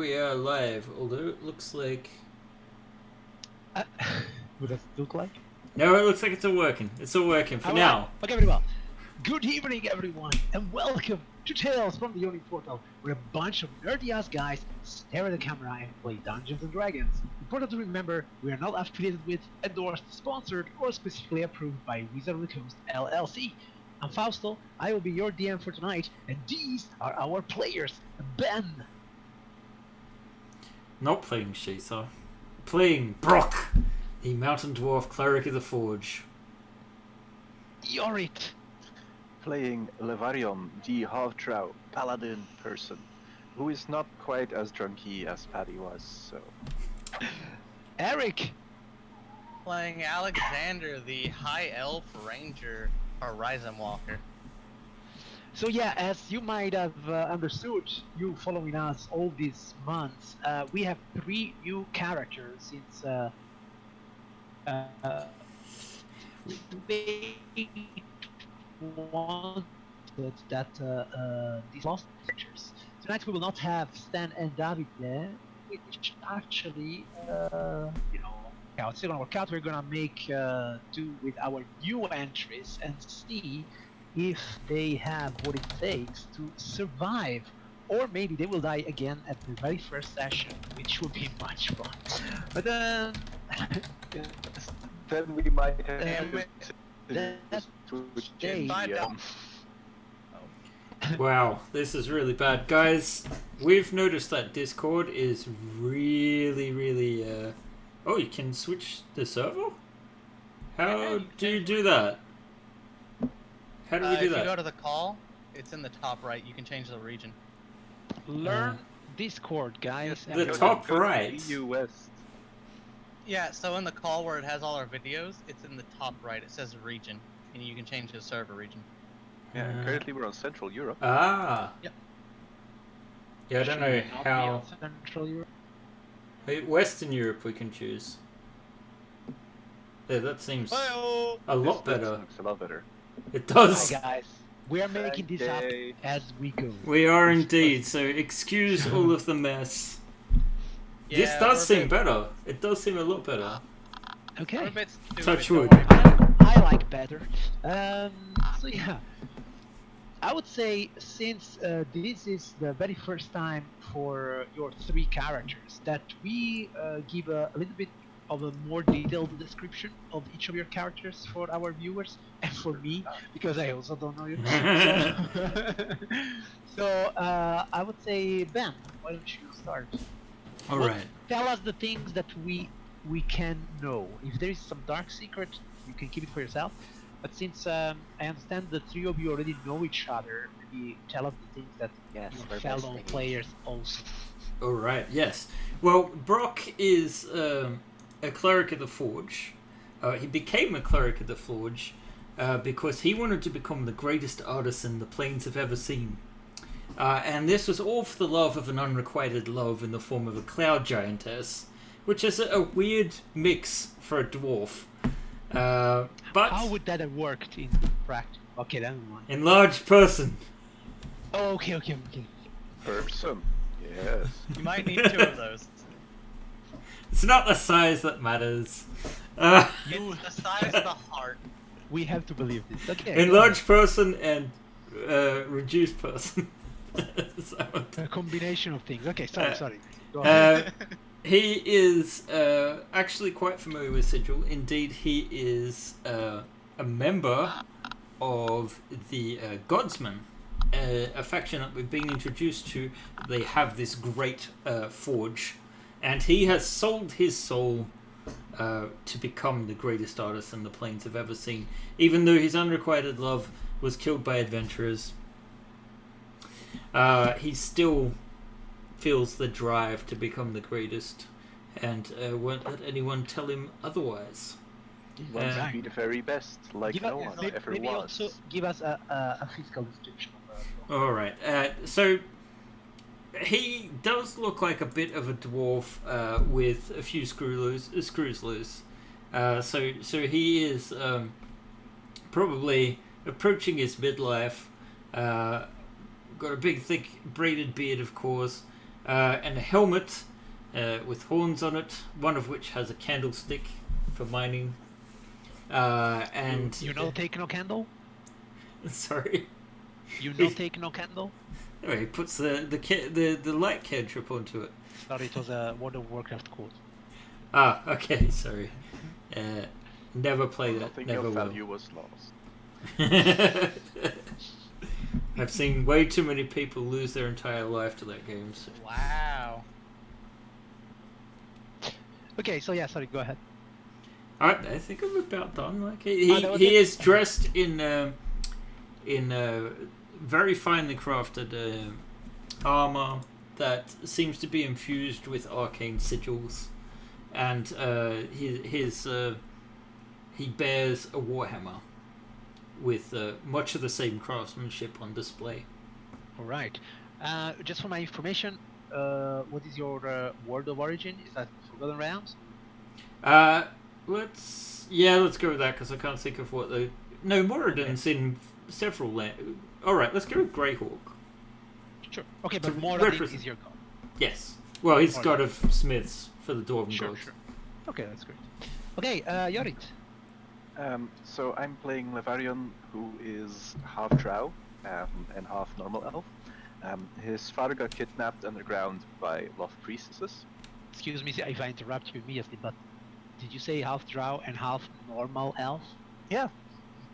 we are live, although it looks like... What does it look like? No, it looks like it's all working. It's all working for now. Okay, very well. Good evening, everyone, and welcome to Tales from the Yawning portal, where a bunch of nerdy-ass guys stare at the camera and play Dungeons and Dragons. Important to remember, we are not affiliated with, endorsed, sponsored, or specifically approved by Wizard of the Coast LLC. I'm Fausto, I will be your DM for tonight, and these are our players. Ben. Not playing Shazer. Playing Brock, the Mountain Dwarf Cleric of the Forge. Yorit. Playing Levarion, the half-drow paladin person, who is not quite as drunky as Paddy was, so... Eric. Playing Alexander, the High Elf Ranger Horizon Walker. So yeah, as you might have understood, you following us all these months, we have 3 new characters since we wanted that these lost characters. Tonight we will not have Stan and David there, which actually, yeah, it's still gonna work out. We're gonna make do with our new entries and see if they have what it takes to survive, or maybe they will die again at the very first session, which would be much fun. But then we might have that's Wow, this is really bad. Guys, we've noticed that Discord is really... Oh, you can switch the server? How do you do that? How do we do if that? you go to the call, it's in the top right. You can change the region. learn Discord, guys. The top right. US. Yeah, so in the call where it has all our videos, it's in the top right. It says region, and you can change the server region. Yeah, currently we're on Central Europe. Ah. Yep. Yeah, I don't know how... Central Europe. Western Europe we can choose. Yeah, that seems Hello. a lot This better. looks a lot better. It does. Hi guys, we are making this up Okay. as we go. We are indeed, so excuse all of the mess. Yeah, This does we're a seem bit- better. It does seem a lot better. we're Okay, a bit stupid, Touch don't wood. worry about it. I like better. So yeah, I would say since this is the very first time for your 3 characters that we give a little bit of a more detailed description of each of your characters for our viewers and for me, because I also don't know you. So I would say, Ben, why don't you start? All Well, right. Tell us the things that we can know. If there is some dark secret, you can keep it for yourself. But since I understand the 3 of you already know each other, maybe tell us the things that Yes, your we're fellow best players also. All right. Yes. Well, Brock is a cleric of the Forge. He became a cleric of the Forge because he wanted to become the greatest artisan the plains have ever seen. And this was all for the love of an unrequited love in the form of a cloud giantess, which is a weird mix for a dwarf. But How would that have worked in practice? Okay, then one. enlarged person. Oh, okay. Person. Yes. You might need 2 of those. It's not the size that matters. It's the size of the heart. We have to believe this. Okay. Enlarged person and reduced person. So, A combination of things. Okay, sorry. Go on. he is actually quite familiar with Sigil. Indeed, he is a member of the Godsmen, a faction that we've been introduced to. They have this great forge, and he has sold his soul to become the greatest artisan the plains have ever seen, even though his unrequited love was killed by adventurers. He still feels the drive to become the greatest, and won't let anyone tell him otherwise. He wants to be the very best, like Give no us, one ever maybe was. also give us a physical description of All right. So he does look like a bit of a dwarf with a few screws loose. So he is probably approaching his midlife. Got a big, thick, braided beard, of course. and a helmet with horns on it, one of which has a candlestick for mining. And you know, take no candle. sorry. You know, take no candle. Anyway, he puts the light cantrip onto it. Sorry, it was a World of Warcraft quote. Ah, okay, sorry. Never play that. Nothing Never of will. value was lost. I've seen way too many people lose their entire life to that game. So. Wow. Okay, so yeah, sorry, go ahead. Alright, I think I'm about done. Like he that was he it. is dressed in very finely crafted armor that seems to be infused with arcane sigils, and he bears a warhammer with much of the same craftsmanship on display. All right. Just for my information, what is your world of origin? Is that Forgotten Realms? Let's go with that because I can't think of what the Moradin's in several Alright, let's go with Greyhawk. Sure. Okay, but To Moradin represent- is your god. Yes. Well, he's Moradin. god of smiths for the Dwarven Sure, gods. sure. Okay, that's great. Okay, Yorit. So I'm playing Levarion, who is half drow and half normal elf. His father got kidnapped underground by lost priestesses. Excuse me if I interrupt you immediately, but did you say half drow and half normal elf? Yeah,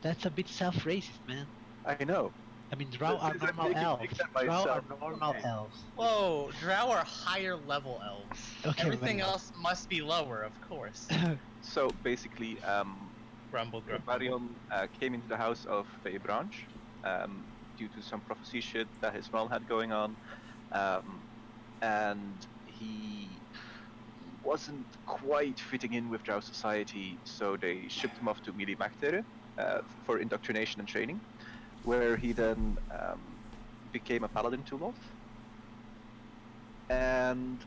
That's a bit self-racist, man. I know. I mean, drow are I'm normal making elves. that Drow are myself, normal okay. elves. Whoa, drow are higher level elves. Okay, Everything but- else must be lower, of course. So basically, Grumble, grumble. Levarion came into the house of Faye Branch due to some prophecy shit that his mom had going on, and he wasn't quite fitting in with drow society, so they shipped him off to Mili Maktere for indoctrination and training, where he then became a paladin Tuloth. And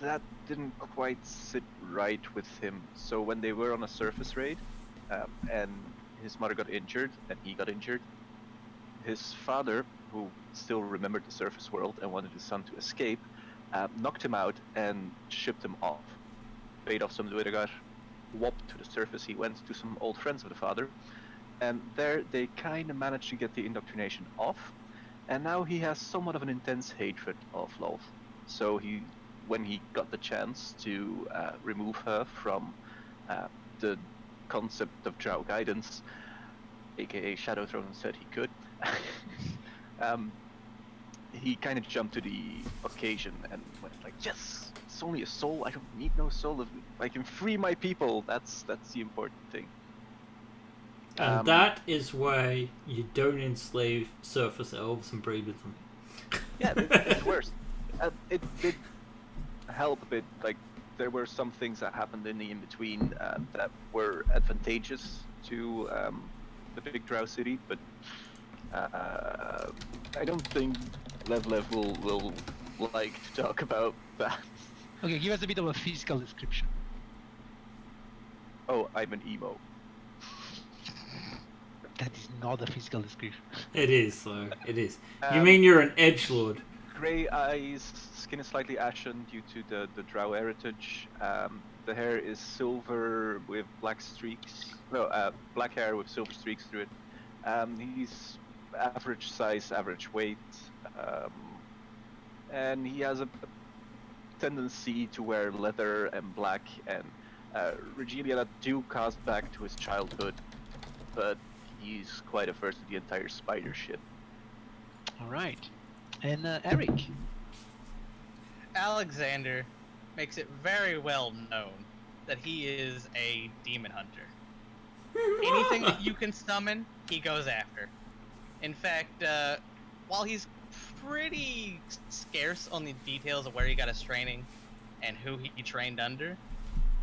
that didn't quite sit right with him, so when they were on a surface raid, and his mother got injured, and he got injured, his father, who still remembered the surface world and wanted his son to escape, knocked him out and shipped him off. Paid off some Luidegar, whopped to the surface. He went to some old friends of the father, and there they kind of managed to get the indoctrination off, and now he has somewhat of an intense hatred of Lolth. So when he got the chance to remove her from the concept of drow guidance, aka Shadow Throne, said he could, he kind of jumped to the occasion and went like, yes, it's only a soul, I don't need no soul, I can free my people, that's the important thing. And that is why you don't enslave surface elves and breed with them. Yeah, it's worse. It did help a bit, like, there were some things that happened in the in-between that were advantageous to the big drow city, but I don't think Lev will like to talk about that. Okay, give us a bit of a physical description. Oh, I'm an emo. That is not a physical description. It is, though. It is. You mean you're an edgelord? Gray eyes, skin is slightly ashen due to the drow heritage. The hair is silver with black streaks. No, black hair with silver streaks through it. He's average size, average weight, and he has a tendency to wear leather and black and regalia that do cast back to his childhood, but he's quite averse to the entire spider shit. All right. And Eric. Alexander makes it very well known that he is a demon hunter. Anything that you can summon, he goes after. In fact, while he's pretty scarce on the details of where he got his training and who he trained under,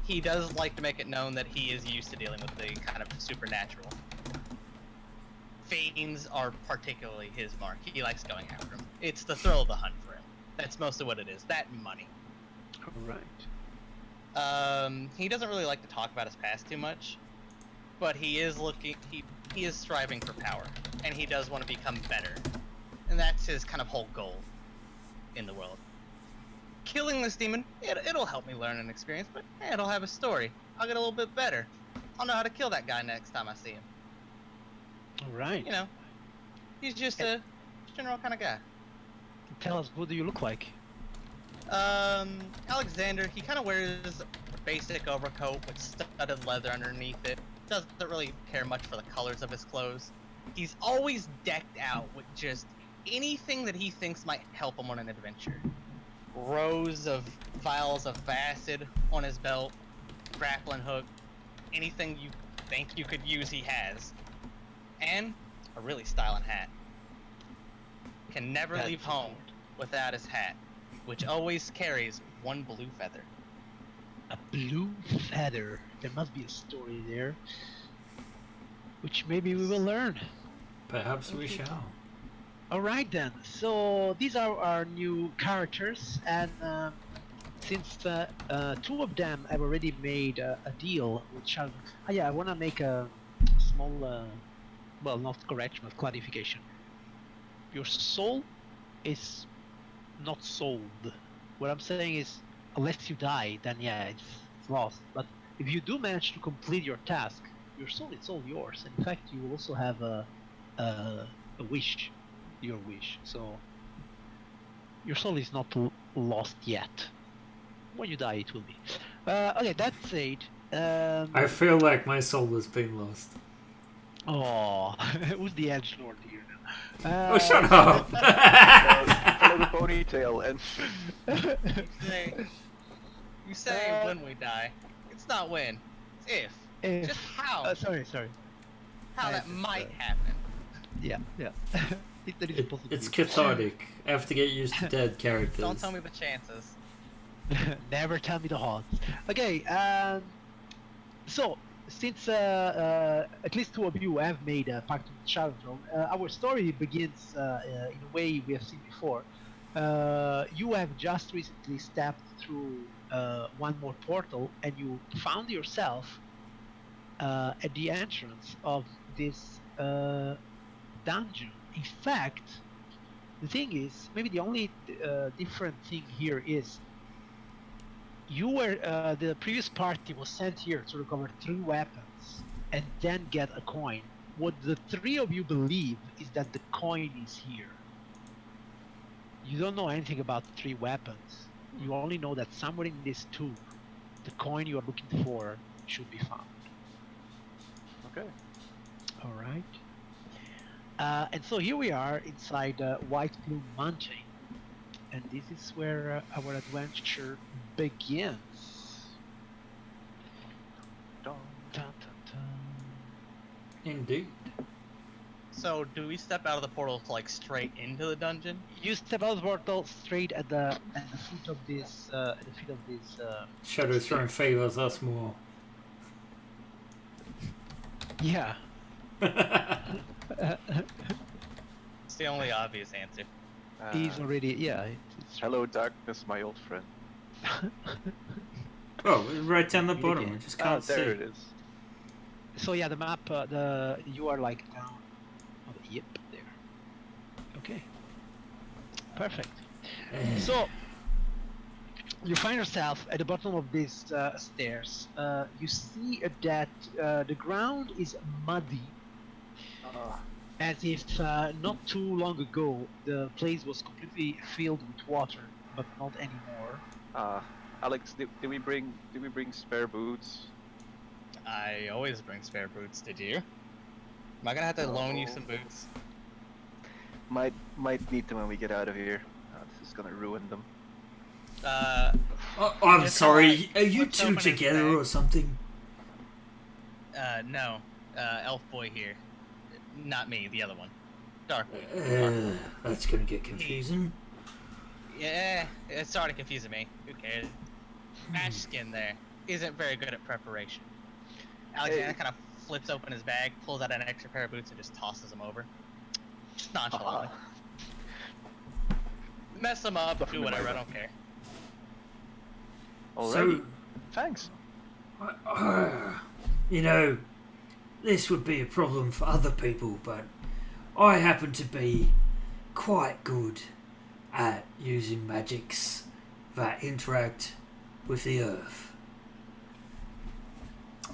he does like to make it known that he is used to dealing with the kind of supernatural. Fiends are particularly his mark. He likes going after them. It's the thrill of the hunt for him. That's mostly what it is. That and money. All right. He doesn't really like to talk about his past too much, but he is he is striving for power, and he does want to become better, and that's his kind of whole goal in the world. killing this demon, it'll help me learn an experience, but hey, it'll have a story. I'll get a little bit better. I'll know how to kill that guy next time I see him. All right. You know, he's just a general kind of guy. Tell us, what do you look like? Alexander, he kind of wears a basic overcoat with studded leather underneath it. Doesn't really care much for the colors of his clothes. He's always decked out with just anything that he thinks might help him on an adventure. Rows of vials of acid on his belt, grappling hook, anything you think you could use he has. And a really styling hat. Can never leave home without his hat, which always carries one blue feather. A blue feather. There must be a story there, which maybe we will learn. Perhaps we shall. All right then. So these are our new characters, and since two of them have already made a deal with Sheldon. Oh yeah, I want to make a small, well, not correction, but clarification. Your soul is not sold. What I'm saying is, unless you die, then yeah, it's lost. But if you do manage to complete your task, your soul is all yours. In fact, you will also have a wish, your wish. So your soul is not lost yet. When you die, it will be. Okay, that said, I feel like my soul has been lost. oh, who's the edge lord here now? Oh, shut up! Follow the ponytail and You say when we die. It's not when. It's if. Just how. Sorry. How I that understand. might happen. Yeah. There is a possibility. It's cathartic. I have to get used to dead characters. Don't tell me the chances. Never tell me the odds. Okay, so since at least two of you have made a pact with Shadow Throne, our story begins in a way we have seen before. You have just recently stepped through one more portal, and you found yourself at the entrance of this dungeon. In fact, the thing is, maybe the only different thing here is you were the previous party was sent here to recover 3 weapons and then get a coin. What the 3 of you believe is that the coin is here. You don't know anything about the 3 weapons. You only know that somewhere in this tube, the coin you are looking for should be found. okay. All right. And so here we are inside White Plume Mountain. And this is where our adventure begins. Dun, Dun, dun, dun. Indeed. So, do we step out of the portal to like straight into the dungeon? You step out of the portal straight at the foot of this. Shadow Throne favors us more. Yeah. It's the only obvious answer. He's already. Yeah. Hello, darkness, my old friend. Oh, right down the Meet bottom. I again. just can't see. There it is. So yeah, the map. You are like down. Oh, yep, there. Okay. Perfect. So you find yourself at the bottom of these stairs. You see that the ground is muddy, as if not too long ago the place was completely filled with water, but not anymore. Alex, did we bring spare boots? I always bring spare boots. Did you? Am I gonna have to loan you some boots? Might need them when we get out of here. This is gonna ruin them. Oh, I'm Just sorry. like, Are you let's two open his together bag. or something? No. Elf boy here. Not me, the other one. Darkwood. That's gonna get confusing. Yeah, it's already confusing me. Who cares? Ash skin there isn't very good at preparation. Alexander kind of flips open his bag, pulls out an extra pair of boots, and just tosses them over. Just nonchalantly. Mess them up, do whatever, I don't care. Alrighty. Thanks. You know, this would be a problem for other people, but I happen to be quite good at using magics that interact with the earth.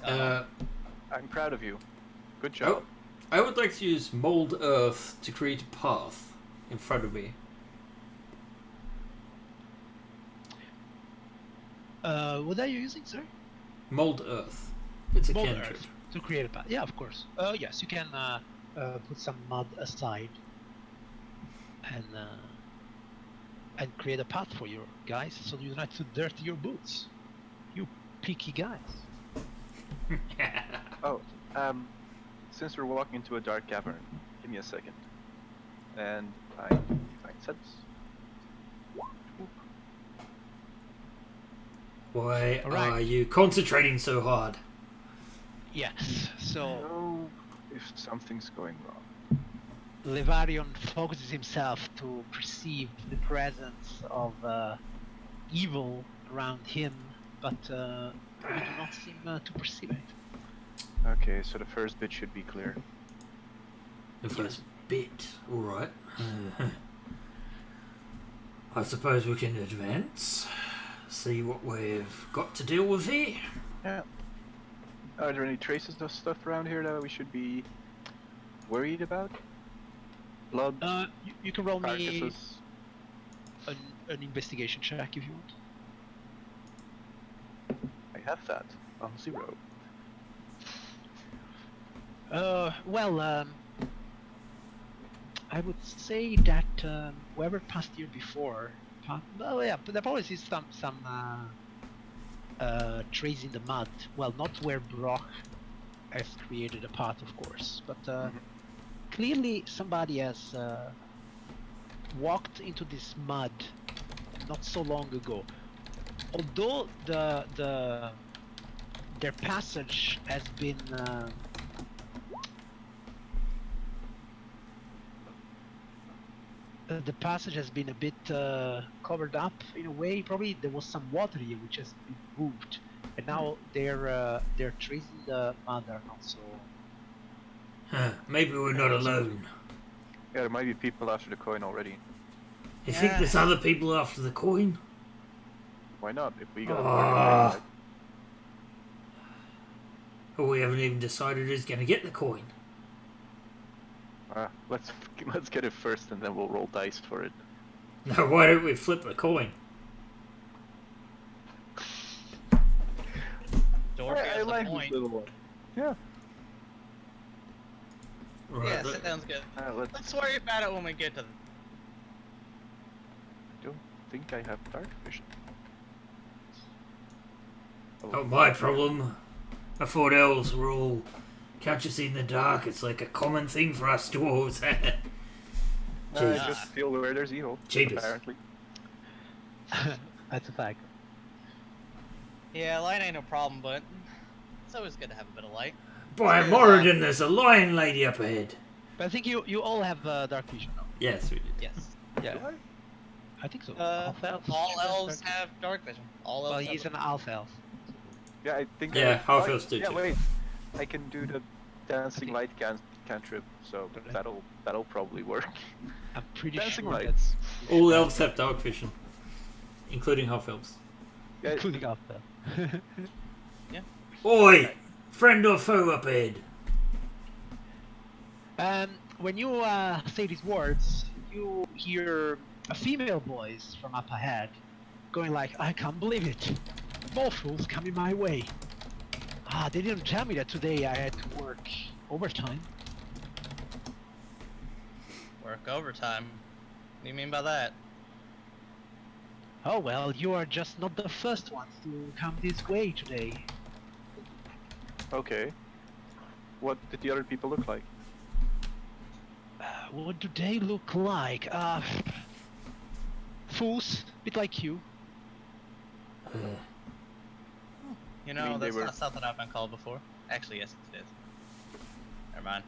I'm proud of you. Good job. I would like to use mold earth to create a path in front of me. What are you using, sir? Mold earth. It's a Mold cantrip. earth to create a path. Yeah, of course. Yes, you can put some mud aside and create a path for your guys, so you don't have to dirty your boots. You picky guys. Oh, since we're walking into a dark cavern, give me a second. And I find sense. Why Alright. are you concentrating so hard? Yes. So Know if something's going wrong. Levarion focuses himself to perceive the presence of evil around him, but we do not seem to perceive it. Okay, so the first bit should be clear. The first bit, alright. I suppose we can advance. See what we've got to deal with here. Yeah. Are there any traces of stuff around here that we should be worried about? Blood, You can roll me carcasses? an investigation check if you want. I have that on 0. I would say that whoever passed here before, yeah, but there probably is some trace in the mud. Well, not where Brock has created a path, of course, but clearly somebody has walked into this mud not so long ago. Although their passage has been the passage has been a bit covered up in a way. Probably there was some water here which has been moved, and now they're tracing the mud are not so. Maybe we're not alone. Yeah, there might be people after the coin already. You think there's other people after the coin? Why not? If we got Ah. Oh, we haven't even decided who's going to get the coin. let's get it first, and then we'll roll dice for it. Now, why don't we flip the coin? Dorothy I has a like point. this little one. Yeah. Right, Yeah, that sounds good. Let's. Let's worry about it when we get to the... I don't think I have dark vision. Not my problem. I thought elves were all can't you see in the dark. It's like a common thing for us dwarves. Jeez. Just feel where there's evil. Jeepers. Apparently. That's a fact. Yeah, light ain't no problem, but it's always good to have a bit of light. By Moradin, there's a lion lady up ahead. But I think you all have dark vision now. Yes, we did. Yes. Yeah. I think so. All elves have dark vision. All elves Well, have he's it. an elf elf. Yeah, I think. Yeah, half elves do Yeah, too. wait. I can do the dancing light cantrip, so that'll probably work. I'm pretty Dancing sure lights. All elves have dark vision, including half elves. Yeah, that's including elf elf. Oi! Friend or foe up ahead? When you say these words, you hear a female voice from up ahead, going like, "I can't believe it! More fools coming my way. Ah, they didn't tell me that today I had to work overtime." Work overtime. What do you mean by that? Oh well, you are just not the first ones to come this way today. Okay. What did the other people look like? What do they look like? Fools, bit like you. You I know, mean, they that's were- not something I've been called before. Actually, yes, it is. Never mind.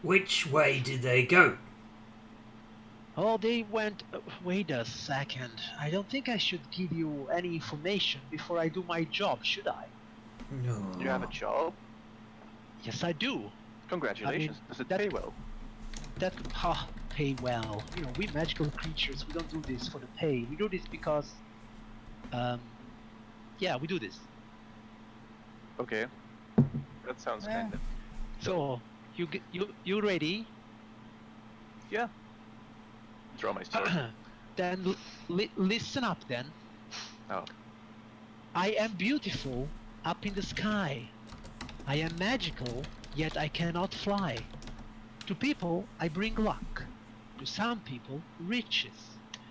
Which way did they go? Oh, they went... wait a second. I don't think I should give you any information before I do my job, should I? No. You have a job? Yes, I do. Congratulations. Does it that- pay well? That pay well. You know, we magical creatures, we don't do this for the pay. We do this because Yeah, we do this. Okay. That sounds Yeah. kind of. So you ready? Yeah. Draw my sword. Then listen up. Then Oh. I am beautiful up in the sky. I am magical, yet I cannot fly. To people, I bring luck. To some people, riches.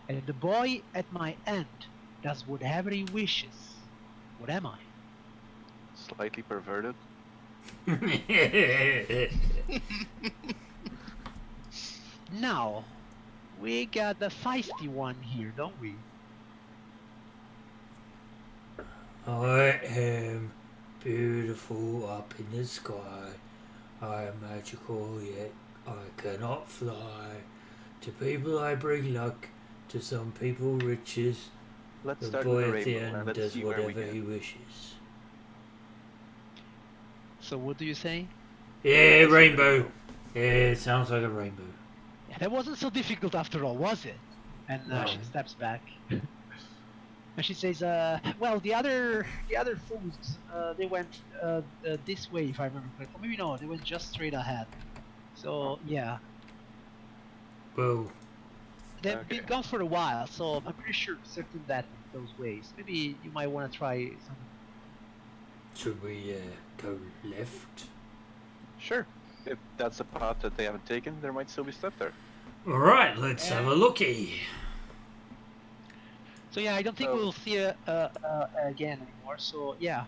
And the boy at my end does whatever he wishes. What am I? Slightly perverted. Now, we got the feisty one here, don't we? I am beautiful up in the sky. I am magical, yet I cannot fly. To people I bring luck, to some people riches. Let's The start with boy the at the rainbow and end let's does see where we whatever get. he wishes. So what do you say? Yeah, That's a rainbow. Yeah, it sounds like a rainbow. Yeah, that wasn't so difficult after all, was it? And No. she steps back. And she says, well, the other fools, they went this way, if I remember correctly. Or maybe no, they went just straight ahead. So, yeah. Well, They've Okay. been gone for a while, so I'm pretty certain that those ways. Maybe you might want to try some. should we go left? Sure. If that's a path that they haven't taken, there might still be stuff there. Alright, let's have a looky. So yeah, I don't think So- we'll see her again anymore. So yeah,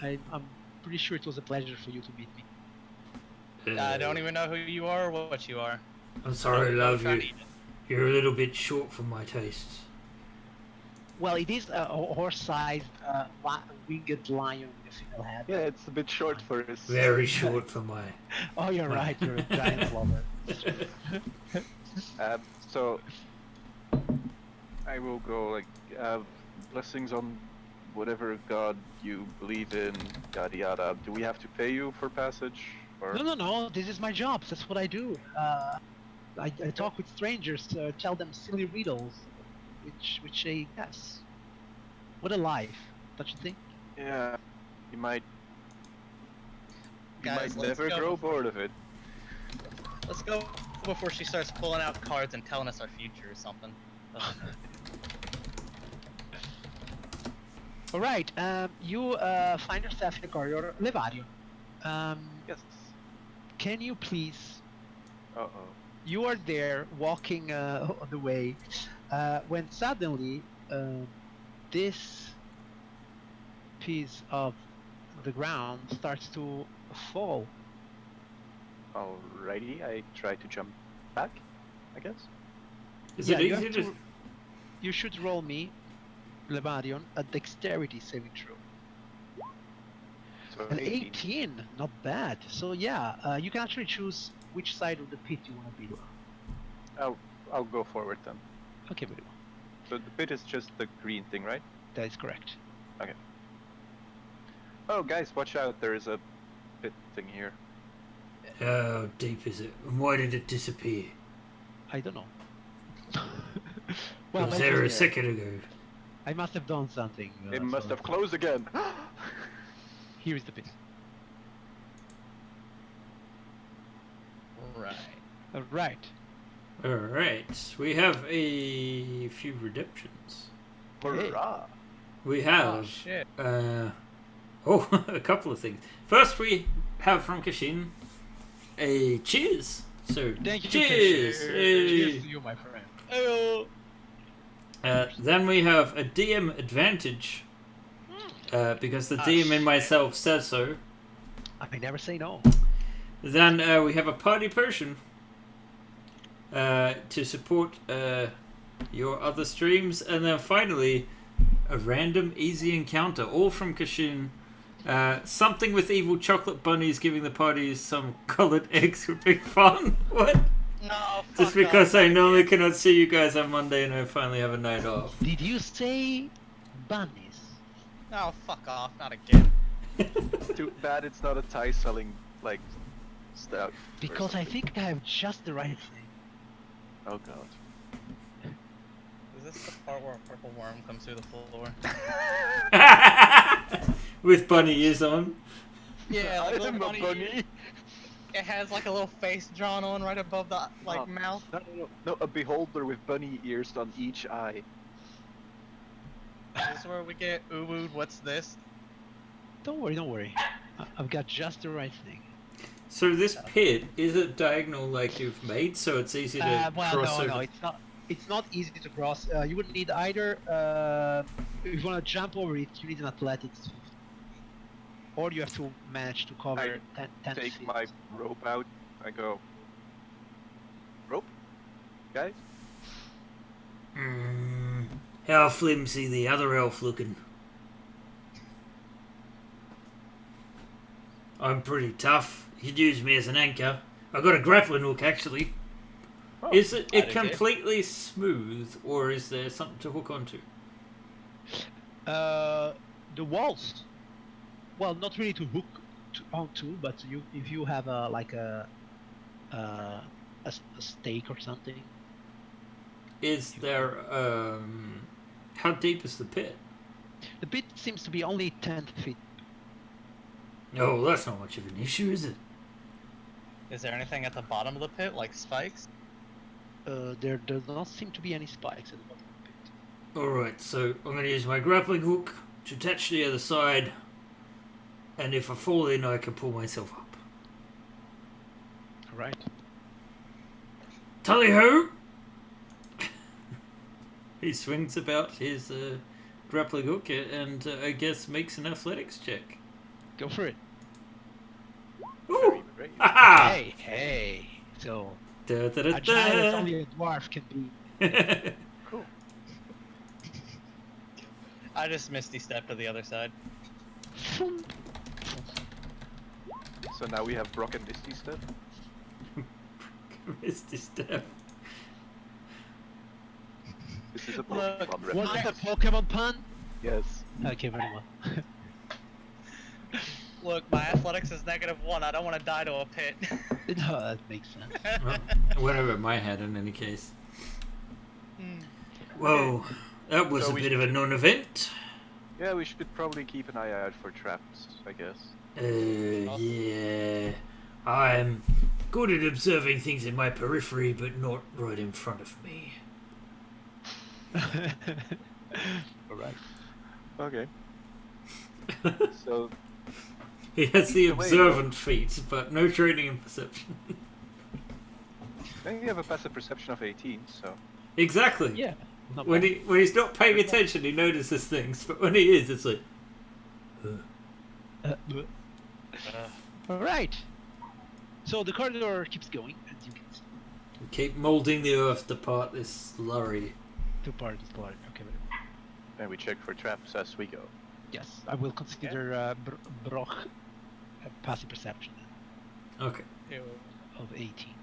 I'm pretty sure it was a pleasure for you to meet me. I don't even know who you are or what you are. I'm sorry, love Don't you. need it. You're a little bit short for my tastes. Well, it is a horse-sized winged lion with a female head. Yeah, it's a bit short for his. Very short for my. Oh, you're right. You're a giant lover. So I will go like blessings on whatever god you believe in, yada yada. Do we have to pay you for passage? Or No. This is my job. That's what I do. I talk with strangers, tell them silly riddles, which they guess. What a life, don't you think? yeah, you might. You Guys, might let's never go. grow bored of it. Let's go before she starts pulling out cards and telling us our future or something. All right. You find yourself in the corridor, Levarion. Yes. Can you please? Uh oh. You are there walking on the way when suddenly this piece of the ground starts to fall. Alrighty, I try to jump back, I guess. Is Yeah, it you easy have to. to- You should roll me, Levarion, a dexterity saving throw. So An 18, not bad. So yeah, you can actually choose which side of the pit you want to be. I'll go forward then. Okay, very well. So the pit is just the green thing, right? That is correct. Oh, guys, watch out! There is a pit thing here. How deep is it? And why did it disappear? I don't know. It well, was maybe there a yeah. second ago. I must have done something. It must so have closed again. Here is the pit. Right. All right. Alright, we have a few redemptions. Hurrah! We Oh have. shit. A couple of things. First, we have from Kashin a cheers. So, Thank you. cheers! Hey. Cheers to you, my friend. Oh. Then we have a DM advantage. Because the Ah, DM and shit. myself says so. I never say no. Then we have a party person to support your other streams. And then finally, a random easy encounter, all from Kashin. Something with evil chocolate bunnies giving the parties some colored eggs would be fun. What? No. Just fuck because off. I normally cannot see you guys on Monday and I finally have a night off. Did you say bunnies? No, fuck off. Not again. Too bad it's not a Thai selling like stuff. or Because I something. think I have just the right thing. Oh god. Is this the part where a purple worm comes through the floor? With bunny ears on. Yeah, like I little am a bunny. bunny. It has like a little face drawn on right above the Oh, mouth. No, a beholder with bunny ears on each eye. Is this where we get ooh what's this? Don't worry, don't worry. I've got just the right thing. So this pit, is it diagonal like you've made, so it's easy to Well, cross no, over? no, it's not. It's not easy to cross. You would need either if you want to jump over it, you need an athletics 50. Or you have to manage to cover 10 Take feet. my rope out. I go. Rope, guys. How flimsy the other elf looking. I'm pretty tough. You could use me as an anchor. I got a grappling hook actually. Oh, Is it I did. completely smooth, or is there something to hook onto? The walls. Well, not really to hook onto, but if you have a stake or something. Is there how deep is the pit? The pit seems to be only 10 feet. Oh, that's not much of an issue, is it? Is there anything at the bottom of the pit, like spikes? There does not seem to be any spikes at the bottom of the pit. Alright, so I'm going to use my grappling hook to attach to the other side, and if I fall in, I can pull myself up. Alright. Tally-ho! He swings about his grappling hook and I guess makes an athletics check. Go for it. Ooh! Very brave. Aha! Hey! So, Da, da, da, a giant that da. only a dwarf can be. Cool. I just misty step to the other side. So now we have Brock and Misty step. Misty step. This is a Look, Pokemon Was reference. that a Pokemon pun? Yes. Okay, very well. Look, my athletics is -1. I don't want to die to a pit. No, that makes sense. Well, whatever my head in any case. Hmm. Whoa, that was So a we bit of a non-event. Yeah, we should probably keep an eye out for traps, I guess. Yeah. I'm good at observing things in my periphery, but not right in front of me. Alright. Okay. So He has the Either way, observant feat, but no training in perception. I think you have a passive perception of 18, so Exactly. Yeah. Not When bad. he's not paying attention, he notices things, but when he is, it's like. Alright. So the corridor keeps going, as you can see. We keep moulding the earth to part this slurry. Two parts of the corridor. Okay, very well. and we check for traps as we go. Yes, I will consider Broch a passive perception Okay. Ew. of 18.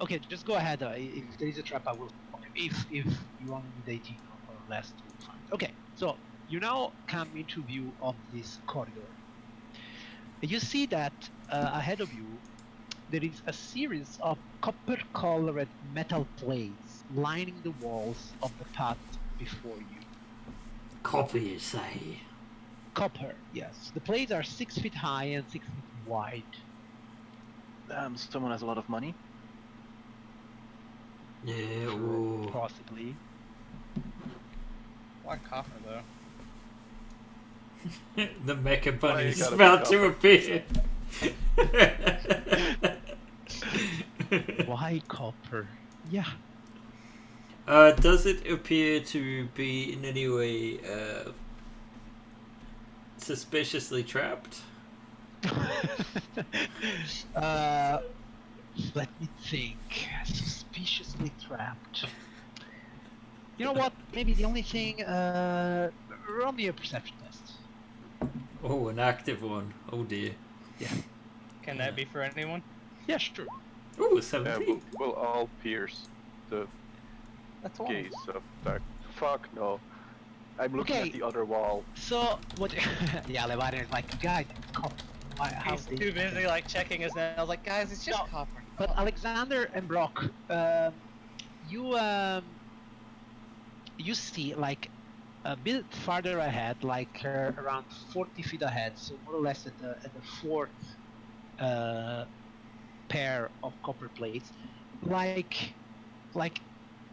Okay, just go ahead. If there is a trap, I will. If you only need 18 or less, to find. Okay, so you now come into view of this corridor. You see that ahead of you there is a series of copper-colored metal plates lining the walls of the path before you. Copy, you say? Copper, yes. The plates are 6 feet high and 6 feet wide. Someone has a lot of money. Yeah, ooh. Possibly. Why copper though? The mecha Why bunny is you gotta about be to appear. Why copper? Yeah. Does it appear to be in any way suspiciously trapped? Let me think. Suspiciously trapped. You know what? Maybe the only thing. Roll me a perception test. Oh, an active one. Oh dear. Can that be for anyone? Yeah, sure. Ooh, Yeah, 17. we'll all pierce the That's one. gaze of dark. Fuck no. I'm looking Okay. at the other wall. So what? Yeah, Levarian is like, guys, copper. Why? How He's they- too busy like checking his nails. Like, guys, it's just No, copper. But Alexander and Brock, you see like a bit farther ahead, like around 40 feet ahead, so more or less at the fourth pair of copper plates, like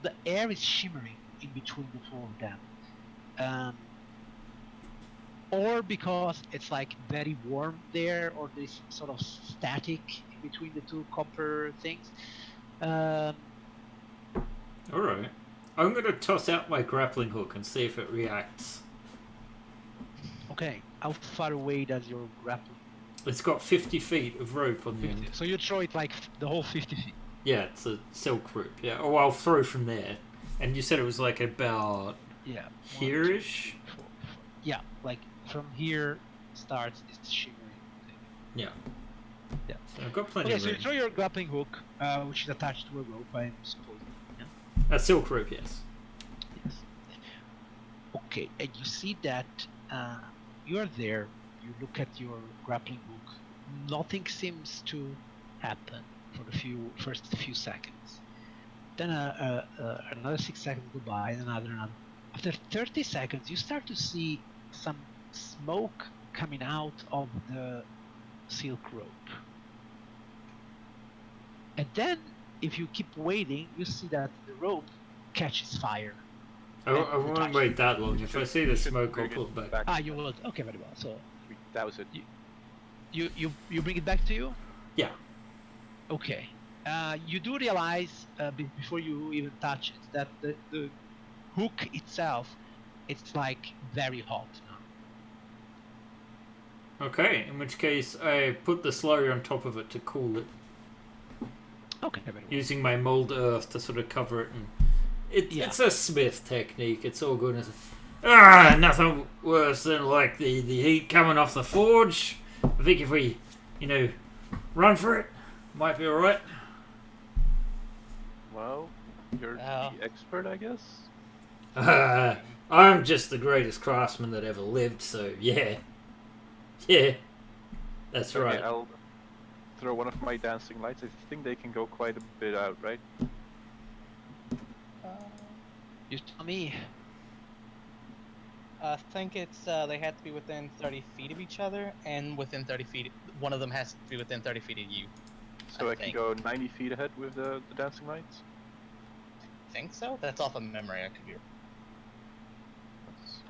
the air is shimmering in between the two of them, or because it's like very warm there, or there's some sort of static in between the two copper things. Alright. I'm going to toss out my grappling hook and see if it reacts. Okay, how far away does your grappling? It's got 50 feet of rope on the 50. end. So you throw it like the whole 50 feet. Yeah, it's a silk rope. Yeah. Oh, I'll throw from there. And you said it was like about Yeah. here-ish? 1, 2, 3, 4, 5. Yeah, like from here starts this shimmering thing. Yeah. Yeah. So I've got plenty Okay, of so you room. throw your grappling hook, which is attached to a rope, I'm supposing. Yeah. A silk rope, yes. Yes. Okay, and you see that you're there. You look at your grappling hook. Nothing seems to happen for the first few seconds. Then another 6 seconds go by, and another. After 30 seconds, you start to see some smoke coming out of the silk rope. And then, if you keep waiting, you see that the rope catches fire. I won't wait that long. If I see the Should smoke, I'll bring pull it back. Ah, you will. Okay, very well. So 3,000. you bring it back to you. Yeah. Okay. You do realize before you even touch it that the hook itself, it's like very hot now. Okay, in which case I put the slurry on top of it to cool it, Okay, very well. using my mold earth to sort of cover it. And it's a smith technique. It's all good. Nothing worse than like the heat coming off the forge. I think if we, run for it, might be alright. Well, you're Oh. the expert, I guess. I'm just the greatest craftsman that ever lived, so yeah. Yeah. That's Okay, right. I'll throw one of my dancing lights. I think they can go quite a bit out, right? You tell me. I think it's they have to be within 30 feet of each other, and within 30 feet, one of them has to be within 30 feet of you. So I I can think. go 90 feet ahead with the dancing lights? Think so? That's off of memory. I could be. Let's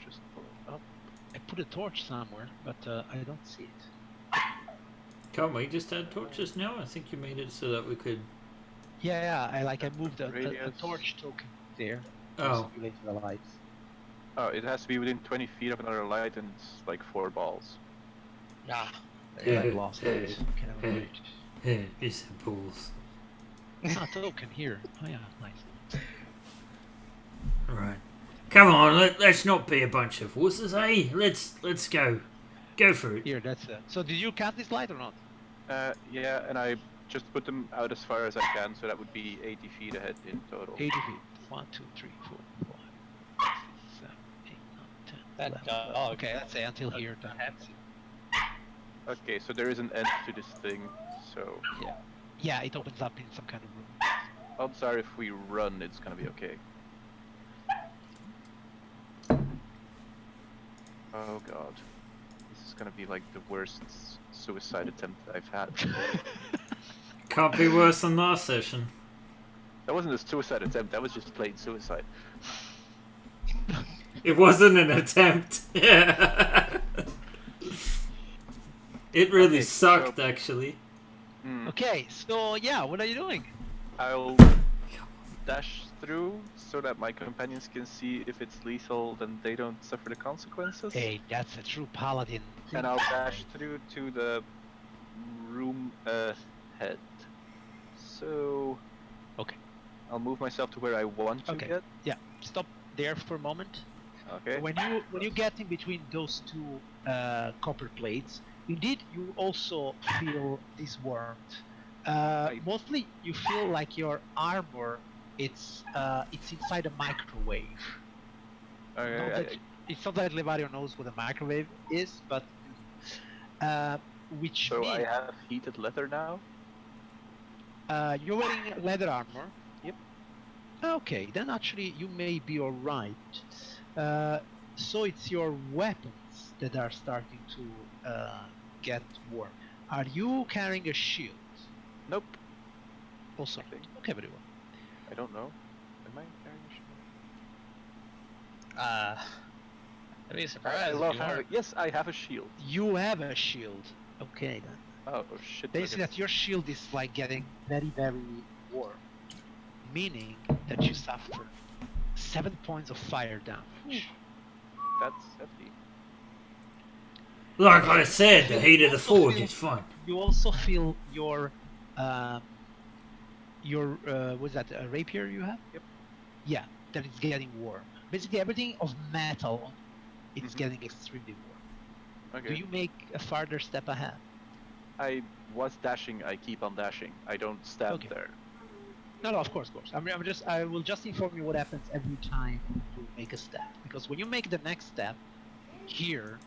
just pull it up. I put a torch somewhere, but I don't see it. Can't we just add torches now? I think you made it so that we could. Yeah, I moved a Radius. torch token there. Oh. Simulate the lights. Oh, it has to be within 20 feet of another light, and it's like 4 balls. Ah. Yeah. I lost it. Can I It's balls. Ah, token here. Oh yeah, nice. Right. Come on, let's not be a bunch of wusses, eh? Let's go. Go for it. Here, that's so did you count this light or not? Yeah, and I just put them out as far as I can, so that would be 80 feet ahead in total. 80 feet. 1, 2, 3, 4, 5, 6, 7, 8, 9, 10, That 11. dog. Okay, let's say until here. Then. Okay, so there is an end to this thing, so Yeah, it opens up in some kind of room. odds are if we run, it's gonna be okay. Oh god. This is gonna be like the worst suicide attempt I've had. Can't be worse than last session. That wasn't a suicide attempt, that was just plain suicide. It wasn't an attempt. Yeah. It really Okay, sucked, so- actually. Okay, so yeah, what are you doing? I'll dash through so that my companions can see if it's lethal, then they don't suffer the consequences. Hey, that's a true paladin. And I'll dash through to the room ahead. So Okay. I'll move myself to where I want to Okay. get. Yeah, stop there for a moment. Okay. When you get in between those two copper plates, indeed you also feel this warmth. Mostly you feel like your armor it's inside a microwave. It's not that Levario knows what a microwave is, but which So means I have heated leather now. You're wearing leather armor. Yep. Okay, then actually you may be alright. So it's your weapons that are starting to get warm. Are you carrying a shield? Nope. Also, Nothing. okay, very well. I don't know. Am I carrying a shield? I'd be I surprised love if you having. weren't. Yes, I have a shield. You have a shield. Okay then. Oh shit. Then you look see at- that your shield is like getting very, very warm, meaning that you suffer 7 points of fire damage. That's hefty. Like I said, the heat of the Also forge feel- is fun. You also feel your what's that? A rapier you have? Yep. Yeah, that is getting warm. Basically, everything of metal, it's Mhm. getting extremely warm. Okay. Do you make a farther step ahead? I was dashing. I keep on dashing. I don't stand Okay. there. No, of course. I will just inform you what happens every time you make a step. Because when you make the next step, here,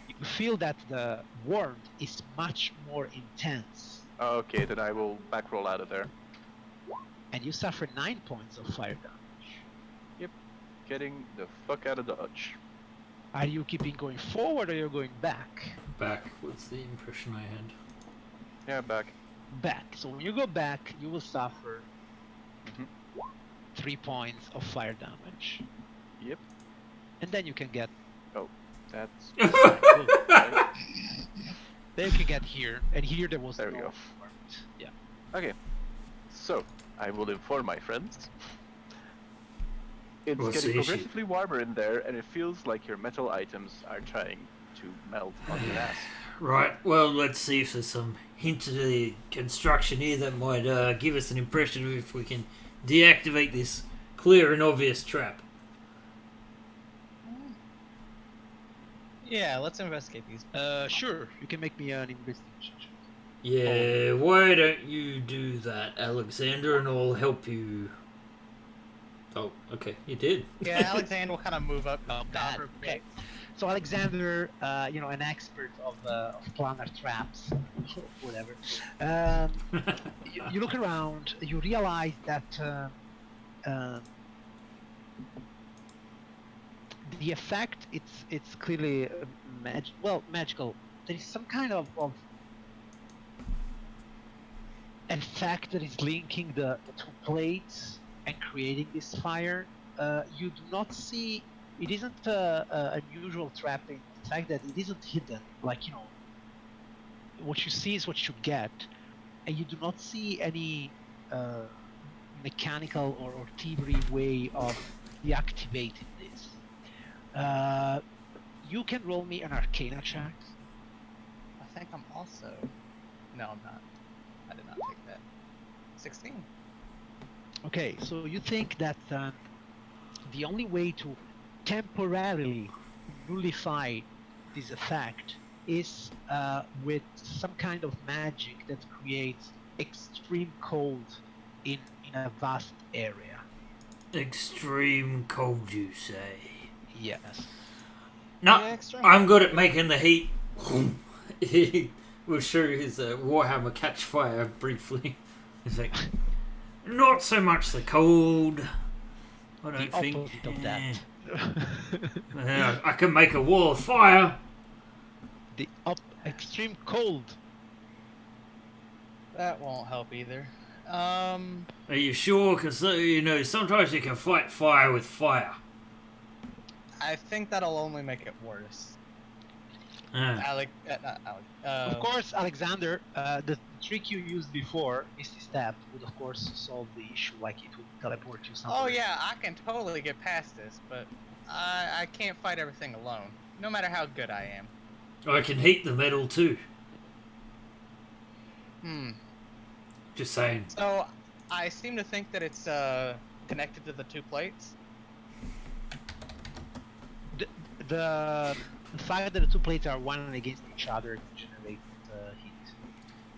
you feel that the warmth is much more intense, Okay, then I will back roll out of there. and you suffer 9 points of fire damage. Getting the fuck out of Dodge. Are you keeping going forward or you're going back? Back was the impression I had. Yeah, back. Back. So when you go back, you will suffer Mhm. 3 points of fire damage. Yep. And then you can get That's. then you can get here, and here there was There we no go. warmth. Yeah. Okay. So, I will inform my friends. It's We'll getting see. progressively warmer in there, and it feels like your metal items are trying to melt on your ass. Right, well, let's see if there's some hint of the construction here that might give us an impression of if we can deactivate this clear and obvious trap. Yeah, let's investigate these. Sure. You can make me an investigation check. Yeah, why don't you do that, Alexander, and I'll help you. Oh, okay, you did. Yeah, Alexander will kind of move up. Not bad. her Okay. bit. So Alexander, an expert of planar traps, whatever. You look around. You realize that the effect it's clearly magical. There is some kind of effect that is linking the two plates and creating this fire. You do not see. It isn't a unusual trap in the fact that it isn't hidden. Like, what you see is what you get, and you do not see any mechanical or thievery way of deactivating this. You can roll me an Arcana check. I think I'm also. No, I'm not. I did not take that. 16. Okay, so you think that the only way to temporarily nullify this effect is with some kind of magic that creates extreme cold in a vast area. Extreme cold, you say? Yes. No, Yeah, extreme. I'm good at making the heat. He will show his Warhammer catch fire briefly. He's like, not so much the cold. I don't The think. opposite of that. Yeah, I can make a wall of fire. The extreme cold. That won't help either. Are you sure? Because sometimes you can fight fire with fire. I think that'll only make it worse. Ah. Not Alec. Of course, Alexander, the trick you used before, Misty Step, would of course solve the issue, like it would teleport you somewhere. Oh yeah, I can totally get past this, but I can't fight everything alone, no matter how good I am. I can heat the metal too. Just saying. So I seem to think that it's connected to the two plates. The fact that the two plates are one against each other generate heat.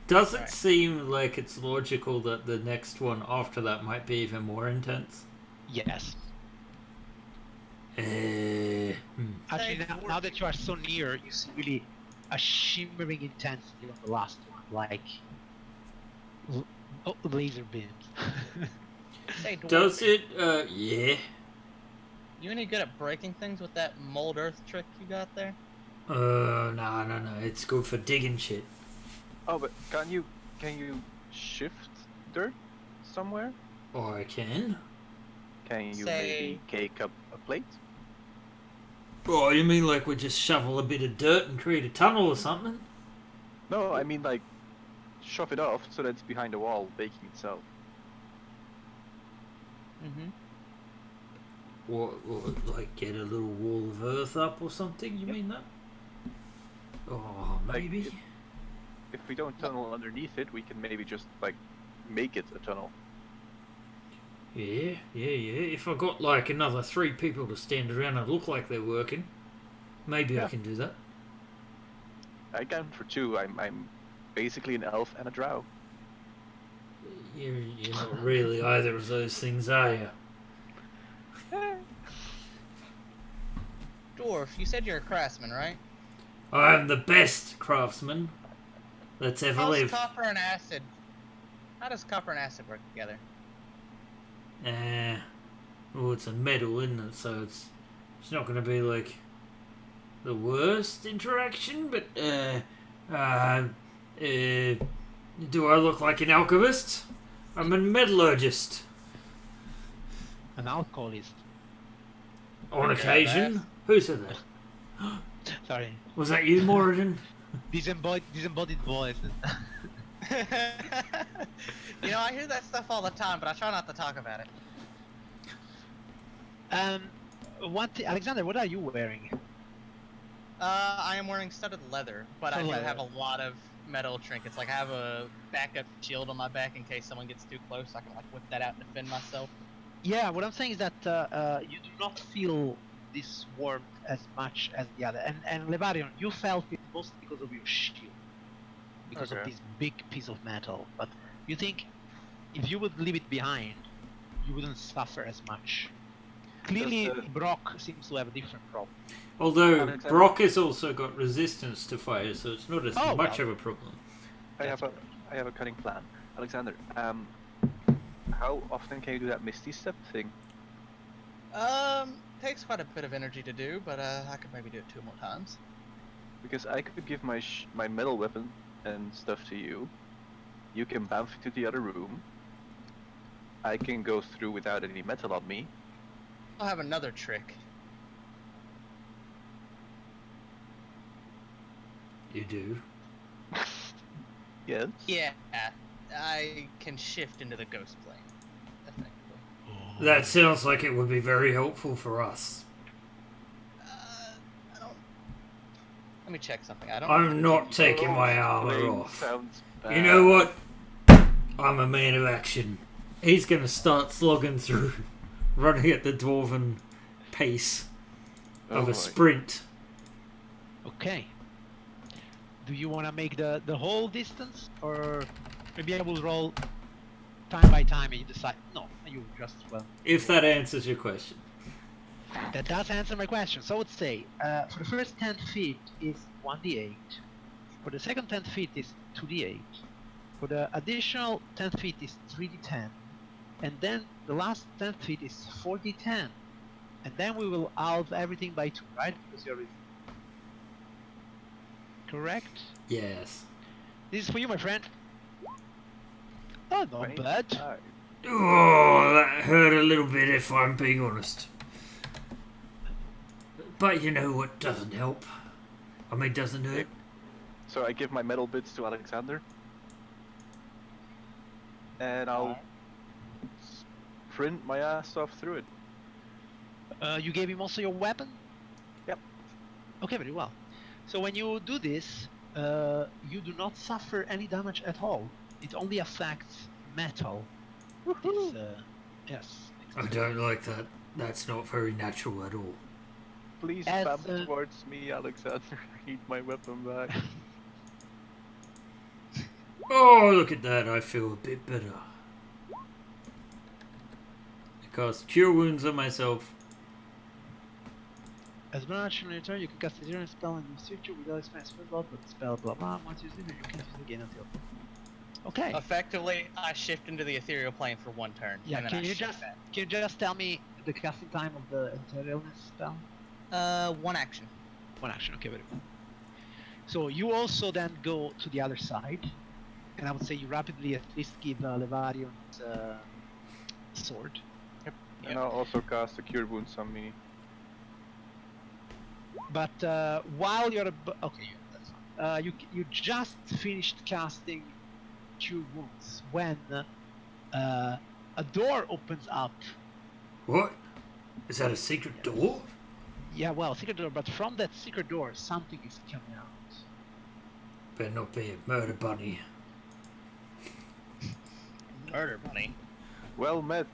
Does it Right. seem like it's logical that the next one after that might be even more intense? Yes. Hmm. Actually, now that you are so near, you see really a shimmering intensity on the last one, like Oh, laser beams. Say, dwarf, Does it? Yeah. you any good at breaking things with that mold earth trick you got there? No. It's good for digging shit. Oh, but can you shift dirt somewhere? Or I can. Can you Say- maybe cake up a plate? Oh, you mean like we just shovel a bit of dirt and create a tunnel or something? No, I mean like shove it off so that it's behind the wall, baking itself. Mm-hmm. Or like get a little wall of earth up or something? You Yep. mean that? Oh, Like, maybe. If we don't tunnel underneath it, we can maybe just like make it a tunnel. Yeah. If I got like another 3 people to stand around and look like they're working, maybe I Yeah. can do that. I count for 2. I'm basically an elf and a drow. You're not really either of those things, are you? Dwarf, you said you're a craftsman, right? I'm the best craftsman that's ever How's lived. copper and acid? How does copper and acid work together? Well, it's a metal, isn't it? So it's not going to be like the worst interaction. But do I look like an alchemist? I'm a metallurgist. An alcoholist. On Okay, occasion. that's- Who said that? Sorry. Was that you, Moradin? Disembodied voice. You know, I hear that stuff all the time, but I try not to talk about it. Alexander, what are you wearing? I am wearing studded leather, but I do Leather. have a lot of metal trinkets. Like I have a backup shield on my back in case someone gets too close. I can like whip that out and defend myself. Yeah, what I'm saying is that you do not feel this warmth as much as the other. And Levarion, you felt it mostly because of your shield, because of Okay. this big piece of metal. But you think if you would leave it behind, you wouldn't suffer as much. Clearly, Does the- Brock seems to have a different problem. Although Alexander- Brock has also got resistance to fire, so it's not as Oh, much well. of a problem. I have a cunning plan. Alexander, how often can you do that Misty Step thing? Takes quite a bit of energy to do, but I could maybe do it 2 more times. Because I could give my my metal weapon and stuff to you. You can bounce to the other room. I can go through without any metal on me. I'll have another trick. You do. Yes. Yeah, I can shift into the ghost plane, effectively. That sounds like it would be very helpful for us. I don't. Let me check something. I don't. I'm not taking my armor Plane off. sounds bad. You know what? I'm a man of action. He's gonna start slogging through, running at the dwarven pace Oh of boy. a sprint. Okay. Do you want to make the whole distance, or maybe I will roll time by time and you decide? No, you just well. If that answers your question. That does answer my question. So I would say for the first 10 feet is 1d8. For the second 10 feet is 2d8. For the additional 10 feet is 3d10. And then the last 10 feet is 4d10. And then we will halve everything by 2, right? Because you're correct? Yes. This is for you, my friend. Oh, not 25. bad. Oh, that hurt a little bit if I'm being honest. But you know what doesn't help? I mean, doesn't hurt? So I give my metal bits to Alexander. And I'll sprint my ass off through it. You gave him also your weapon? Yep. Okay, very well. So when you do this, you do not suffer any damage at all. It only affects metal. This, yes. I don't like that. That's not very natural at all. Please As, spam towards me, Alexander. I need my weapon back. Oh, look at that. I feel a bit better. I cast Cure Wounds on myself. As an action on your turn, you can cast a zero spell and use future without expense spell, but spell blah blah. Once you use it, you can't use it again until. Okay. Effectively, I shift into the ethereal plane for 1 turn. Yeah. And then Can I you shift just tell me the casting time of the Etherealness spell? back. 1 action. 1 action. Okay, very well. So you also then go to the other side, and I would say you rapidly at least give Levarion's sword. Yep. Yep. And I'll also cast a Cure Wounds on me. But while you're okay, yeah, that's fine. You just finished casting Cure Wounds when a door opens up. What? Is that a secret door? Yeah, well, secret door. But from that secret door, something is coming out. Better not be a murder bunny. Murder bunny. Well met.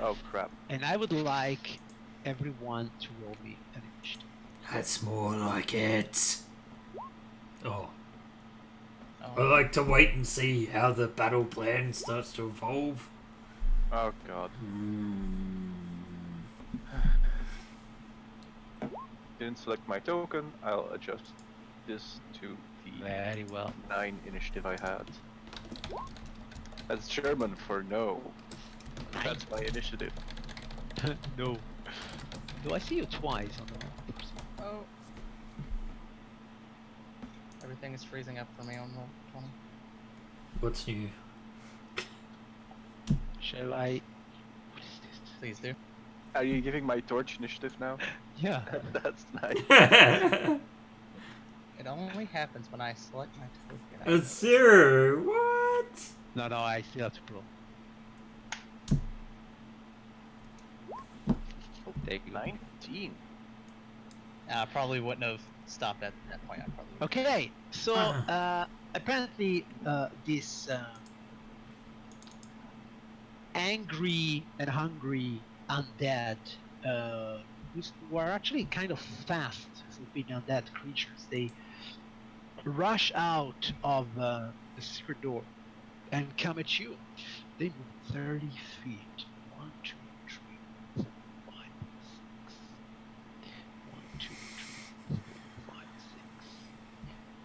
Oh crap. And I would like everyone to roll me an initiative. That's more like it. Oh. I Oh. like to wait and see how the battle plan starts to evolve. Oh god. Didn't select my token. I'll adjust this to the Very well. 9 initiative I had. That's German for no. That's my initiative. No. Do I see you twice on the Oh. Everything is freezing up for me on roll 20. What's new? Shall I? What is this? Please do. Are you giving my torch initiative now? Yeah. That's nice. It only happens when I select my token. A 0. What? No, I still have to roll. Oh, take 19. I probably wouldn't have stopped at that point. I probably would. Okay, so apparently this angry and hungry undead who are actually kind of fast for being undead creatures, they rush out of the secret door and come at you. They move 30 feet. 1, 2, 3, 4, 5, 6. 1, 2, 3, 4, 5, 6.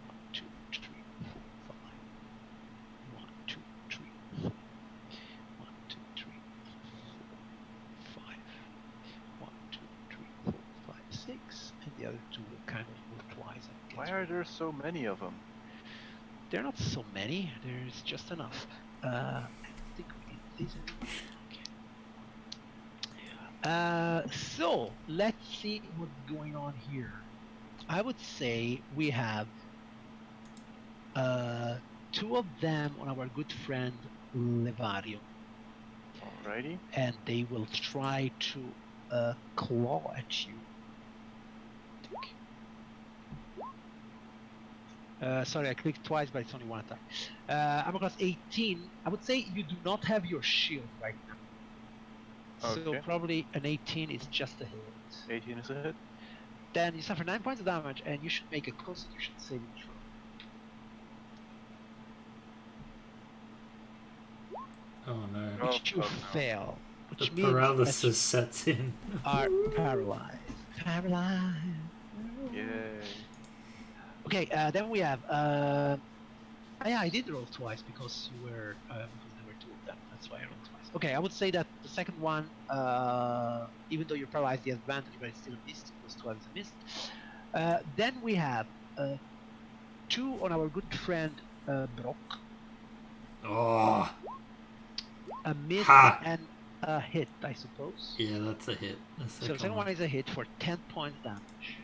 1, 2, 3, 4, 5. 1, 2, 3, 4. 1, 2, 3, 4, 5. 1, 2, 3, 4, 5, 6. And the other two will kind of move twice. And Why get are there so many of them? There are not so many. There's just enough. I don't think we need these anymore. Okay. So let's see what's going on here. I would say we have 2 of them on our good friend Levario, Alrighty. and they will try to claw at you. Sorry, I clicked twice, but it's only 1 attack. Armor class 18. I would say you do not have your shield right now. So Okay. probably an 18 is just a hit. 18 is a hit. Then you suffer 9 points of damage, and you should make a Constitution saving throw. Oh no. Which you no. fail. The Which means paralysis that sets in. you are paralyzed. Paralyzed. Yay. Okay, then we have. Yeah, I did roll twice because you were because there were 2 of them. That's why I rolled twice. Okay, I would say that the second one, even though you're paralyzed, the advantage, but it's still a miss. Plus 12 is a miss. Then we have 2 on our good friend Brock. Oh. A miss Ha! and a hit, I suppose. Yeah, that's a hit. The So the second one is a hit for 10 points damage.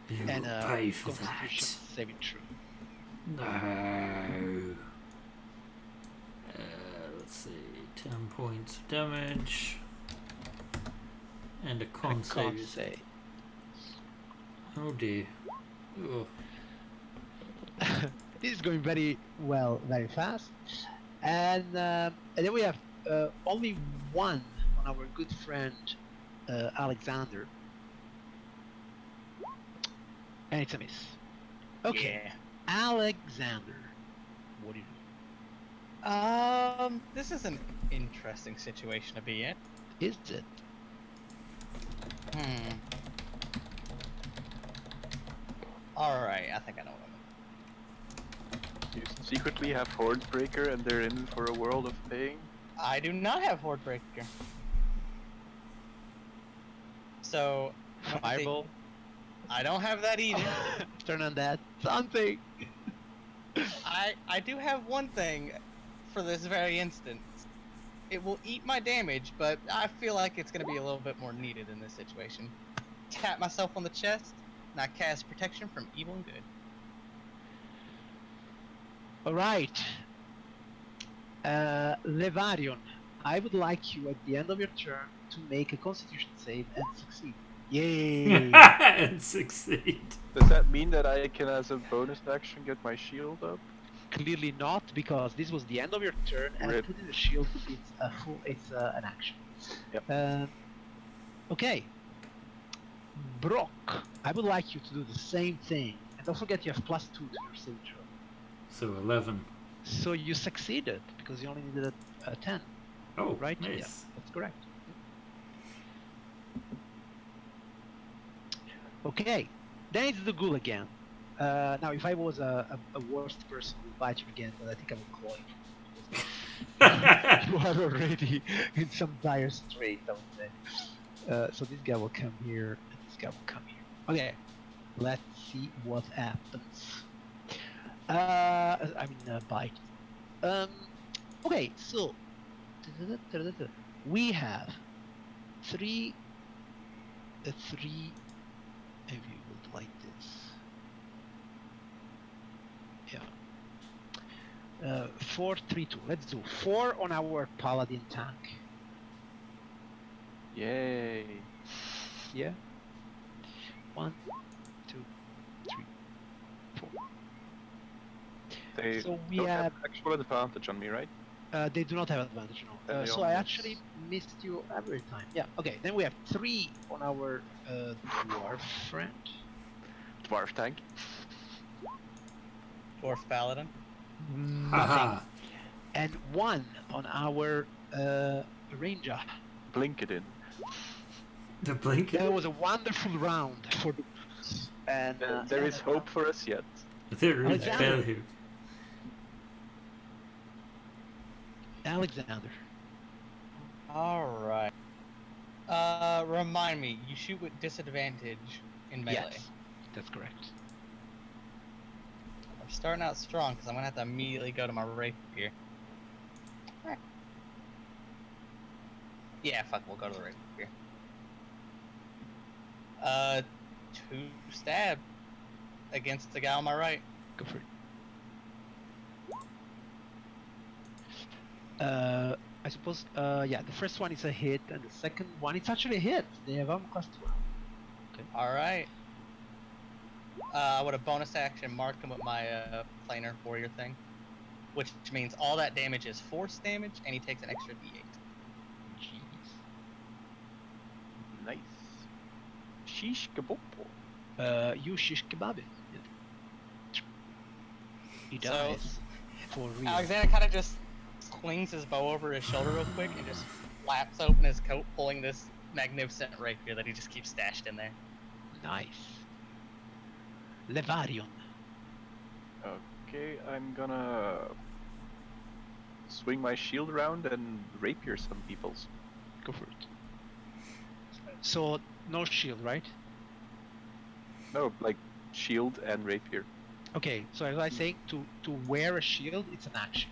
You And will pay for Constitution that. saving throw. No. Let's see. 10 points of damage. And a con Can't save. say. Oh dear. Oh. This is going very well, very fast. And then we have only 1 on our good friend Alexander. And it's a miss. Okay, Yeah. Alexander, what do you do? This is an interesting situation to be in. Is it? Alright, I think I know what I'm You secretly have Hordebreaker and they're in for a world of pain? I do not have Hordebreaker. So, Fireball. I don't have that either. Turn on that. Something. I do have one thing for this very instance. It will eat my damage, but I feel like it's going to be a little bit more needed in this situation. Tap myself on the chest, and I cast protection from evil and good. Alright. Levarion, I would like you at the end of your turn to make a constitution save and succeed. Yay! And succeed. Does that mean that I can, as a bonus action, get my shield up? Clearly not, because this was the end of your turn, and Rip. putting the shield it's an action. Yep. Okay. Brock, I would like you to do the same thing, and don't forget you have +2 to your saving throw. So 11. So you succeeded because you only needed a 10, Oh, right? nice. Yeah, that's correct. Okay, then it's the ghoul again. Now, if I was a worst person, I would bite you again, but I think I would claw you. You are already in some dire strait, I would say. So this guy will come here, and this guy will come here. Okay, let's see what happens. Bite. Okay, so we have three. If you would like this. Yeah. 4, 3, 2. Let's do 4 on our paladin tank. Yay. Yeah. 1, 2, 3, 4. They So we don't have. actual advantage on me, right? They do not have advantage, no. And they So all I miss. actually missed you every time. Yeah. Okay. Then we have 3 on our dwarf friend. Dwarf tank. Dwarf Paladin. Nothing. Haha. And 1 on our ranger. Blink it in. The blinker? That was a wonderful round for the. And There is hope for us yet. There is Alexander. value. Alexander. Alright. Remind me, you shoot with disadvantage in melee. Yes, that's correct. I'm starting out strong because I'm gonna have to immediately go to my rapier. Alright. Yeah, fuck, we'll go to the rapier. 2 stab against the guy on my right. Go for it. I suppose, yeah, the first one is a hit, and the second one, it's actually a hit. They have armor class 2. Alright. I would have bonus action marked him with my planar warrior thing. Which means all that damage is force damage, and he takes an extra d8. Jeez. Nice. Shish kabopo. You shish kebab it. He So, dies. For real. Alexander kind of just swings his bow over his shoulder real quick and just flaps open his coat, pulling this magnificent rapier that he just keeps stashed in there. Nice. Levarion. Okay, I'm gonna swing my shield around and rapier some people's. Go for it. So, no shield, right? No, like shield and rapier. Okay, so as I say, to wear a shield, it's an action.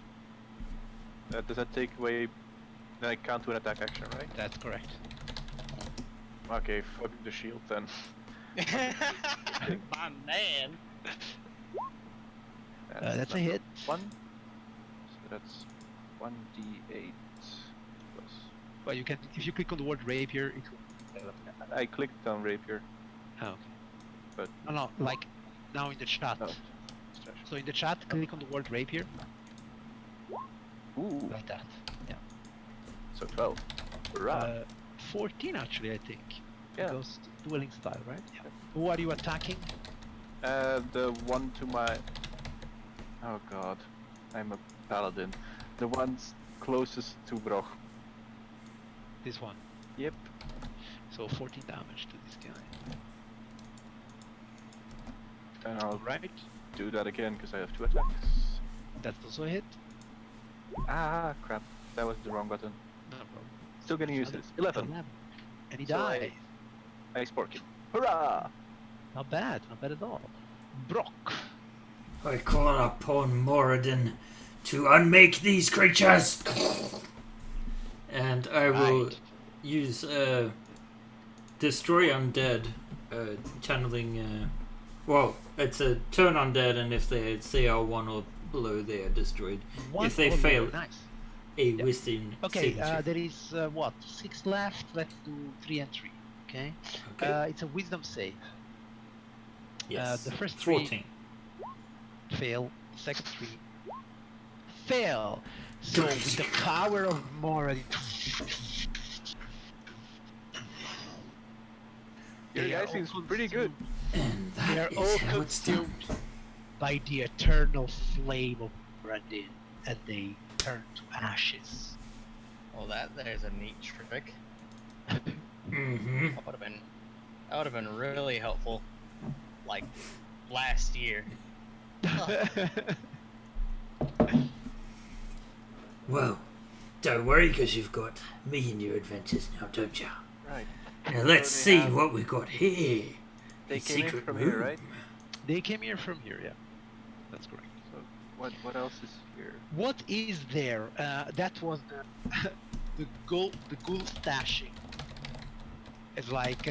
Does that take away? Then I can't do an attack action, right? That's correct. Okay, fuck the shield then. My man. That's a hit. 1. So that's 1d8 plus. Well, you can, if you click on the word rapier, it will. I clicked on rapier, Oh, okay. but No, like now in the chat. oh. So in the chat, click on the word rapier, Ooh, like that. Yeah. so 12. Hurrah! 14 actually, I think. Yeah. Because dueling style, right? Yeah. Who are you attacking? The one to my. Oh god, I'm a paladin. The one's closest to Broch. This one. Yep. So 14 damage to this guy. And I'll Right. do that again because I have 2 attacks. That's also a hit. Ah, crap. That was the wrong button. No problem. Still gonna use this. 11. And he So dies. I spork it. Hurrah! Not bad at all. Brock. I call upon Moradin to unmake these creatures. And I will use Destroy Undead, channeling. Well, it's a turn undead, and if they CR1 or below, they are destroyed. If they fail, nice. a wisdom Okay, signature. there is what? 6 left. Let's do 3 and 3. Okay. Okay. It's a wisdom save. Yes. The first 14. 3 fail. The second 3 fail. So with the power of Moradin, Your guy seems pretty good. And they are that all is how it's done. consumed by the eternal flame of Moradin, and they turn to ashes. Well, there's a neat trick. Mm-hmm. That would have been really helpful. Like last year. Well, don't worry, because you've got me in your adventures now, don't you? Right. Now let's So see they have- what we got here. They A came in secret from room. here, right? They came here from here, yeah. That's correct. So what else is here? What is there? That was the ghoul stashing. It's like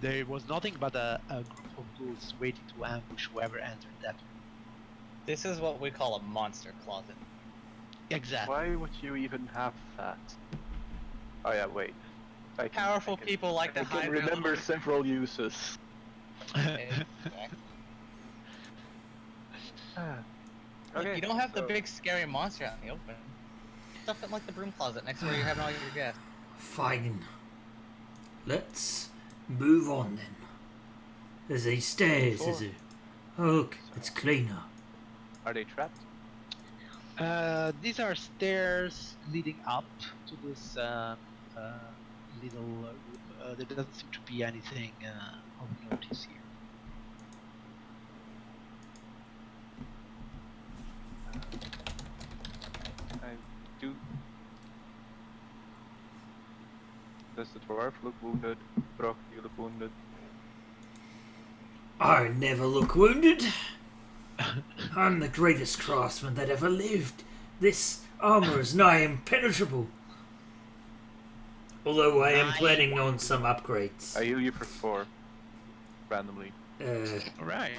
there was nothing but a group of ghouls waiting to ambush whoever entered that room. This is what we call a monster closet. Exactly. Why would you even have that? Oh yeah, wait. Powerful people like to I hide can their remember little- several uses. Exactly. Look, Okay, you don't have the so- big scary monster out in the open. Stuff in like the broom closet next to where you're having all your guests. Fine. Let's move on then. There's these stairs, is it? Oh, look, it's cleaner. Are they trapped? These are stairs leading up to this little room. There doesn't seem to be anything of notice here. I do. Does the dwarf look wounded? Brock, you look wounded. I never look wounded. I'm the greatest craftsman that ever lived. This armor is nigh impenetrable. Although I am planning on some upgrades. I heal you for 4. Randomly. Right.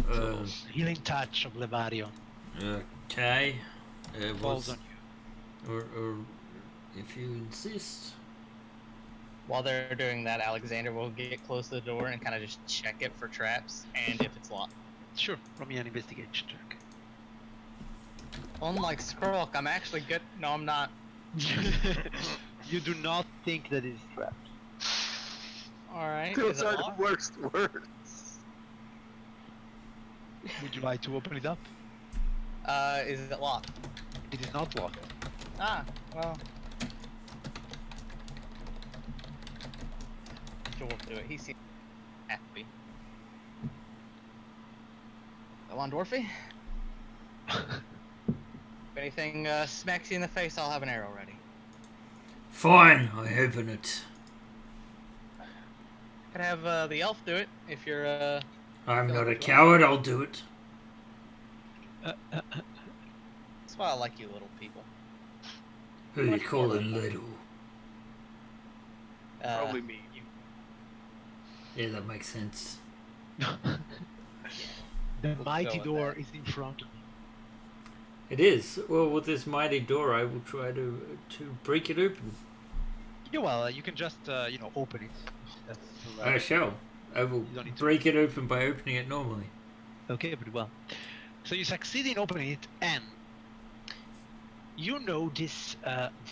Uh, Healing touch of Levarion okay. falls on you. Or if you insist. While they're doing that, Alexander will get close to the door and kind of just check it for traps and if it's locked. Sure, roll me an investigation check. Unlike Skrulk, I'm actually good. No, I'm not. You do not think that it's trapped. Alright. Those Is it are the locked? worst words. Would you like to open it up? Is it locked? It is not locked. Ah, well. Joel will do it. He seems happy. Go on, Dwarfy. If anything smacks you in the face, I'll have an arrow ready. Fine, I open it. Could have the elf do it if you're I'm not a coward, I'll do it. That's why I like you little people. Who you calling little? Probably me. Yeah, that makes sense. The We'll mighty go with door that. is in front of you. It is. Well, with this mighty door, I will try to break it open. Yeah, well, you can just, open it. That's I shall. I will You don't need to- break it open by opening it normally. Okay, pretty well. So you succeed in opening it, and you notice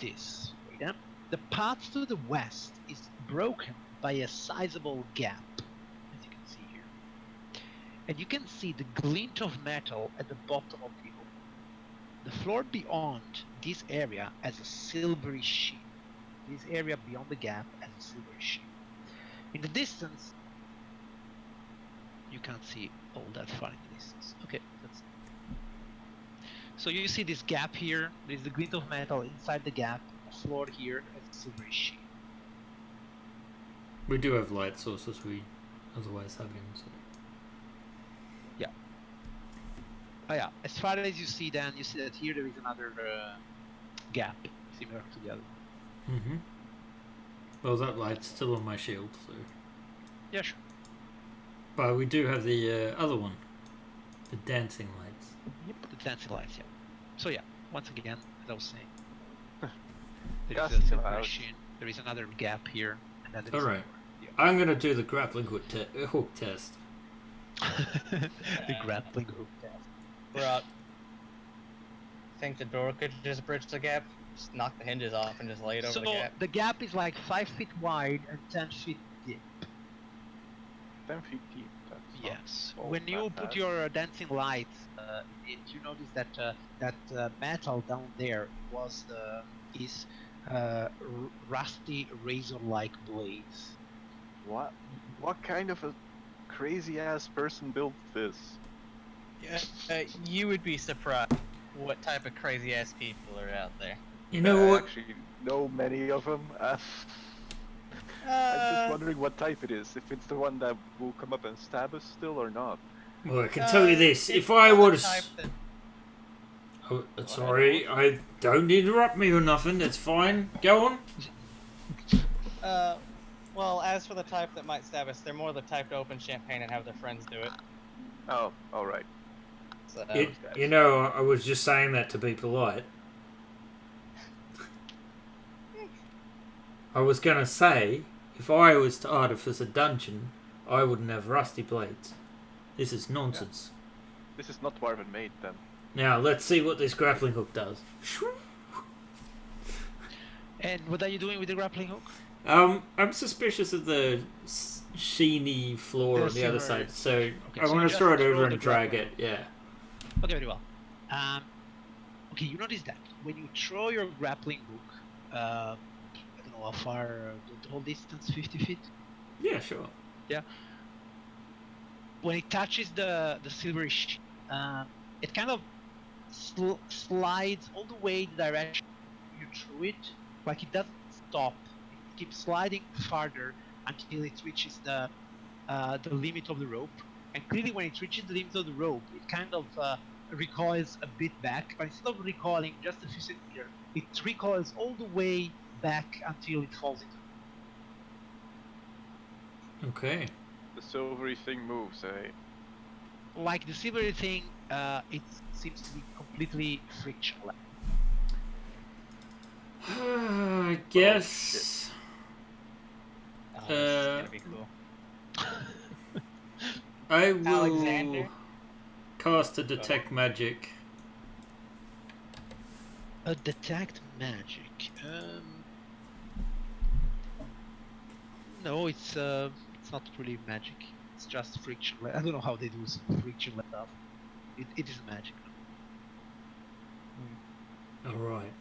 this. Yeah? The path to the west is broken by a sizable gap, as you can see here. And you can see the glint of metal at the bottom of the hole. The floor beyond this area has a silvery sheen. This area beyond the gap has a silvery sheen. In the distance, you can't see all that far in the distance. Okay, that's. So you see this gap here. There's the glint of metal inside the gap. The floor here is silvery sheen. We do have light sources we otherwise have in. So. Oh yeah, as far as you see then, you see that here there is another gap similar to the other one. Mm-hmm. Well, that light's still on my shield, so. Yeah, sure. But we do have the other one, the dancing lights. Yep, the dancing lights, yeah. So yeah, once again, as I was saying, there Yes, is a it's silver allowed. sheen, there is another gap here, and then there is Alright. another I'm gonna do the grappling hook test. the grappling hook test. Bro, think the door could just bridge the gap? Just knock the hinges off and just lay it over So the gap? is like 5 feet wide and 10 feet deep. 10 feet deep. That's not Yes. all When you that put bad. your dancing lights, you notice that metal down there was is rusty razor-like blades. What kind of a crazy ass person built this? You would be surprised what type of crazy ass people are out there. You know I what? actually know many of them. I'm just wondering what type it is. If it's the one that will come up and stab us still or not. Well, I can tell you this: it's if I not the was, type that- oh, sorry, I don't interrupt me or nothing. That's fine. Go on. Well, as for the type that might stab us, they're more the type to open champagne and have their friends do it. Oh, alright. So, You know, I was just saying that to be polite. I was gonna say, if I was to artifice a dungeon, I wouldn't have rusty blades. This is nonsense. This is not Dwarven made then. Now, let's see what this grappling hook does. And what are you doing with the grappling hook? I'm suspicious of the sheeny floor The on the other silver- side, so Okay, I so want you to throw it just over throw and the drag grappling it, yeah. Okay, very well. Okay, you notice that when you throw your grappling hook, I don't know how far, the whole distance, 50 feet? Yeah, sure. When it touches the silvery sheet, it kind of slides all the way the direction you threw it, like it doesn't stop. It keeps sliding farther until it reaches the limit of the rope. And clearly, when it reaches the limit of the rope, it kind of recoils a bit back. But instead of recoiling just a few centimeters, it recoils all the way back until it falls into. Okay. The silvery thing moves, eh? Like the silvery thing, it seems to be completely frictionless. I guess. oh, this is gonna be cool. I will Alexander? cast a detect magic. A detect magic. No, it's not really magic. It's just frictionless. I don't know how they do frictionless stuff. It is magic. Alright.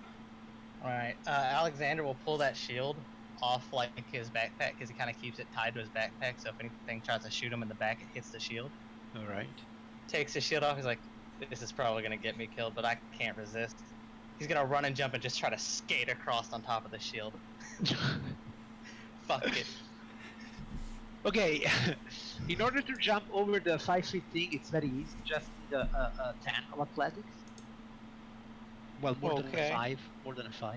Alright, Alexander will pull that shield off like his backpack because he kind of keeps it tied to his backpack, so if anything tries to shoot him in the back, it hits the shield. All right. Takes his shield off, he's like, this is probably gonna get me killed, but I can't resist. He's gonna run and jump and just try to skate across on top of the shield. Fuck it. Okay. In order to jump over the 5 feet thing, it's very easy. Just need a 10 of athletics. Well, more than Okay. a 5. More than a 5.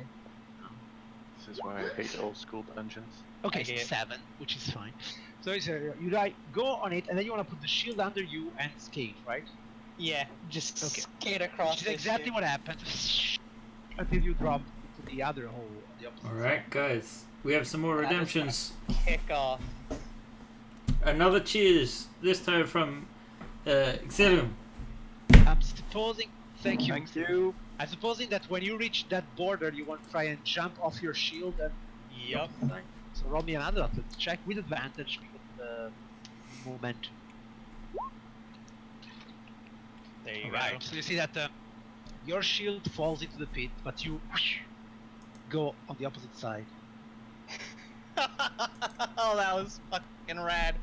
This is why I hate old school dungeons. Okay, I get it. 7, which is fine. So it's, you go on it, and then you want to put the shield under you and skate, right? Yeah, just Okay. skate across Which is this exactly shit. what happens until you drop into the other hole on the opposite Alright, guys. We have some more And I just redemptions. Kick off. Another cheers. This time from Xilium. side. I'm supposing. Thank you. Thank you. I'm supposing that when you reach that border, you want to try and jump off your shield and. Yup. So roll me another athletics check with advantage because the momentum. There you Right. So you see that your shield falls into the pit, but you go on the opposite side. go. Oh, that was fucking rad.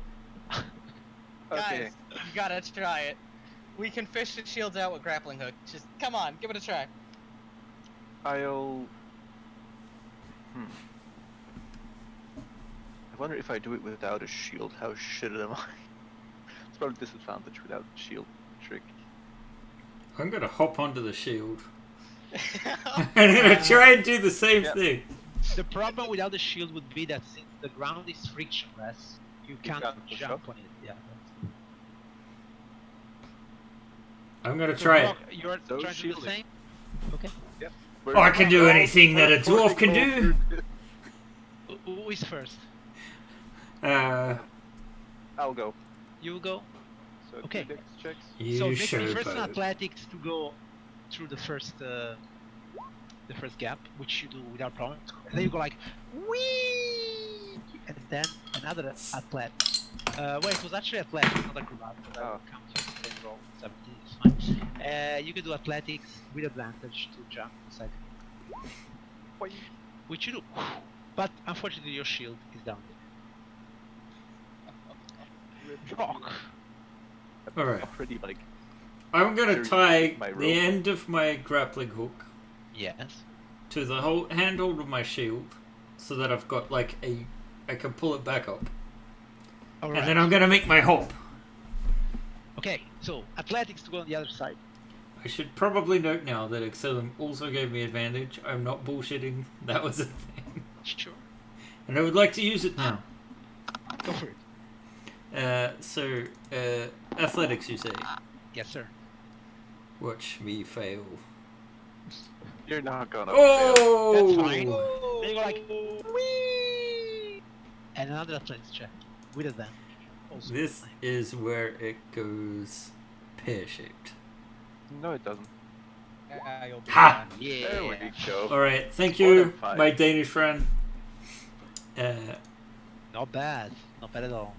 Okay. Guys, you gotta try it. We can fish the shields out with grappling hook. Just come on, give it a try. I'll. I wonder if I do it without a shield, how shit am I? It's probably disadvantage without the shield trick. I'm gonna hop onto the shield. I'm gonna try and do the same Yep. thing. The problem without the shield would be that since the ground is frictionless, you can't can't push jump up. on it. Yeah. I'm gonna So try it. Brock, you're So trying to do the shielded. same? Okay. We're I can do all- anything that a we're dwarf pushing can do. both. Who is first? I'll go. You go. So Okay. 2 dex checks. You So make me first an showboat. athletics to go through the first gap, which you do without problem. And then you go like wee, and then another athletics. Wait, it was actually athletics, not acrobatics. So I will count you the same roll. 17 is fine. You can do athletics with advantage to jump inside, which you do. But unfortunately, your shield is down. Brock. Alright. Already like. I'm gonna Seriously, tie my rope. the end of my grappling hook Yes. to the whole handle of my shield, so that I've got like I can pull it back up, All and then I'm gonna make my hop. Okay, so athletics to go on the other side. I should probably note now that Excellium also gave me advantage. I'm not bullshitting. That was a thing, Sure. and I would like to use it now. Go for it. So athletics, you say? Yes, sir. Watch me fail. You're not gonna fail. Oh! That's fine. Then you go like wee, and another athletics check with advantage. Also This fine. is where it goes pear-shaped. No, it doesn't. You'll be Ha! fine. Yeah. There we go. Alright, thank More you, than 5. my Danish friend. Not bad. Not bad at all.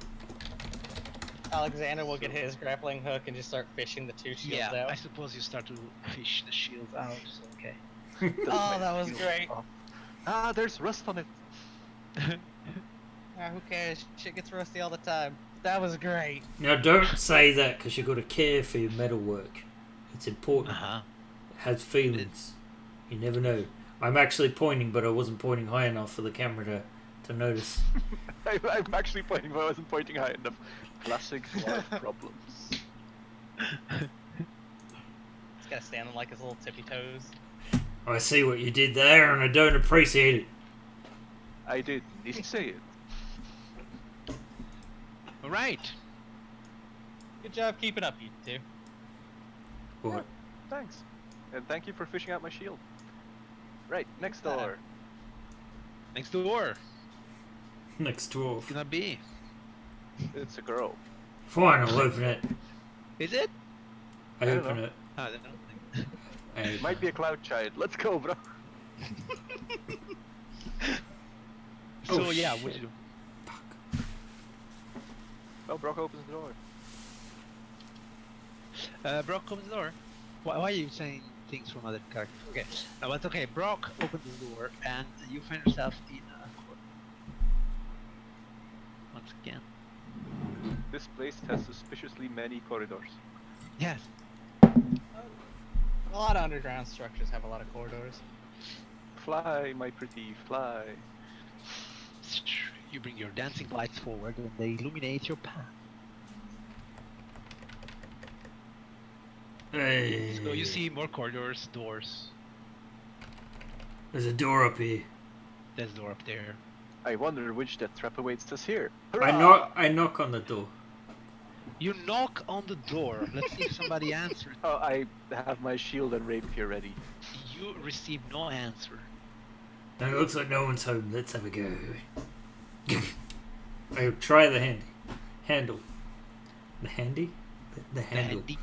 Alexander will get his grappling hook and just start fishing the 2 shields Yeah, out. I suppose you start to fish the shield out. So okay. Doesn't Oh, make that was shield great. off. Ah, there's rust on it. Who cares? Shit gets rusty all the time. That was great. Now don't say that, because you've got to care for your metalwork. It's important. huh. It has feelings. You never know. I'm actually pointing, but I wasn't pointing high enough for the camera to notice. I'm actually pointing, but I wasn't pointing high enough. Classic dwarf problems. He's gotta stand on like his little tippy toes. I see what you did there, and I don't appreciate it. I did. You say it. All right. Good job keeping up, you two. What? Thanks. And thank you for fishing out my shield. Right, next door. Next door. Next dwarf. It's gonna be. It's a girl. Fine, I'll open it. Is it? I don't open know. it. I don't know. I open Might be a it. cloud child. Let's go, bro. So Oh, yeah, shit. what do you do? Well, Brock opens the door. Brock opens the door. Why are you saying things from other characters? Okay, but okay, Brock opens the door and you find yourself in a corner. Once again. This place has suspiciously many corridors. Yes. A lot of underground structures have a lot of corridors. Fly, my pretty, fly. You bring your dancing lights forward and they illuminate your path. Hey. So you see more corridors, doors. There's a door up here. There's a door up there. I wonder which death trap awaits us here. I knock on the door. You knock on the door. Let's see if somebody answers. Oh, I have my shield and rapier ready. You receive no answer. Now it looks like no one's home. Let's have a go. I'll try the handle. The handy? The handle. Handy.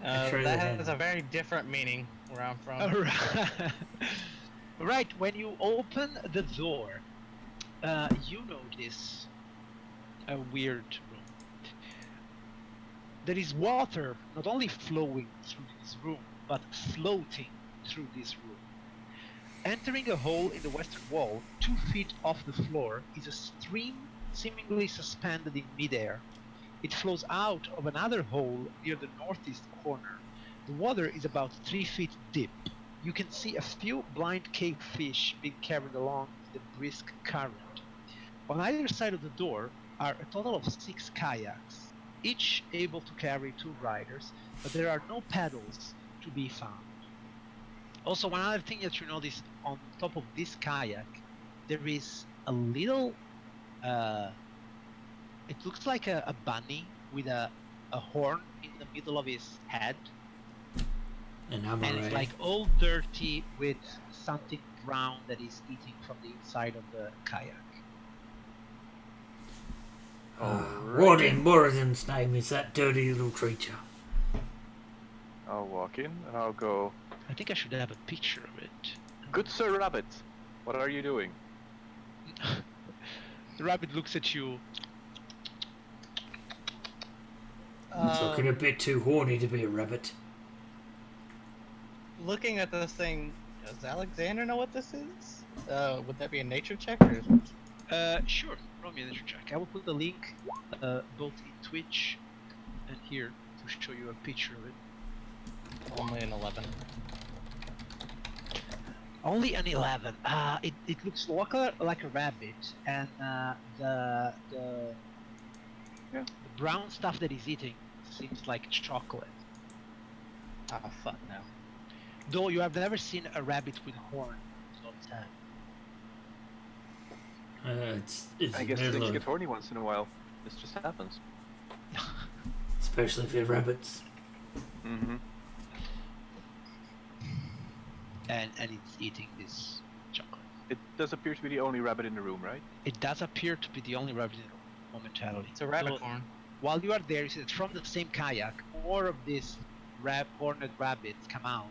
Try the That handle. has a very different meaning where I'm from. Alright. Right, when you open the door, you notice a weird room. There is water not only flowing through this room, but floating through this room. Entering a hole in the western wall, 2 feet off the floor, is a stream seemingly suspended in midair. It flows out of another hole near the northeast corner. The water is about 3 feet deep. You can see a few blind cave fish being carried along the brisk current. On either side of the door are a total of 6 kayaks, each able to carry 2 riders, but there are no paddles to be found. Also, one other thing that you notice on top of this kayak, there is a little, it looks like a bunny with a horn in the middle of his head. And It's like all dirty with something brown that is eating from the inside of the kayak. What in Morrison's name is that dirty little creature? I'll walk in and I'll go, I think I should have a picture of it. "Good Sir Rabbit, what are you doing?" The rabbit looks at you. It's looking a bit too horny to be a rabbit. Looking at this thing, does Alexander know what this is? Would that be a nature check or? Sure, roll me a nature check. I will put the link both in Twitch and here to show you a picture of it. Only an 11. Only an 11. It looks like a rabbit, and the brown stuff that he's eating seems like chocolate. Oh fuck no. Though you have never seen a rabbit with horns on its head. It's I guess middle things of- get horny once in a while. This just happens. especially if they're rabbits. Mm-hmm. And it's eating this chocolate. It does appear to be the only rabbit in the room, right? It does appear to be the only rabbit in the room momentarily. It's a rabbit So, horn. while you are there, you see that from the same kayak, more of these horned rabbits come out,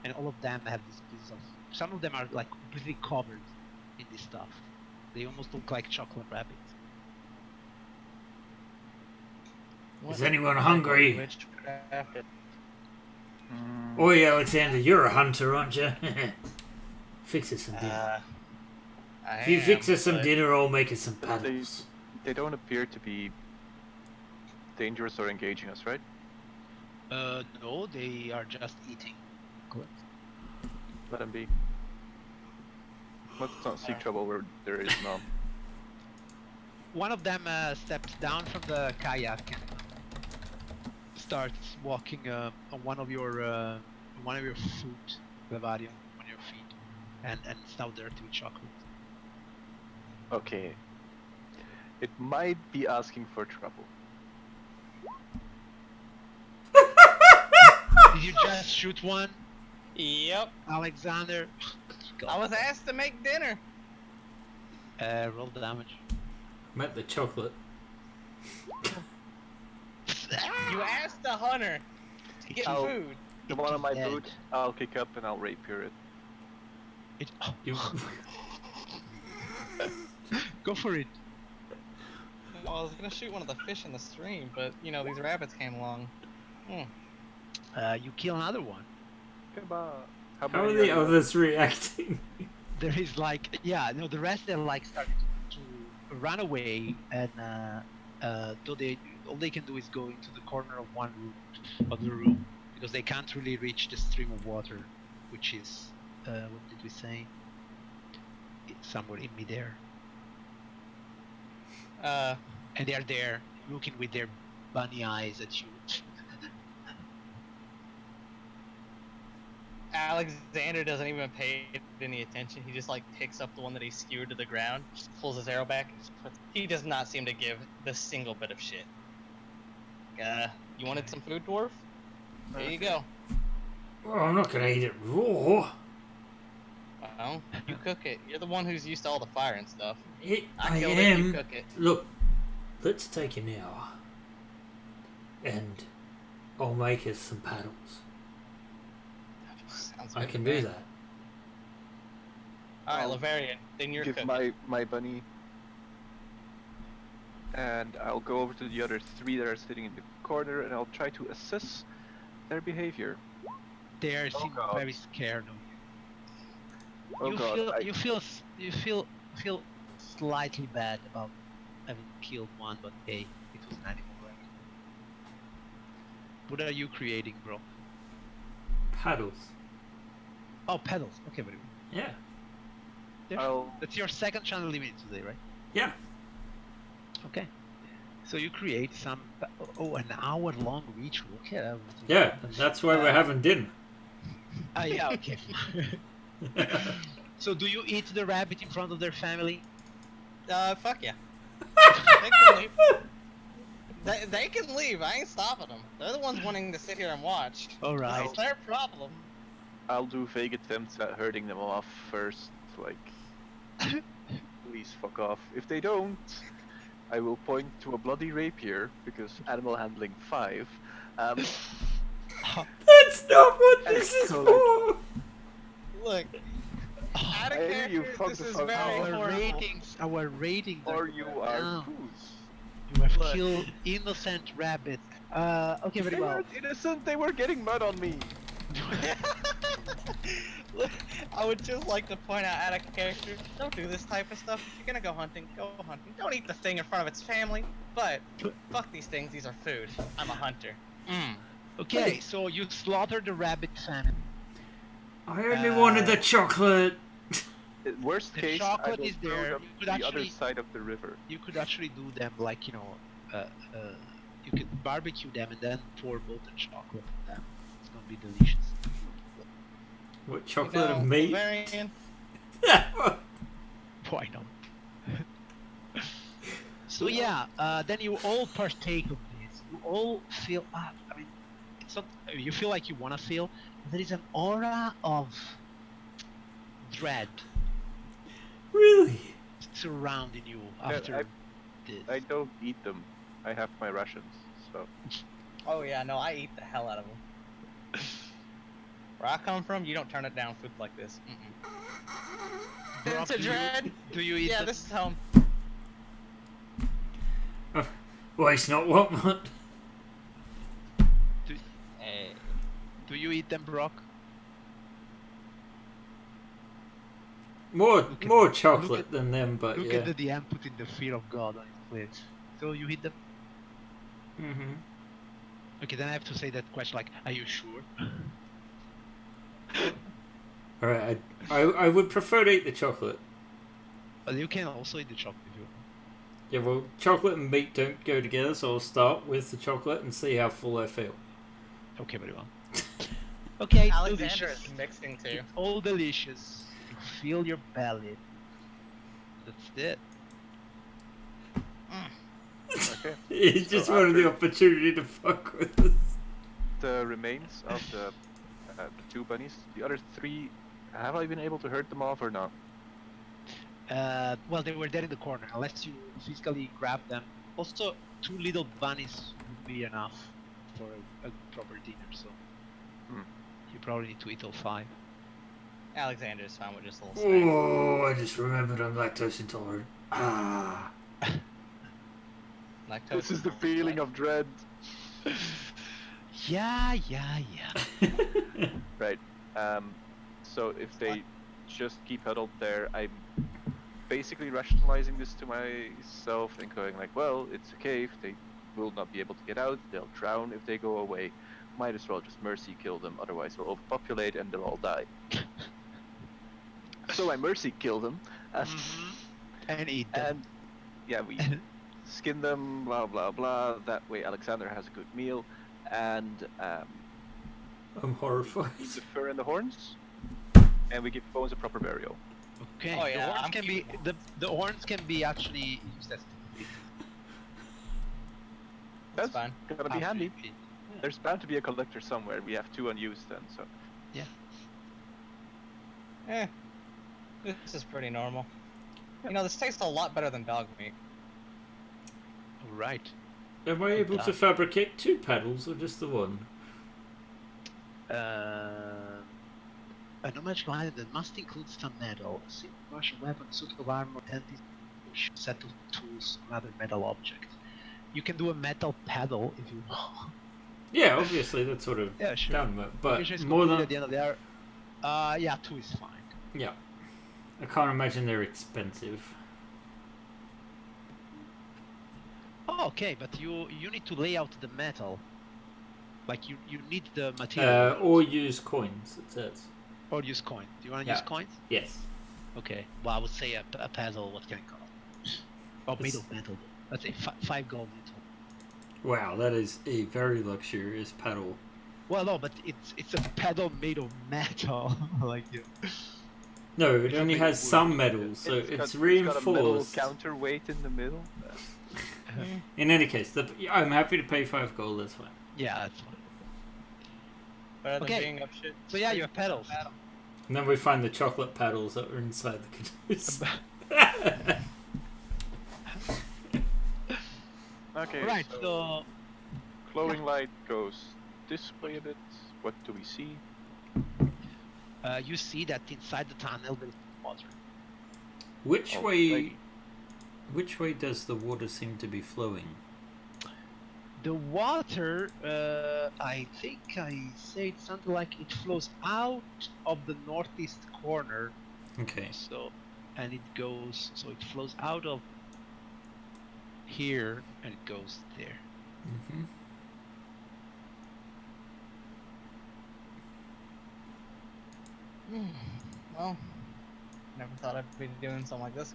and all of them have this piece of. Some of them are like completely covered in this stuff. They almost look like chocolate rabbits. Is anyone hungry? Witchcraft. Oi, Alexander, you're a hunter, aren't you? Fix us some dinner. If you fix us some dinner, I'll make us some paddles. They don't appear to be dangerous or engaging us, right? No, they are just eating. Let them be. Let's not seek trouble where there is none. One of them steps down from the kayak and starts walking on one of your foot, Levarium, on your feet, and it's now dirty with chocolate. Okay. It might be asking for trouble. Did you just shoot one, Yep. Alexander? I was asked to make dinner. Roll the damage. Met the chocolate. You asked the hunter to get Oh. food. The one on my dead. boot, I'll kick up and I'll rapier it. You, Go for it. I was gonna shoot one of the fish in the stream, but you know these rabbits came along. You kill another one. Goodbye. how many are the there? others reacting? There is like, no, the rest they're like starting to run away, and though all they can do is go into the corner of one room of the room because they can't really reach the stream of water, which is what did we say? It's somewhere in midair, and they are there looking with their bunny eyes at you. Alexander doesn't even pay any attention. He just like picks up the one that he skewered to the ground, just pulls his arrow back. He does not seem to give the single bit of shit. You wanted some food, dwarf? There you go. Well, I'm not gonna eat it raw. Well, you cook it. You're the one who's used to all the fire and stuff. I killed it, you am. cook it. Look, let's take an hour, and I'll make us some paddles. Sounds I good can to me. do that. Alright, I'll Lavarian, then you're Give cooking. my bunny, and I'll go over to the other 3 that are sitting in the corner, and I'll try to assess their behavior. They are Oh, seem God. very scared of you. Oh God! You feel slightly bad about having killed one, but hey, it was an animal, right? What are you creating, bro? Paddles. Oh, pedals. Okay, very good. Yeah. I'll That's your second channel limit today, right? Yeah. Okay. So you create some. Oh, an hour-long ritual. Okay. Yeah. That's why we're having dinner. Yeah. Okay. So do you eat the rabbit in front of their family? Fuck yeah. They can leave. They can leave. I ain't stopping them. They're the ones wanting to sit here and watch. All right. It's their problem. I'll do vague attempts at herding them off first, like, please fuck off. If they don't, I will point to a bloody rapier, because animal handling 5. That's not what this is Excellent. for. Look, out of I hear you, character, fuck this the is fuck very off. horrible. Our ratings. Or you are down. fools. You have Look. killed innocent rabbits. Okay, very They well. weren't innocent, they were getting mud on me. Look, I would just like to point out of character, don't do this type of stuff. If you're gonna go hunting, go hunting. Don't eat the thing in front of its family. But fuck these things, these are food. I'm a hunter. Okay, so you slaughtered the rabbit family. I only wanted the chocolate. Worst The case, I chocolate will is throw there. them You to could the actually- other side of the river. You could actually do them like, you could barbecue them and then pour molten chocolate on them. It's gonna be delicious. What, chocolate and meat? Bavarian. Why not? So yeah, then you all partake of this. You all feel. I mean, it's not. You feel like you want to feel. There is an aura of dread Really? surrounding you after this. I don't eat them. I have my rations, so. Oh yeah, no, I eat the hell out of them. Where I come from, you don't turn it down food like this. Brock, Into dread? Do you eat Yeah, them? this is home. Waste not, want not. Hey. Do you eat them, Brock? More Look at- more look chocolate at- than them, but Look yeah. at the DM putting the fear of God on his face. So you eat them? Mm-hmm. Okay, then I have to say that question like, are you sure? Alright, I would prefer to eat the chocolate. But you can also eat the chocolate if you want. Yeah, well, chocolate and meat don't go together, so I'll start with the chocolate and see how full I feel. Okay, very well. Okay, it's Alexander delicious. is mixing too. It's all delicious. You feel your belly. That's it. Okay. He So just wanted the opportunity to fuck with us. The remains of the 2 bunnies, the other 3, have I been able to hurt them off or not? Well, they were dead in the corner. Unless you physically grab them. Also, 2 little bunnies would be enough for a proper dinner. So you probably need to eat all 5. Alexander's fine with just a little snack. Oh, I just remembered I'm lactose intolerant. Ah. Lactose This is the intolerant, feeling what? of dread. Yeah. Right. So if they just keep huddled there, I'm basically rationalizing this to myself and going like, well, it's a cave, they will not be able to get out, they'll drown if they go away. Might as well just mercy kill them, otherwise they'll overpopulate and they'll all die. So I mercy kill them, And eat them. and yeah, we skin them, blah blah blah. That way Alexander has a good meal, and I'm horrified. eat the fur and the horns, and we give bones a proper burial. Okay. Oh, yeah, the horns I'm can be keeping the horns can be actually used as meat. That's fine. Gonna be handy. There's bound to be a collector somewhere. We have 2 unused then, so. This is pretty normal. You know, this tastes a lot better than dog meat. All right. Am I able to done. fabricate 2 paddles or just the one? A no magical item that must include some metal, a simple martial weapon, suit of armor, and set of tools, another metal object. You can do a metal paddle if you want. Yeah, obviously that's sort of Yeah, sure. down with, but Usually it's more complete than at the end of the hour. Yeah, 2 is fine. yeah. I can't imagine they're expensive. Oh, okay, but you need to lay out the metal. Like you need the material. Or use coins, it says. Or use coins. Do you want to Yeah. use coins? Yes. Okay. Well, I would say a paddle. What can I call it? Oh, made of metal. Let's say 5 gold in total. Wow, that is a very luxurious paddle. Well, no, but it's a paddle made of metal. Like you. No, it It's only made has of wood. some metal, so it's got a metal reinforced. counterweight in the middle. In any case, I'm happy to pay 5 gold, that's fine. Yeah, that's fine. Better than Okay. being up shit. So yeah, you have pedals. And then we find the chocolate paddles that were inside the canoes. Okay. Right. So So glowing light goes this way a bit. What do we see? you see that inside the tunnel there is water. Which Oh, way? like- Which way does the water seem to be flowing? The water, I think I said something like it flows out of the northeast corner. Okay. So, and it goes. So it flows out of here and it goes there. Mm-hmm. Well, never thought I'd be doing something like this.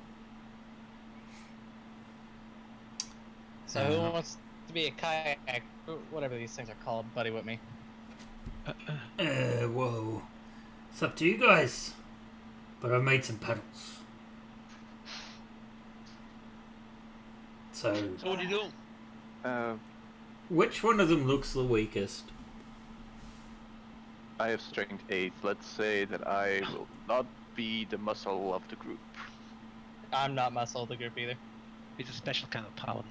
So who wants to be a kayak, whatever these things are called, buddy with me? Whoa. It's up to you guys. But I've made some paddles. So, So what do you do? which one of them looks the weakest? I have strength 8. Let's say that I will not be the muscle of the group. I'm not muscle of the group either. It's a special kind of paladin.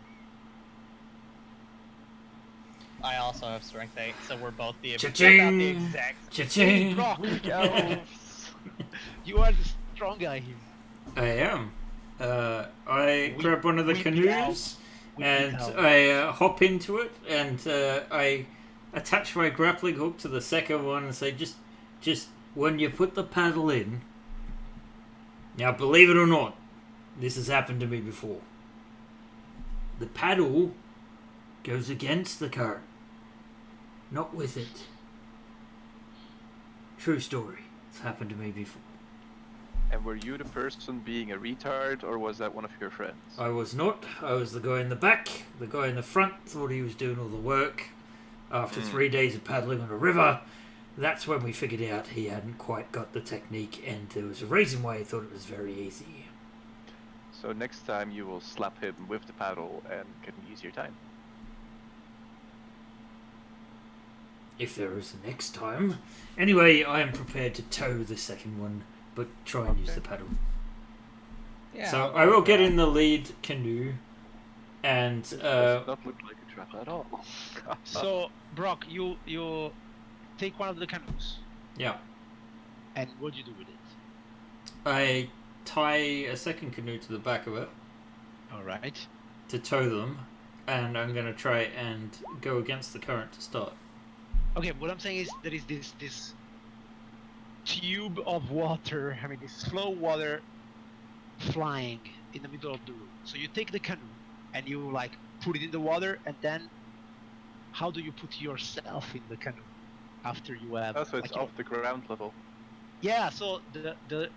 I also have strength 8, so we're both the about the Cha-ching! exact. Cha-ching! Brock, you are the strong guy here. I am. I We- grab one of the we canoes We and need help. I hop into it and I attach my grappling hook to the second one and say, just when you put the paddle in. Now, believe it or not, this has happened to me before. The paddle goes against the current, not with it. True story. It's happened to me before. And were you the person being a retard, or was that one of your friends? I was not. I was the guy in the back. The guy in the front thought he was doing all the work. After 3 days of paddling on a river, that's when we figured out he hadn't quite got the technique, and there was a reason why he thought it was very easy. So next time you will slap him with the paddle and get an easier time. If there is a next time. Anyway, I am prepared to tow the second one, but try and use the paddle. Yeah. So I will get in the lead canoe, and This does not look like a trap at all. So Brock, you take one of the canoes, yeah, and what do you do with it? I tie a second canoe to the back of it All right. to tow them, and I'm gonna try and go against the current to start. Okay, what I'm saying is there is this tube of water. I mean, this slow water flying in the middle of the room. So you take the canoe and you like put it in the water, and then how do you put yourself in the canoe after you have? Oh, so it's like, off the ground level. Yeah. So the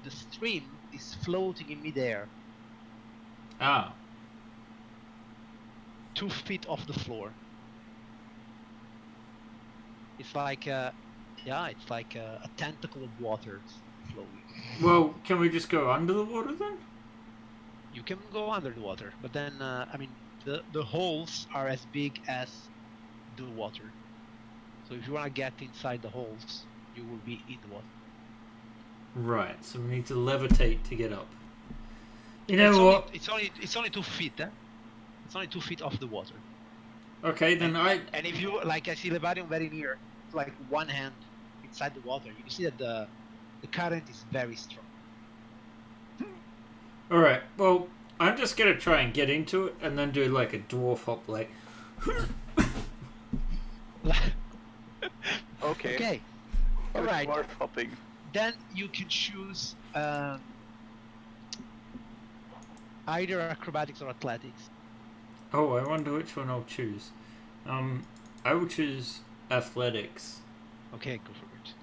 stream is floating in midair, Ah, 2 feet off the floor. It's like it's like a tentacle of water flowing. well, can we just go under the water then? You can go under the water, but then I mean the holes are as big as the water. So if you want to get inside the holes, you will be in the water. Right, so we need to levitate to get up. You know it's what? It's only 2 feet. It's only 2 feet off the water. Okay, then And if you like, I see Levadium very near, like one hand inside the water. You can see that the current is very strong. Alright, well, I'm just gonna try and get into it and then do like a dwarf hop, like. Okay. Okay. All Good right. dwarf hopping. Then you can choose either acrobatics or athletics. Oh, I wonder which one I'll choose. I will choose athletics. Okay, go for it.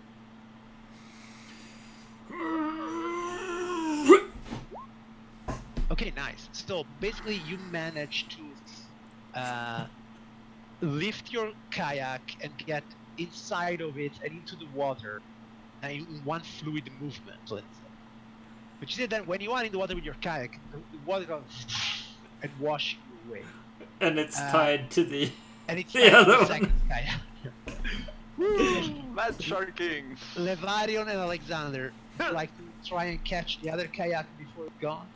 Okay, nice. So basically, you manage to lift your kayak and get inside of it and into the water in one fluid movement, let's say. But you see that when you are in the water with your kayak, the water goes and wash you away. And it's tied to the And it's the like other the one. second kayak. Mad sharking! Levarion and Alexander like to try and catch the other kayak before it's gone.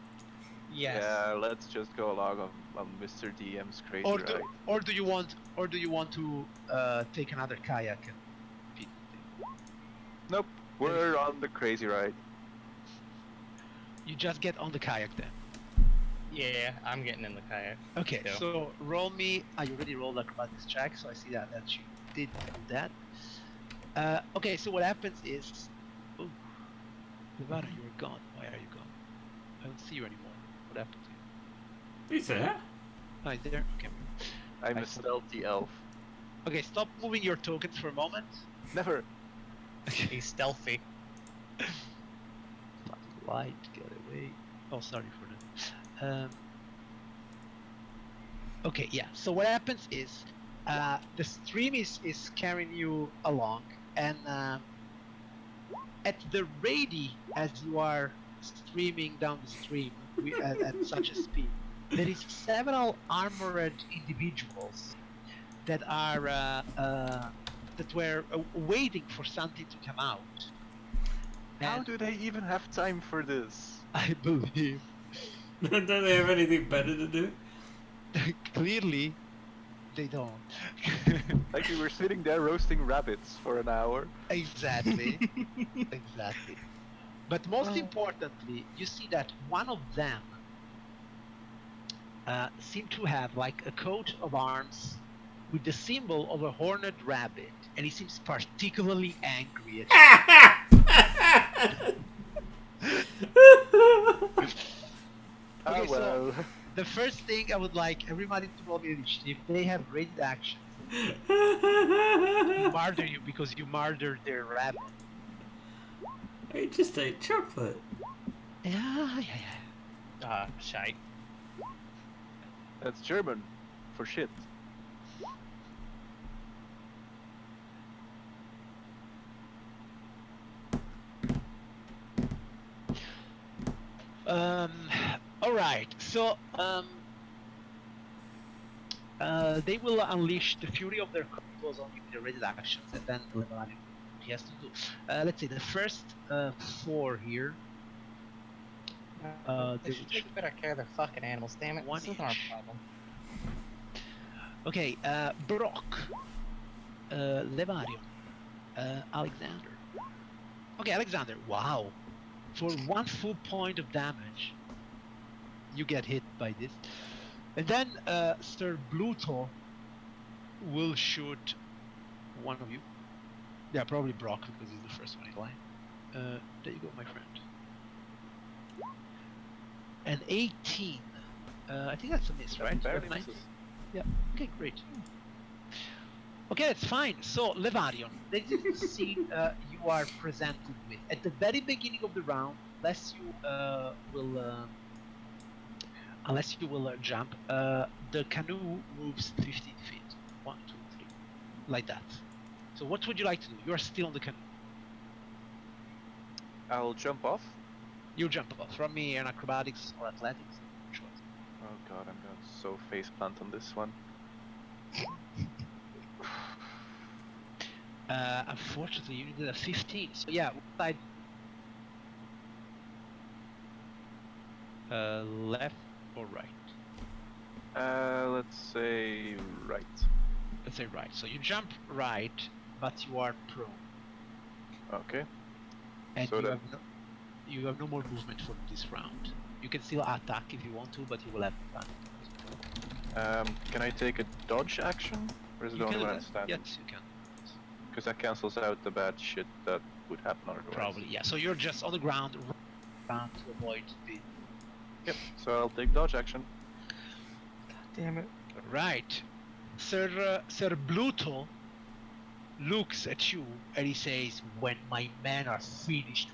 Yes. Yeah, let's just go along on Mr. DM's crazy Or ride. do you want to take another kayak and feed it? Nope, we're on the crazy ride. You just get on the kayak then. Yeah, I'm getting in the kayak. Okay, Yeah. so roll me. You already rolled acrobatics check, so I see that you did do that. Okay, so what happens is, oh, Nevada, you're gone. Why are you gone? I don't see you anymore. What happened to you? He's there. Oh, he's there. Okay. I'm I a see. stealthy elf. Okay, stop moving your tokens for a moment. Never. He's stealthy. Fucking light, get away. Oh, sorry for that. Okay, yeah. So what happens is, the stream is carrying you along, and at the ready as you are streaming down the stream at such a speed, there is several armored individuals that are that were waiting for something to come out. How And do they even have time for this? I believe Don't they have anything better to do? clearly they don't. Like we were sitting there roasting rabbits for an hour. Exactly. Exactly. But most importantly, you see that one of them seemed to have like a coat of arms with the symbol of a horned rabbit, and he seems particularly angry at you. Okay, so the first thing I would like everybody to roll me initiative. They have rated actions to murder you because you murdered their rabbit. I just ate chocolate. Yeah. Shite. That's German for shit. All right. So they will unleash the fury of their combos on the rated actions, and then Levarion he has to do. Let's say the first 4 here. They They should would take better care of their fucking animals, damn it. One This isn't our each. problem. Okay, Brock, Levarion, Alexander. Okay, Alexander. Wow, for 1 full point of damage, you get hit by this, and then Sir Bluto will shoot one of you. Yeah, probably Brock because he's the first one in line. There you go, my friend. An 18. I think that's a miss, right? You Barely have 19? misses. Yeah. Okay, great. Okay, that's fine. So, Levarion, this is the scene you are presented with. At the very beginning of the round, unless you will jump, the canoe moves 15 feet. 1, 2, 3. Like that. So what would you like to do? You are still on the canoe. I'll jump off. You jump off. From me an acrobatics or athletics. Choice. Oh god, I'm gonna so faceplant on this one. Unfortunately, you needed a 15. So yeah, what side? Left or right? Let's say right. Let's say right. So you jump right, but you are prone, Okay. and So you have no more movement for this round. You can still attack if you want to, but you will have advantage. Can I take a dodge action? Or is it You only can when do I'm that. standing? Yes, you can. Because that cancels out the bad shit that would happen otherwise. Probably, yeah. So you're just on the ground, to avoid the. Yep, so I'll take dodge action. Damn it. Right, Sir Bluto. looks at you and he says, "When my men are finished,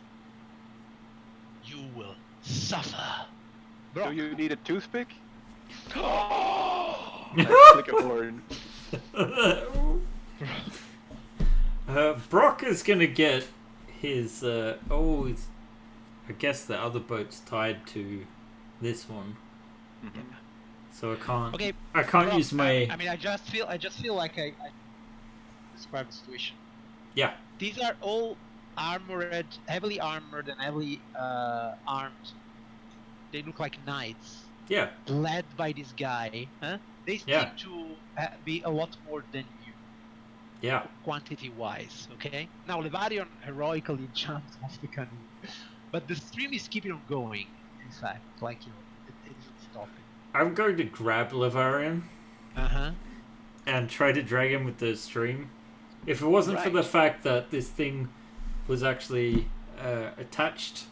you will suffer." Do Brock. you need a toothpick? Oh! I flick a horn. Brock is gonna get his. I guess the other boat's tied to this one, Mhm. so I can't. Okay, I can't Brock, use my. I mean, I just feel like I describe the situation. Yeah. These are all armored, heavily armored, and heavily armed. They look like knights, Yeah. led by this guy. Huh? They seem Yeah. to be a lot more than you, Yeah. quantity-wise. Okay. Now Levarion heroically jumped off the canoe, but the stream is keeping on going. In fact, like it isn't stopping. I'm going to grab Levarian Uh-huh. and try to drag him with the stream. If it wasn't for Right. the fact that this thing was actually attached,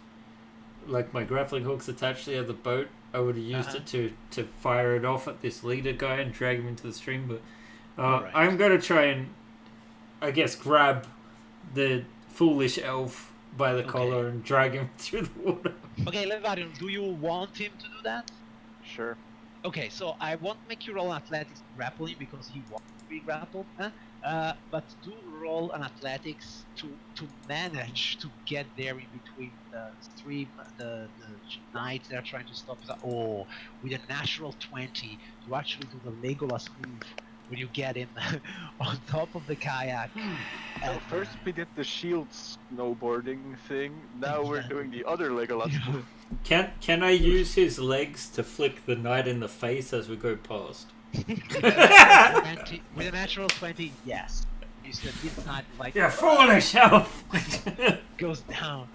like my grappling hook's attached to the other boat, I would have used it to fire it off at this leader guy and drag him into the stream. But Alright. I'm going to try and, I guess, grab the foolish elf by the collar and drag him through the water. Okay, Levarion, do you want him to do that? Sure. Okay, so I won't make you roll an athletics grappling because he wants to be grappled, but do roll an athletics to manage to get there in between the stream, the knights that are trying to stop us. Oh, with a natural 20, you actually do the Legolas move when you get him on top of the kayak. Well, first we did the shield snowboarding thing. Now we're doing the other Legolas move. Can I use his legs to flick the knight in the face as we go past? with a natural 20, yes. You said this knight like Yeah, foolish elf! goes down.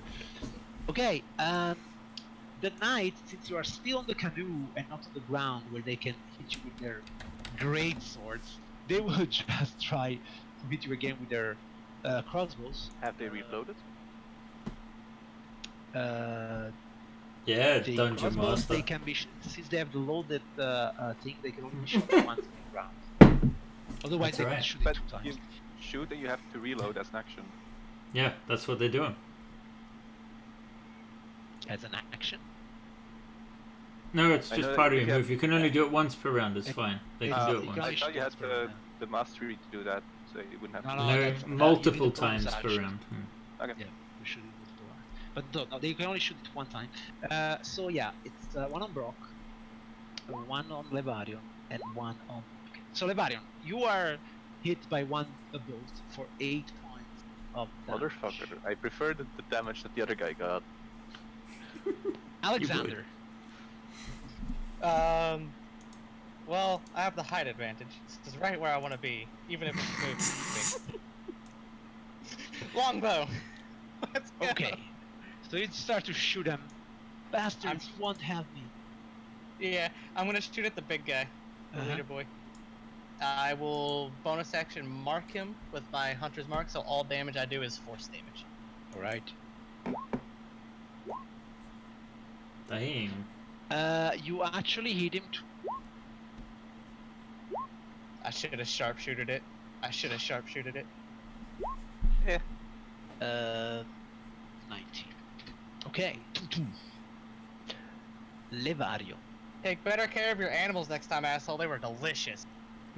Okay, the knight, since you are still on the canoe and not on the ground where they can hit you with their great swords, they will just try to hit you again with their crossbows. Have they reloaded? Yeah, The Dungeon crossbows, Master. they can be since they have the loaded thing, they can only be shot once in the ground. Otherwise, That's they right. can shoot it But 2 times. you shoot and you have to reload as an action. Yeah, that's what they're doing. As an action. No, it's I just know part of you your have- move. You can only do it once per round. It's It- fine. They it- can do you it can once. I only thought you had shoot for the mastery to do that, so you wouldn't have No, to. no, No, that's- multiple you need a bonus times per action. round. Hmm. Okay. Yeah, we should do multiple rounds. But no, they can only shoot it 1 time. So yeah, it's 1 on Brock, 1 on Levarion, and 1 on. So Levarion, you are hit by 1 bolt for 8 points of damage. Motherfucker. I prefer the damage that the other guy got. Alexander, Well, I have the height advantage. This is right where I want to be, even if it's moving. Longbow. Let's go. okay. So you start to shoot them. Bastards won't have me. Yeah, I'm gonna shoot at the big guy, the leader boy. I will bonus action mark him with my hunter's mark, so all damage I do is force damage. Alright. Dang. You actually hit him too. I should have sharpshooted it. I should have sharpshooted it. 19. Okay. Levario. Take better care of your animals next time, asshole. They were delicious.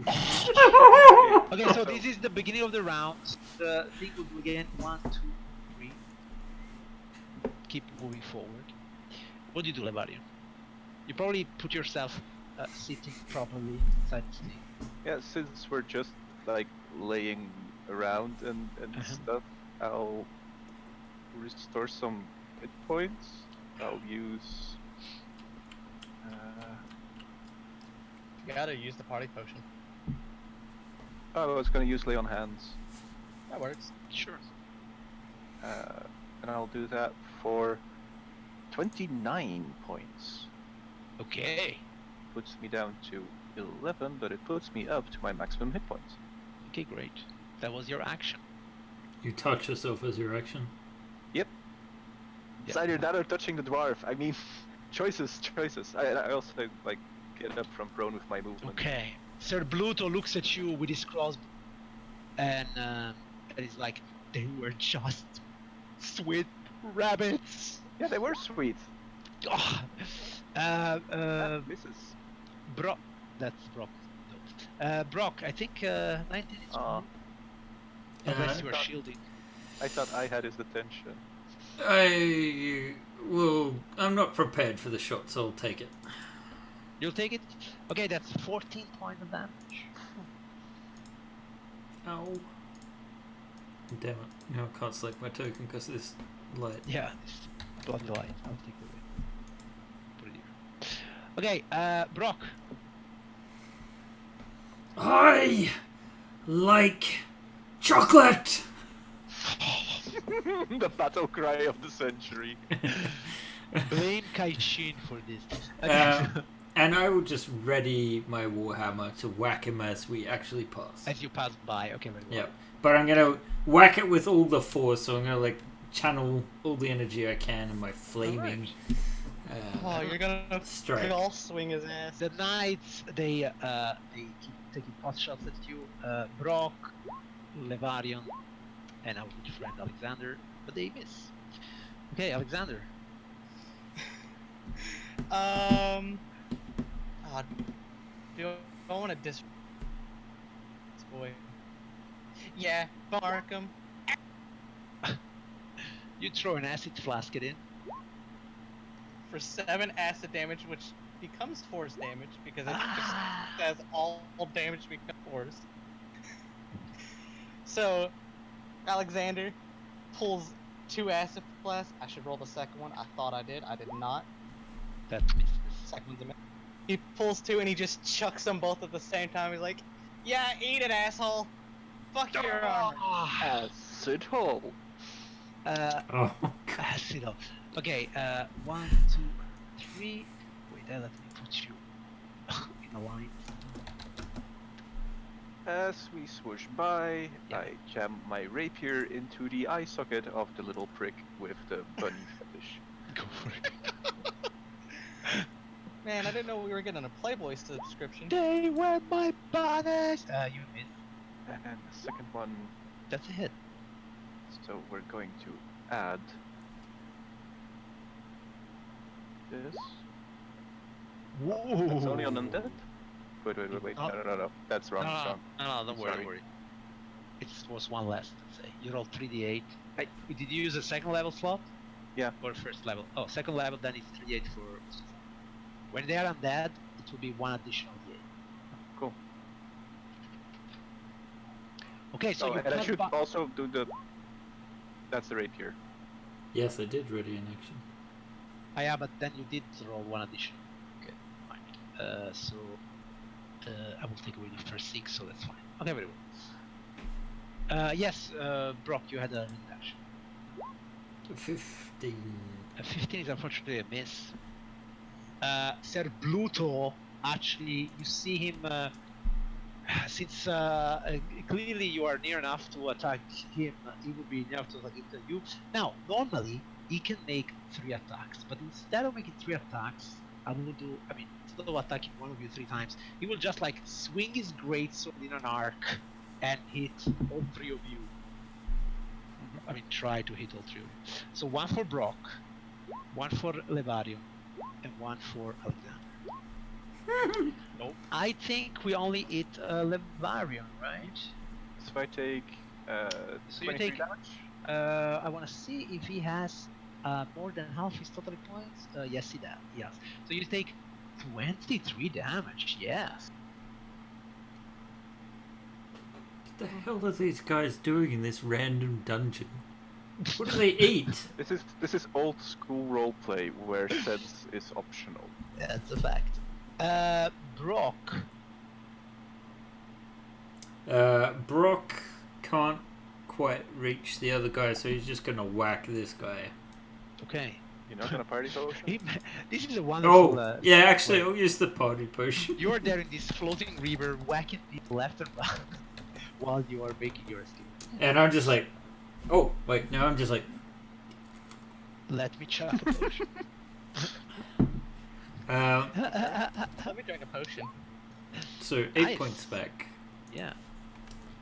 Okay, so this is the beginning of the round. The thing will do again. 1, 2, 3. Keep moving forward. What do you do, Levario? You probably put yourself sitting properly inside the thing. Yeah, since we're just like laying around and stuff, I'll restore some hit points. I'll use. You gotta use the party potion. I was gonna use lay on hands, That works. Sure. and I'll do that for 29 points. Okay. Puts me down to 11, but it puts me up to my maximum hit points. Okay, great. That was your action. You touch yourself as your action. It's either that or touching the dwarf. I mean, choices. I also like get up from prone with my movement. Okay. Sir Bluto looks at you with his crossbow and And he's like, they were just sweet rabbits. Yeah, they were sweet. Oh. That misses. Brock. That's Brock. No. Brock, I think 19 is fine. Unless you are shielding. I thought I had his attention. I'm not prepared for the shot, so I'll take it. You'll take it? Okay, that's 14 points of damage. Ow. Damn it. Now I can't select my token because of this light. Yeah, it's bloody light. I'll take it away. Put it here. Okay, Brock. I like chocolate! The battle cry of the century. Blame Kaishin for this. Okay. And I will just ready my Warhammer to whack him as we actually pass. As you pass by, okay, very well. Yep. But I'm gonna whack it with all the force, so I'm gonna like channel all the energy I can in my flaming. You're gonna strike. all swing his ass. The knights, they keep taking pot shots at you. Brock, Levarion, and our good friend Alexander, but they miss. Okay, Alexander. Do I want to this boy? Yeah, mark him. You throw an acid flask it in. For 7 acid damage, which becomes force damage because it just says all damage becomes force. So, Alexander pulls 2 acid flasks. I should roll the second one. I thought I did. I did not. That misses. Second one's a miss. He pulls 2 and he just chucks them both at the same time. He's like, "Yeah, eat it, asshole. Fuck your armor." Acid hole. Oh, Acid hole. Okay, 1, 2, 3. Wait, let me put you in a line. As we swoosh by, Yeah. I jam my rapier into the eye socket of the little prick with the bunny fetish. Go for it. Man, I didn't know we were getting a Playboy subscription. They were my banners! You miss. And the second one, That's a hit. so we're going to add this. Whoa! It's only on undead? Wait. Oh. No. That's wrong. It's wrong. No, don't Sorry. worry. It was one less, let's say. You rolled 3d8. Did you use a second level slot? Yeah. Or first level? Oh, second level, then it's 3d8 for... When they are undead, it will be 1 additional d8. Cool. Okay, so you and I cut should ba- also do the... That's the rapier. yes, I did ready in action. yeah, but then you did roll 1 additional. Okay, fine. I will take away the first 6, so that's fine. Okay, very well. Yes, Brock, you had a reaction. 15. 15 is unfortunately a miss. Sir Bluto, actually, you see him, since clearly you are near enough to attack him, he will be near enough to attack you. Now, normally, he can make 3 attacks, but instead of making 3 attacks, instead of attacking one of you 3 times, he will just like swing his greatsword in an arc and hit all 3 of you. Try to hit all 3 of you. So 1 for Brock, 1 for Levarion, and 1 for Alexander. Nope. I think we only hit Levarion, right? So if I take So you 23 take- damage? I want to see if he has more than half his total hit points. Yes, he does. Yes. So you take 23 damage. Yes. What the hell are these guys doing in this random dungeon? What do they eat? This is old school roleplay where sense is optional. That's a fact. Brock. Brock can't quite reach the other guy, so he's just gonna whack this guy. Okay. You're not gonna party potion? This is a wonderful. Oh, yeah, actually, I'll use the party potion. You're there in this floating river, whacking people left and right while you are making your escape. And I'm just like, oh, wait, now I'm just like, Let me chuck a potion. Let me drink a potion. so 8 Nice. points back. Yeah.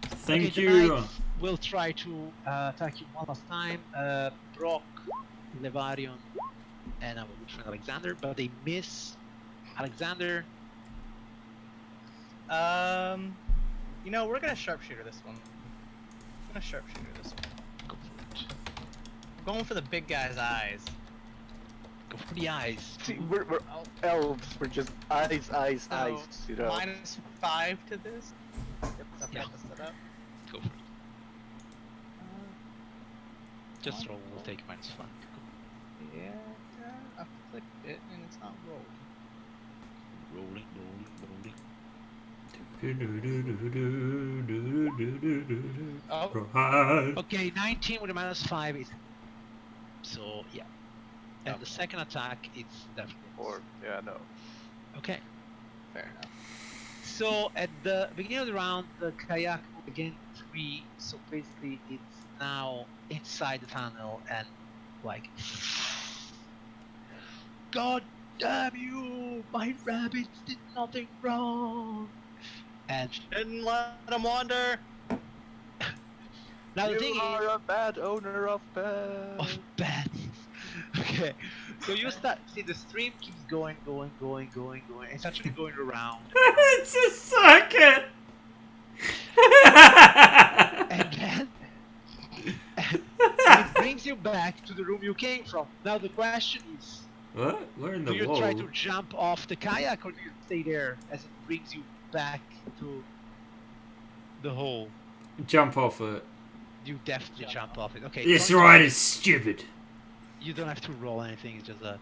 Thank Okay, you. will try to attack you one last time. Brock, Levarion, and our good friend Alexander, but they miss. Alexander, You know, we're gonna sharpshooter this one. I'm gonna sharpshooter this one. go for it. I'm going for the big guy's eyes. Go for the eyes. See, we're Oh, elves. We're just eyes, so you know. -5 to this. Yep, I've Yeah. got this set up. Go for it. Just Come roll. on, We'll take -5. Yeah, I've clicked it and it's not rolling. Rolling, rolling, rolling. Oh. Right. Okay, 19 with a -5 is. So yeah. And the Okay. second attack is definitely. Or yeah, no. Okay. Fair enough. So at the beginning of the round, the kayak moved again 3. So basically, it's now inside the tunnel and like, God damn you! My rabbits did nothing wrong. And Didn't let him wander. now the You thing are is, a bad owner of bad. of bats. Okay, so you start see the stream keeps going. It's actually going around. It's a circuit. And then and it brings you back to the room you came from. Now the question is, What? We're in the do you wall. try to jump off the kayak or do you stay there as it brings you back to the hole? Jump off it. You definitely jump off it. Okay. This don't- ride is stupid. You don't have to roll anything. It's just a,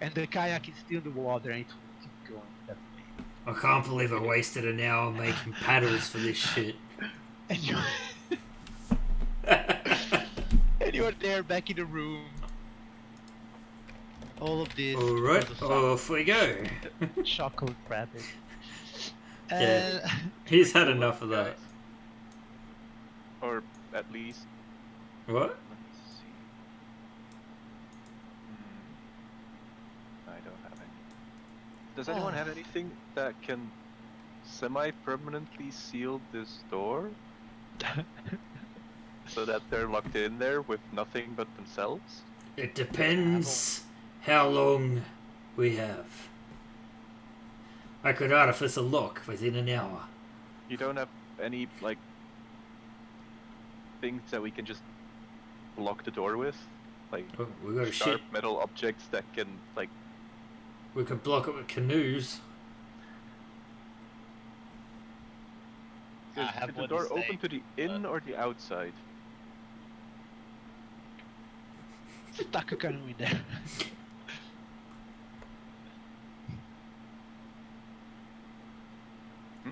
and the kayak is still in the water and it will keep going that way. I can't believe I wasted an hour making paddles for this shit. And you and you are there back in the room. All of this. Alright, because of off we go. some chocolate rabbit. Yeah. He's had enough of that. Or at least. What? Let's see. I don't have any. Does anyone have anything that can semi-permanently seal this door? So that they're locked in there with nothing but themselves? It depends how long we have. I could artifice a lock within an hour. You don't have any, like, things that we can just block the door with? Like, Oh, we got a sharp ship. metal objects that can, like... We could block it with canoes. I Is have the wooden door open stake, to the in or the outside? Stuck a canoe in there.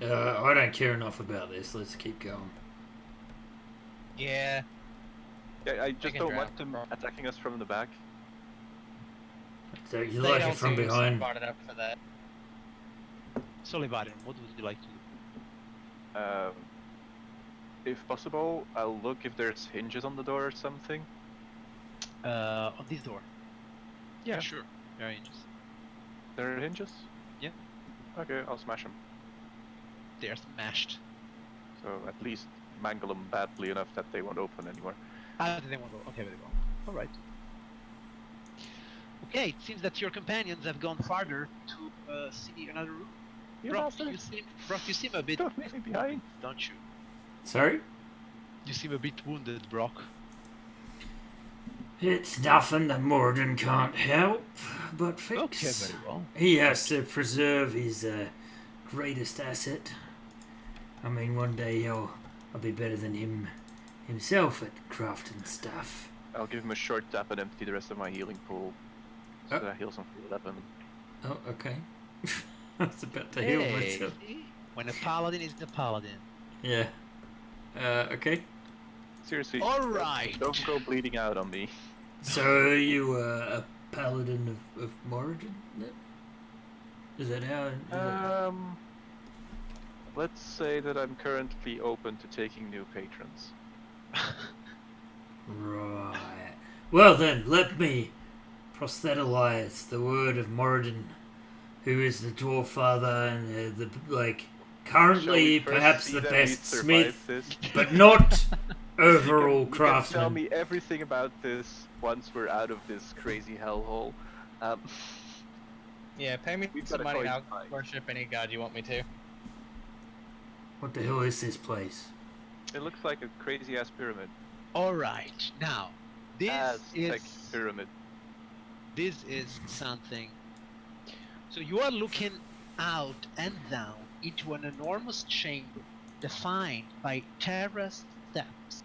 I don't care enough about this. Let's keep going. Yeah. Yeah, I just can don't drive. want them attacking us from the back. So you They like don't it from seem behind. smarted up for that. So Levarion, what would you like to do? If possible, I'll look if there's hinges on the door or something. On this door. Yeah, Yeah. sure. Very interesting. There are hinges? Yeah. Okay, I'll smash them. They're smashed. So at least mangle them badly enough that they won't open anymore. Ah, they won't go. Okay, very well. All right. Okay, it seems that your companions have gone farther to see another room. You Brock, bastards! you seem a bit, Don't leave me behind! don't you? Sorry? You seem a bit wounded, Brock. It's nothing that Morden can't help but fix. Okay, very well. He has to preserve his greatest asset. I mean, one day I'll be better than himself at crafting stuff. I'll give him a short tap and empty the rest of my healing pool. So that I heal some for 11. Oh, okay. I was about to heal myself. see? When a paladin is a paladin. Yeah. Okay. Seriously, All right. don't go bleeding out on me. So are you a paladin of Moradin? Is that how? Let's say that I'm currently open to taking new patrons. Right. Well then, let me prosthetize the word of Moradin, who is the dwarf father and the Currently, Shall we first perhaps see the that best we survived smith, this? but not You overall can tell craftsman. me everything about this once we're out of this crazy hellhole. Um, Yeah, pay me We've some got a money coin and I'll to find. worship any god you want me to. What the hell is this place? It looks like a crazy ass pyramid. All right, now this Aztec is pyramid. something. So you are looking out and down into an enormous chamber defined by terraced steps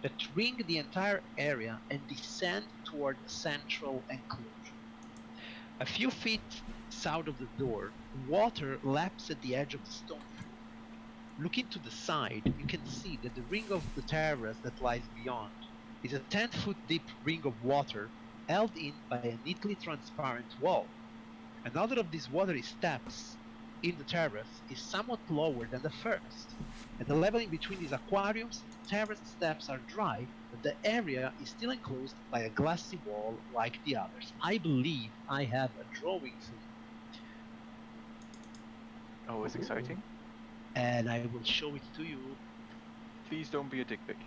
that ring the entire area and descend toward a central enclosure. A few feet south of the door, water laps at the edge of the stone floor. Looking to the side, you can see that the ring of the terrace that lies beyond is a 10-foot deep ring of water held in by a neatly transparent wall. Another of these watery steps in the terrace is somewhat lower than the first. At the level in between these aquariums, the terrace steps are dry, but the area is still enclosed by a glassy wall like the others. I believe I have a drawing for you, Always exciting. and I will show it to you. Please don't be a dick pic.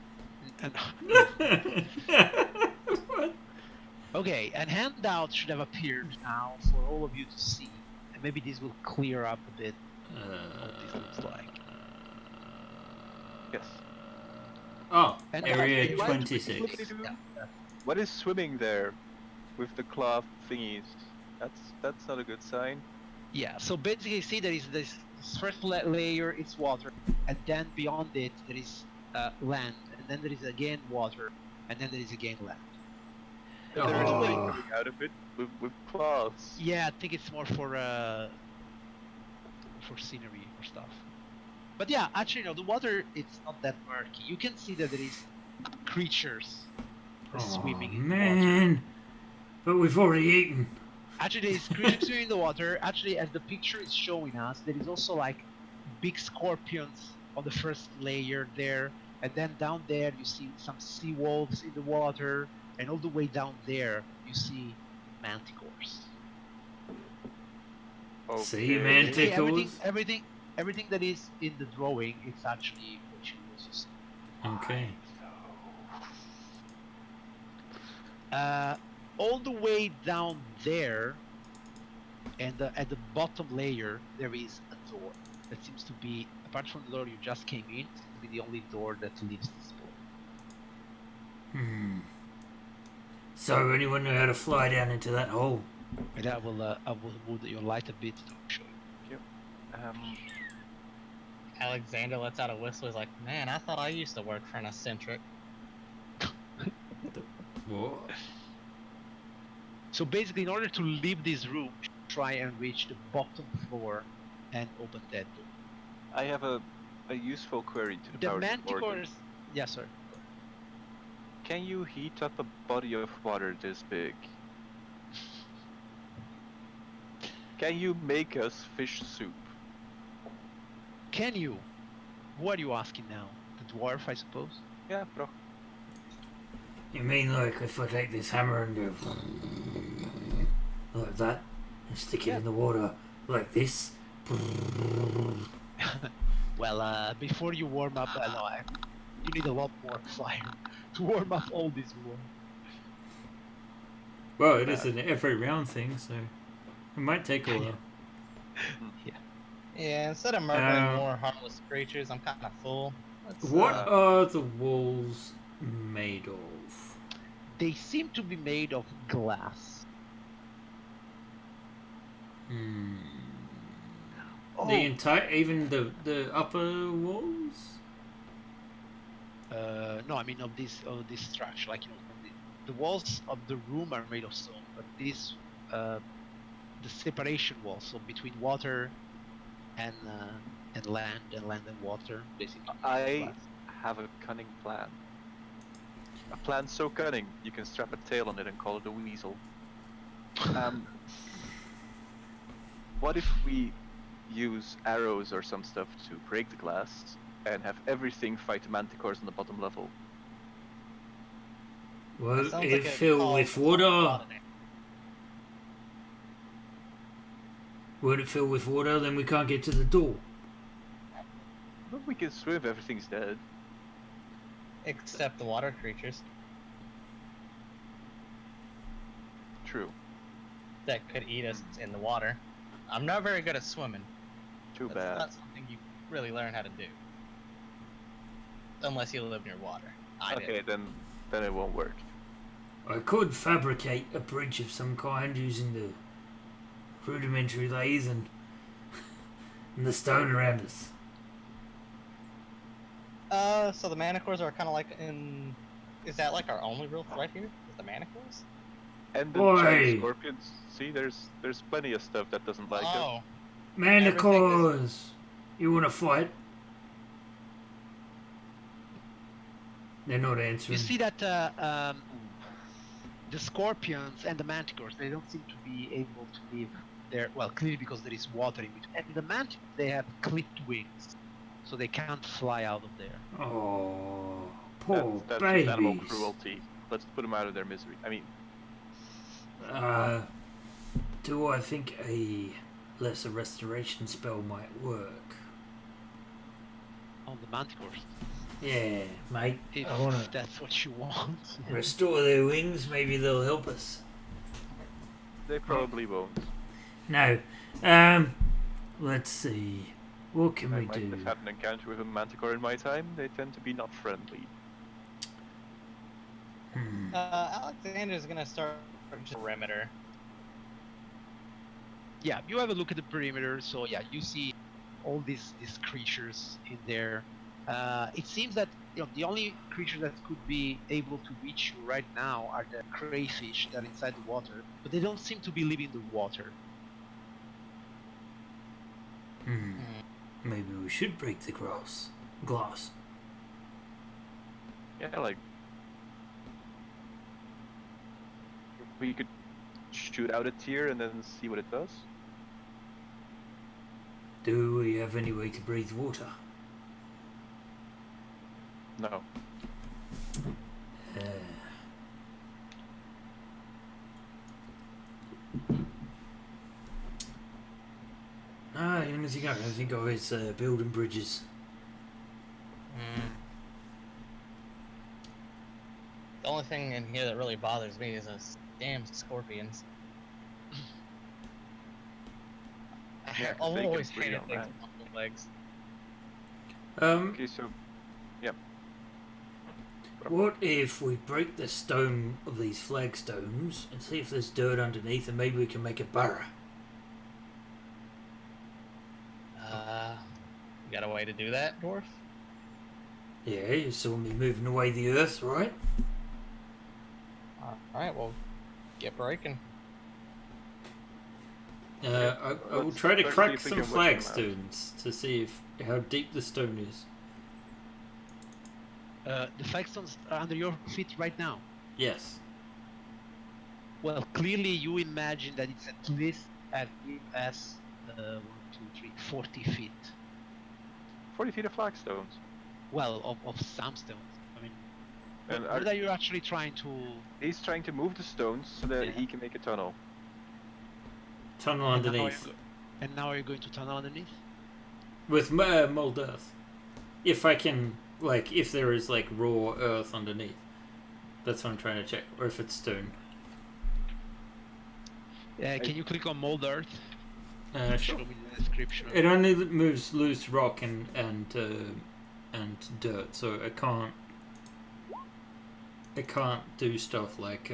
What? Okay, and handout should have appeared now for all of you to see, and maybe this will clear up a bit what this looks like. Yes. Oh, And area you like to 26. flip it- yeah. What is swimming there with the cloth thingies? That's not a good sign. Yeah, so basically, see, there is this first layer is water, and then beyond it there is land, and then there is again water, and then there is again land. And there is Oh. thing coming out of it with cloths. Yeah, I think it's more for scenery or stuff. But yeah, actually, no, the water it's not that murky. You can see that there is creatures swimming in the water. Man, but we've already eaten. Actually, there is creatures swimming in the water. Actually, as the picture is showing us, there is also like big scorpions on the first layer there, and then down there you see some sea wolves in the water, and all the way down there you see manticores. See, Okay. man, Basically, Manticores? everything that is in the drawing, it's actually what you also see. Okay. All the way down there, and at the bottom layer, there is a door that seems to be, apart from the door you just came in, seems to be the only door that leaves this place. So, anyone know how to fly down into that hole? And I will move your light a bit to show you. Alexander lets out a whistle. He's like, man, I thought I used to work for an eccentric. What? So basically, in order to leave this room, try and reach the bottom floor and open that door. I have a useful query to the The powers of Oregon. manticores. Yeah, sorry. Can you heat up a body of water this big? Can you make us fish soup? Can you? What are you asking now? The dwarf, I suppose. Yeah, bro. You mean like if I take this hammer and go like that and stick it in the water like this? Well, before you warm up, you need a lot more fire to warm up all this wood. Well, it is an every round thing, so it might take a while. Yeah, instead of murdering more harmless creatures, I'm kind of full. What are the walls made of? They seem to be made of glass. Oh, The entire, even the upper walls? no, I mean of this structure. Like, you know, the walls of the room are made of stone, but these the separation walls, so between water and land and water, basically. I have a cunning plan. A plan so cunning you can strap a tail on it and call it a weasel. What if we use arrows or some stuff to break the glass and have everything fight the manticores on the bottom level? Well, Sounds it like a fill call with for water. somebody. Would it fill with water? Then we can't get to the door. Well, we can swim if everything's dead. Except the water creatures True. that could eat us in the water. I'm not very good at swimming. Too That's bad. not something you really learn how to do. Unless you live near water. I Okay, did. then it won't work. I could fabricate a bridge of some kind using the rudimentary lathe and the stone around us. So the manticores are kind of like in... Is that like our only roof right here? Is the manticores? And the Oi! giant scorpions. See, there's plenty of stuff that doesn't like us. Oh. Manticores! You wanna fight? They're not answering. You see that the scorpions and the manticores, they don't seem to be able to live there. Well, clearly because there is water in between. And the manticores, they have clipped wings, so they can't fly out of there. Oh, poor That's babies. just animal cruelty. Let's put them out of their misery. I mean, Do I think a lesser restoration spell might work? On the manticores, Yeah, mate. if I wanna that's what you want. restore their wings. Maybe they'll help us. they probably won't. No. Let's see. What can I we might do? have had an encounter with a manticore in my time. They tend to be not friendly. Alexander's gonna start just perimeter. Yeah, you have a look at the perimeter. So yeah, you see all these creatures in there. It seems that the only creatures that could be able to reach you right now are the crayfish that are inside the water, but they don't seem to be leaving the water. Maybe we should break the glass. Yeah, like we could shoot out a tear and then see what it does. Do we have any way to breathe water? No. The only thing I can think of is building bridges. The only thing in here that really bothers me is those damn scorpions. Yeah, I've 'cause they can always breed hated on things that. with multiple legs. Okay, so What if we break the stone of these flagstones and see if there's dirt underneath, and maybe we can make a burrow? You got a way to do that, dwarf? Yeah, you saw me moving away the earth, right? Alright, well, get breaking. I will try to let's see crack if we some can work them out. flagstones to see how deep the stone is. The flagstones are under your feet right now. Yes. Well, clearly you imagine that it's at least as deep as 40 feet. 40 feet of flagstones. Well, of some stones. I mean, And what are you actually trying to? he's trying to move the stones so that Yeah. he can make a tunnel. Tunnel And now underneath. And now you're going to tunnel underneath? With mold earth. If I can, if there is, raw earth underneath. That's what I'm trying to check. Or if it's stone. Can you click on mold earth? Sure. Show me the description. It only moves loose rock and dirt, so it can't do stuff like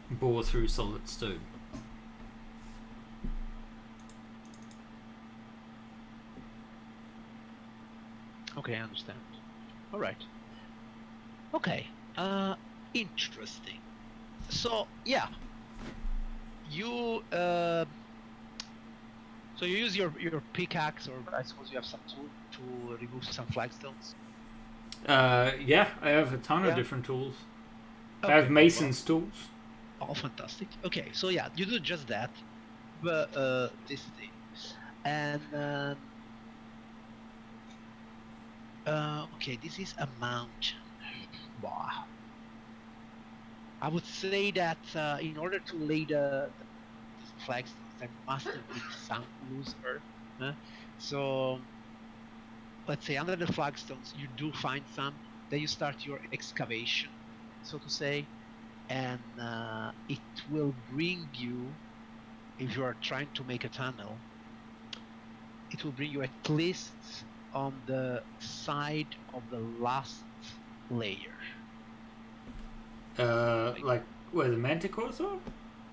bore through solid stone. Okay, I understand. All right. Okay. Interesting. So yeah, you so you use your pickaxe, or I suppose you have some tool to remove some flagstones. Yeah, I have a ton Yeah. of different tools. I Okay, have mason's tools. Oh, fantastic. Okay, so yeah, you do just that, but this thing, and okay, this is a mountain. Wow. I would say that in order to lay the flagstones, there must have been some loose earth. So let's say under the flagstones, you do find some. Then you start your excavation, so to say, and it will bring you, if you are trying to make a tunnel, it will bring you at least on the side of the last layer. Like where the manticores are?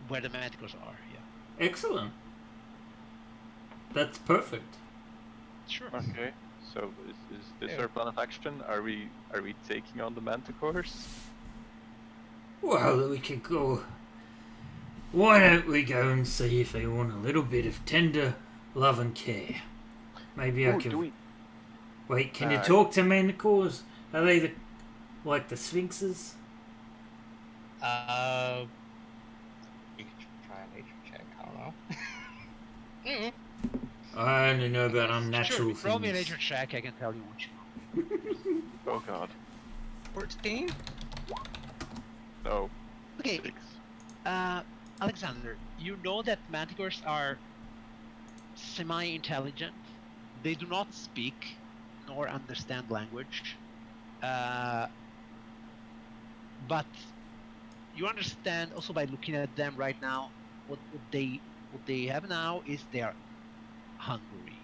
Where the manticores are, yeah. Excellent. That's perfect. Sure. Okay. So is this our plan of action? Are we taking on the manticores? Well, we could go. Why don't we go and see if they want a little bit of tender love and care? Maybe I Ooh, can. do we? Wait, can you talk to manticores? Are they like the sphinxes? You could try a nature check. I don't know. I only know about unnatural Sure, roll me a things. nature check, I can tell you what you know. Oh god. 14. No. Okay, 6. Alexander, you know that manticores are semi-intelligent. They do not speak nor understand language, but you understand also by looking at them right now. What they have now is they are hungry.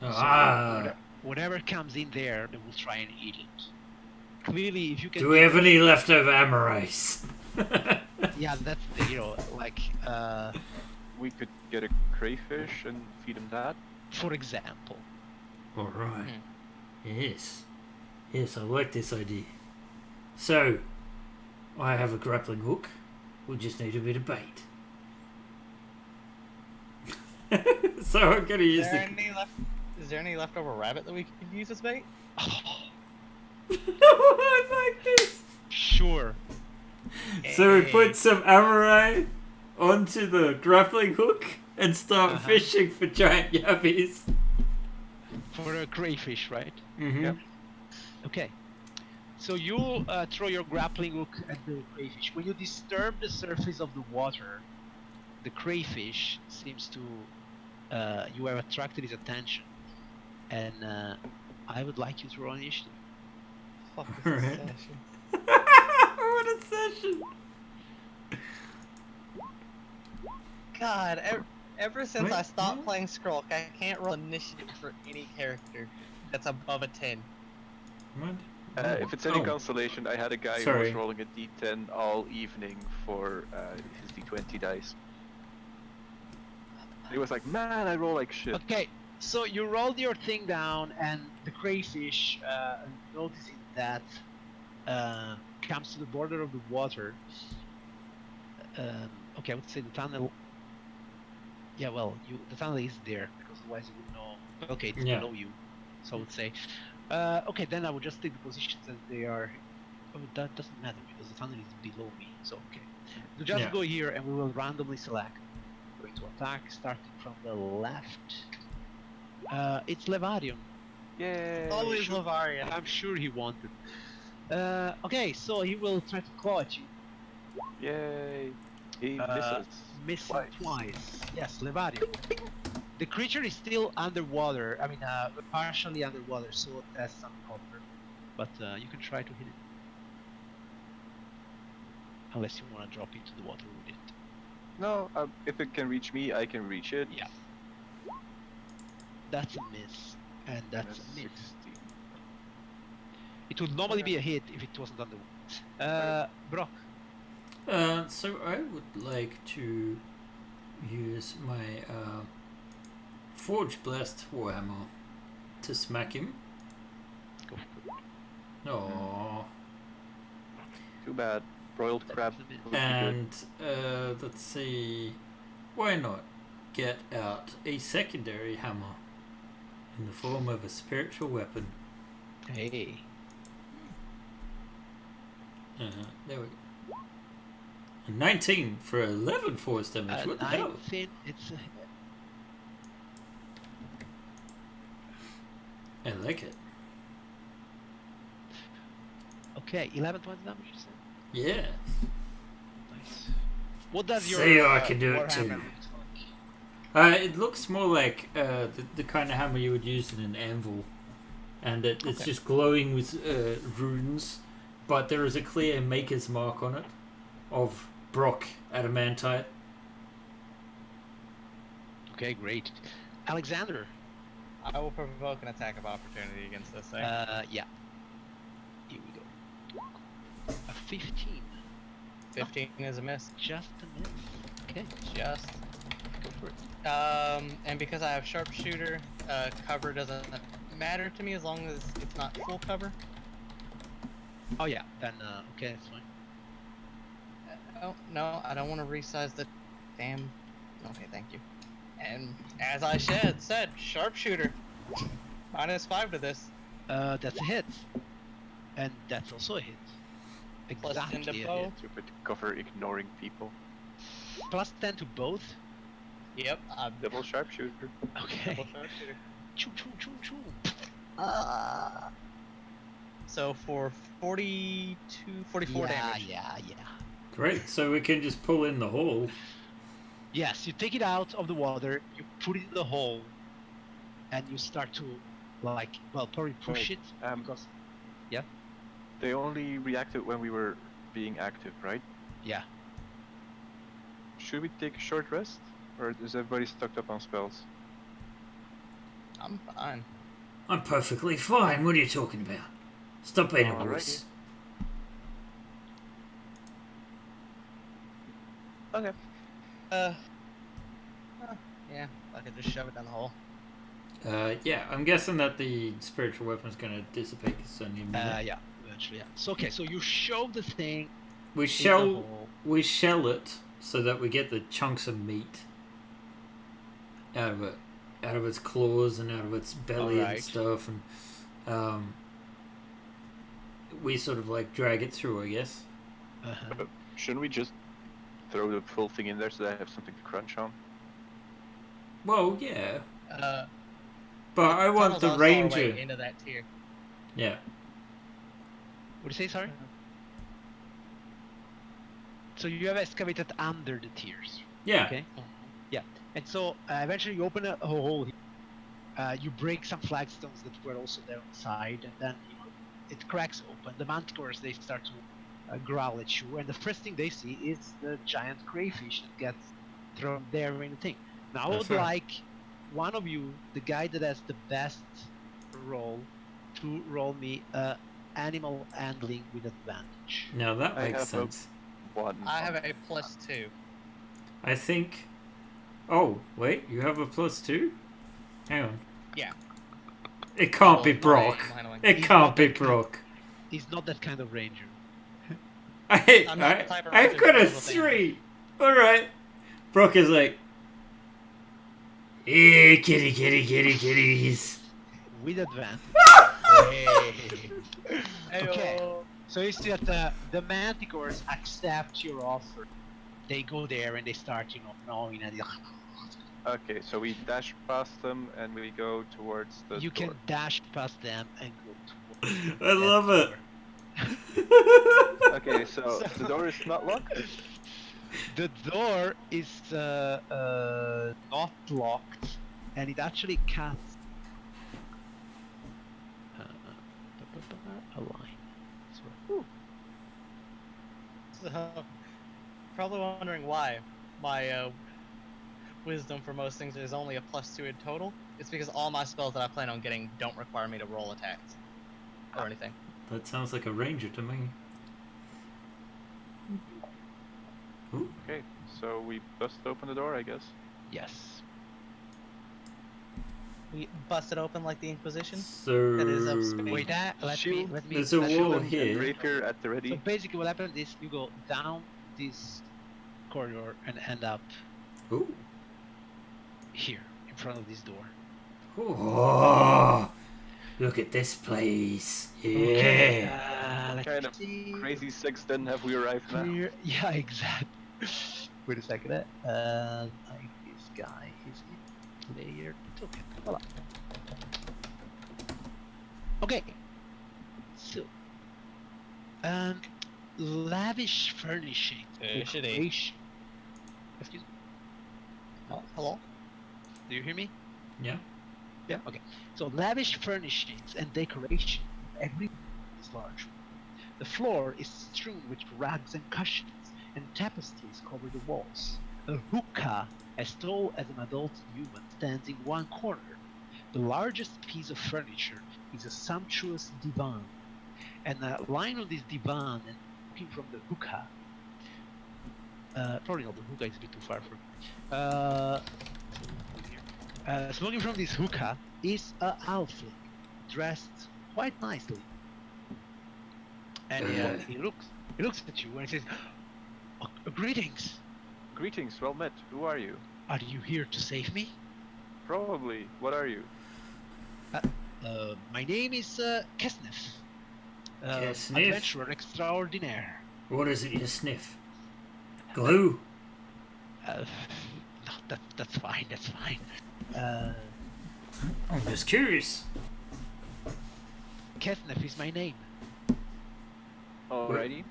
So whatever comes in there, they will try and eat it. Clearly, if you can. Do we have any leftover amorice? Yeah, that's like. We could get a crayfish and feed him that. For example. All right. Yes. Yes, I like this idea. So, I have a grappling hook. We just need a bit of bait. So I'm gonna use Is there any leftover rabbit that we could use as bait? Oh, I like this. sure. So we put some amorite onto the grappling hook and start fishing for giant yabbies. For a crayfish, right? Mm-hmm. Yep. Okay. So you throw your grappling hook at the crayfish. When you disturb the surface of the water, the crayfish seems to you have attracted his attention, and I would like you to roll initiative. Fuck this Alright. session. What a session! God, ever since Wait, I stopped what? playing Skrull, I can't roll initiative for any character that's above a 10. What? If it's any Oh. consolation, I had a guy who Sorry. was rolling a d10 all evening for his d20 dice. He was like, man, I roll like shit. Okay. So you rolled your thing down, and the crayfish, noticing that, comes to the border of the water. Okay, I would say the tunnel. Yeah, well, the tunnel is there because otherwise you would know. Okay, it's Yeah. below you, so I would say. Okay, then I would just take the positions as they are. Oh, that doesn't matter because the tunnel is below me. So okay, so just Yeah. go here, and we will randomly select. Going to attack, starting from the left. It's Levarion. Yay! Always Lavaria. I'm sure he wanted. Okay, so he will try to claw at you. Yay! He Uh, misses. Missing twice. Yes, Levarion. The creature is still underwater. I mean, partially underwater, so it has some cover. But you can try to hit it. Unless you want to drop into the water with it. No, if it can reach me, I can reach it. Yeah. That's a miss. And that's a miss. 16. It would normally be a hit if it wasn't underwater. Brock. So I would like to use my Forge Blast Warhammer to smack him. Go for it. Aww. Too bad. Broiled crab. That's a miss. would be good. And let's see, why not get out a secondary hammer in the form of a spiritual weapon. Hey. There we go. A 19 for 11 force damage. What the I hell? think it's I like it. okay. 11 points damage, you said? Yeah. Nice. What does your See, I can do it Warhammer too. look like? It looks more like the kind of hammer you would use in an anvil, and it's Okay. just glowing with runes, but there is a clear maker's mark on it of Brock Adamantite. Okay, great. Alexander. I will provoke an attack of opportunity against this thing. Yeah. Here we go. A 15. 15 is a miss. Just a miss. Okay, Just. go for it. And because I have sharpshooter, cover doesn't matter to me as long as it's not full cover. Oh yeah, then okay, that's fine. Oh no, I don't want to resize the damn. Okay, thank you. And as I said, sharpshooter. -5 to this. That's a hit. And that's also a hit. Plus 10 to Exactly a both. hit. Stupid cover ignoring people. Plus 10 to both. Yep, Double sharpshooter. Okay. double sharpshooter. Choo choo choo choo. So for 44 damage. Yeah. Great, so we can just pull in the hole. Yes, you take it out of the water, you put it in the hole, and you start to, like, well, probably push Wait, it, because, They only reacted when we were being active, right? yeah. Should we take a short rest? Or is everybody stocked up on spells? I'm fine. I'm perfectly fine. What are you talking about? Stop being a wuss. Okay. Yeah, I could just shove it down the hole. Yeah, I'm guessing that the spiritual weapon's going to dissipate because it's only a minute. Yeah, eventually, yeah. So, okay, so you shove the thing We in the shell hole. it so that we get the chunks of meat out of it, out of its claws and out of its belly and Alright. stuff, and we sort of like drag it through, I guess. Uh-huh. Shouldn't we just throw the full thing in there so that I have something to crunch on? Well, yeah, Uh, but I want tunnel's the also our way ranger. into that tier. Yeah, What do you say, sorry? So you have excavated under the tiers. yeah. Okay. Yeah, and so eventually you open a hole here. You break some flagstones that were also there on the side, and then it cracks open. The manticores, they start to growl at you, and the first thing they see is the giant crayfish that gets thrown there in the thing. Now I would That's right. like one of you, the guy that has the best roll, to roll me animal handling with advantage. Now that I makes have a- sense. One. I have a +2. I think. Oh wait, you have a +2? Hang on. Yeah. It can't Well, be my Brock. handling. It He's can't not be that kind- Brock. He's not that kind of ranger. I'm not the type of I've ranger got to a deal with 3. Alright. Brock is like, hey, kitties. With advantage. Heyo. Okay. So you see that the manticores accept your offer. They go there and they start, gnawing at you. Okay, so we dash past them and we go towards the You door. can dash past them and go towards I that love it. door. Okay, so the door is not locked? The door is not locked, and it actually casts a line. So, probably wondering why my wisdom for most things is only a +2 in total. It's because all my spells that I plan on getting don't require me to roll attacks or anything. That sounds like a ranger to me. Ooh. Okay, so we bust open the door, I guess. Yes. We busted open like the Inquisition. So That is upspace. Wait, let Shield. me. there's a let- wall And here. rapier at the So ready. basically, what happens is you go down this corridor and end up Ooh. here in front of this door. Oh, look at this place. Yeah. Okay. What kind of crazy sexton have we arrived now? Clear. Yeah, exactly. Wait a second. Like this guy is in player token. Voila. Okay. So, lavish furnishing. Furnishity. Decoration. Excuse me. Oh, hello. Do you hear me? Yeah. Yeah. Okay. So lavish furnishings and decoration of every is large. The floor is strewn with rugs and cushions, and tapestries cover the walls. A hookah, as tall as an adult human, stands in one corner. The largest piece of furniture is a sumptuous divan, and lying on this divan and looking from the hookah. Probably not, the hookah is a bit too far for me. Smoking from this hookah is a halfling, dressed quite nicely. And he looks at you and he says, "Oh, greetings. Greetings, well met. Who are you? Are you here to save me? Probably. What are you? My name is Kesnef. Kesnef? Adventurer extraordinaire. What is it you sniff? Glue? No, that's fine, that's fine. I'm just curious. Kesnef is my name. Alrighty.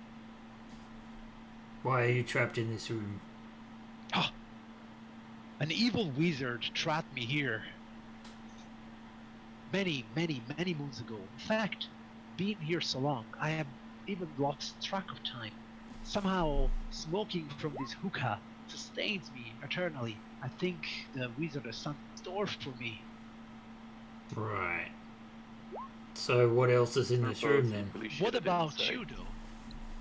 Why are you trapped in this room? An evil wizard trapped me here many moons ago. In fact, being here so long, I have even lost track of time. Somehow, smoking from this hookah sustains me eternally. I think the wizard has something in store for me. Right. So what else is in this room then? What about you, though?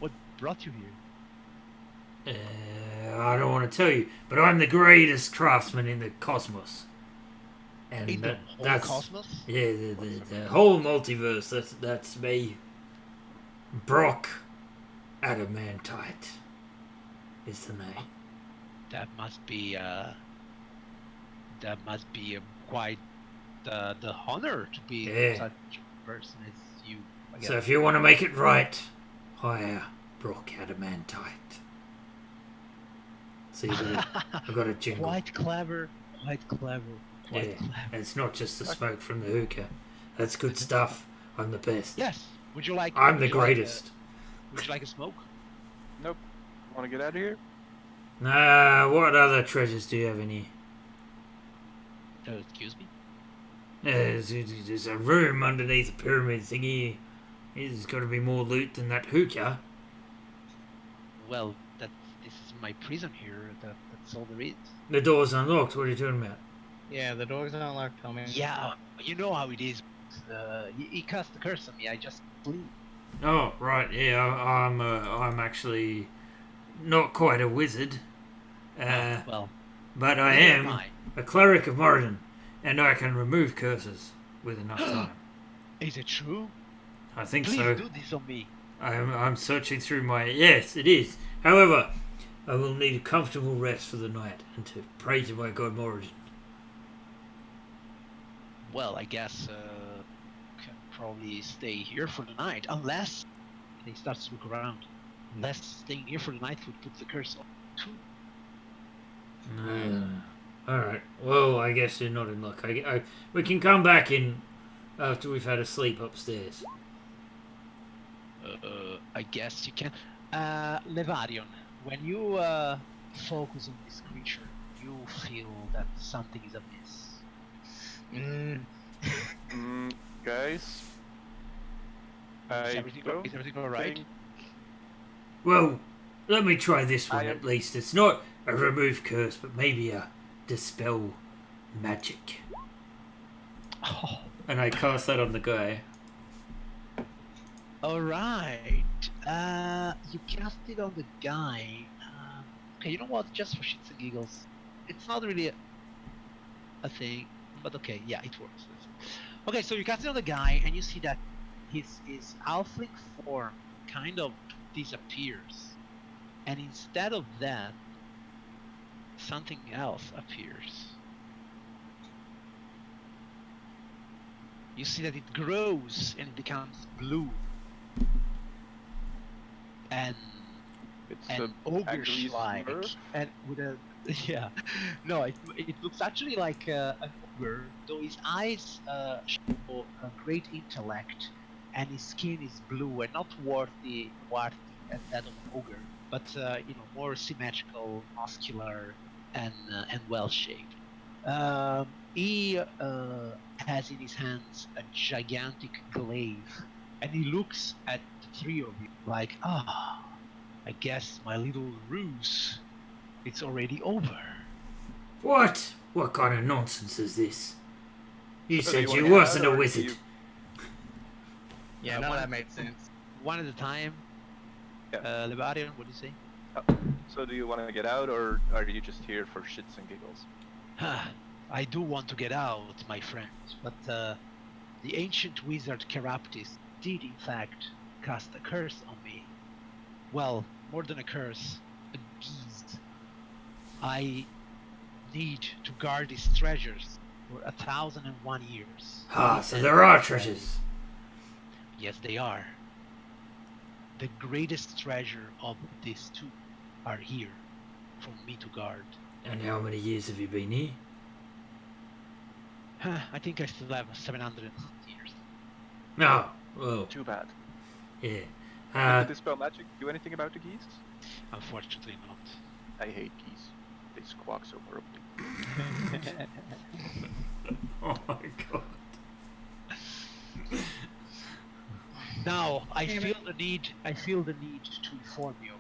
What brought you here? I don't want to tell you, but I'm the greatest craftsman in the cosmos. And In the whole that's cosmos? yeah, the whole multiverse. That's me. Brock Adamantite is the name. That must be quite the honor to be Yeah. such a person as you. I guess. So if you want to make it right, hire Brock Adamantite. See, I've got a jingle. Quite clever. Yeah, and it's not just the smoke from the hookah. That's good stuff. I'm the best. Yes. Would you like? I'm would the you like greatest. would you like a smoke? Nope. Want to get out of here? What other treasures do you have in here? Excuse me. There's a room underneath a pyramid thingy. There's got to be more loot than that hookah. Well, this is my prison here. That's all there is. The door's unlocked. What are you talking about? Yeah, the door's not locked, homie. Yeah, you know how it is. He cast a curse on me. I just flee. Oh, right. Yeah, I'm actually not quite a wizard. Well, But I neither am am I. a cleric of Moradin, and I can remove curses with enough time. Is it true? I think Please so. do this on me. I'm searching through my... Yes, it is. However, I will need a comfortable rest for the night and to pray to my god Moradin. Well, I guess can probably stay here for the night, unless he starts to look around. Unless staying here for the night would put the curse on too. Alright, well, I guess you're not in luck. We can come back in after we've had a sleep upstairs. I guess you can. Levarion, when you focus on this creature, you feel that something is amiss. Guys. Is everything alright? Well, let me try this one I am- at least. It's not a remove curse, but maybe a dispel magic. Oh, And I cast that on the guy. alright. You cast it on the guy. Okay, you know what? Just for shits and giggles. It's not really a thing, but okay, yeah, it works. Okay, so you cast it on the guy, and you see that his halfling form kind of disappears. And instead of that, something else appears. You see that it grows and it becomes blue. And It's and a ugly ogre-like, Smurf. and with a yeah, no, it looks actually like an ogre, though his eyes show a great intellect, and his skin is blue and not warty as that of an ogre, but more symmetrical, muscular, and well shaped. He has in his hands a gigantic glaive, and he looks at the three of you like, I guess my little ruse, it's already over. What? What kind of nonsense is this? You So do said wanna you get wasn't out, a or do wizard. you- Yeah, none of that makes sense. One at a time. Yeah. Lebarion, what do you say? So do you want to get out, or are you just here for shits and giggles? I do want to get out, my friend, but the ancient wizard Caraptis did in fact cast a curse on me. Well, more than a curse, a geese. I need to guard his treasures for 1,001 years. So there are treasures. Yes, they are. The greatest treasure of these two are here for me to guard. And how many years have you been here? I think I still have 700 years. No. Well, Too bad. yeah. Could dispel magic do anything about the geese? Unfortunately not. I hate geese. They squawk so horribly. Oh my god. Now I feel the need to inform you,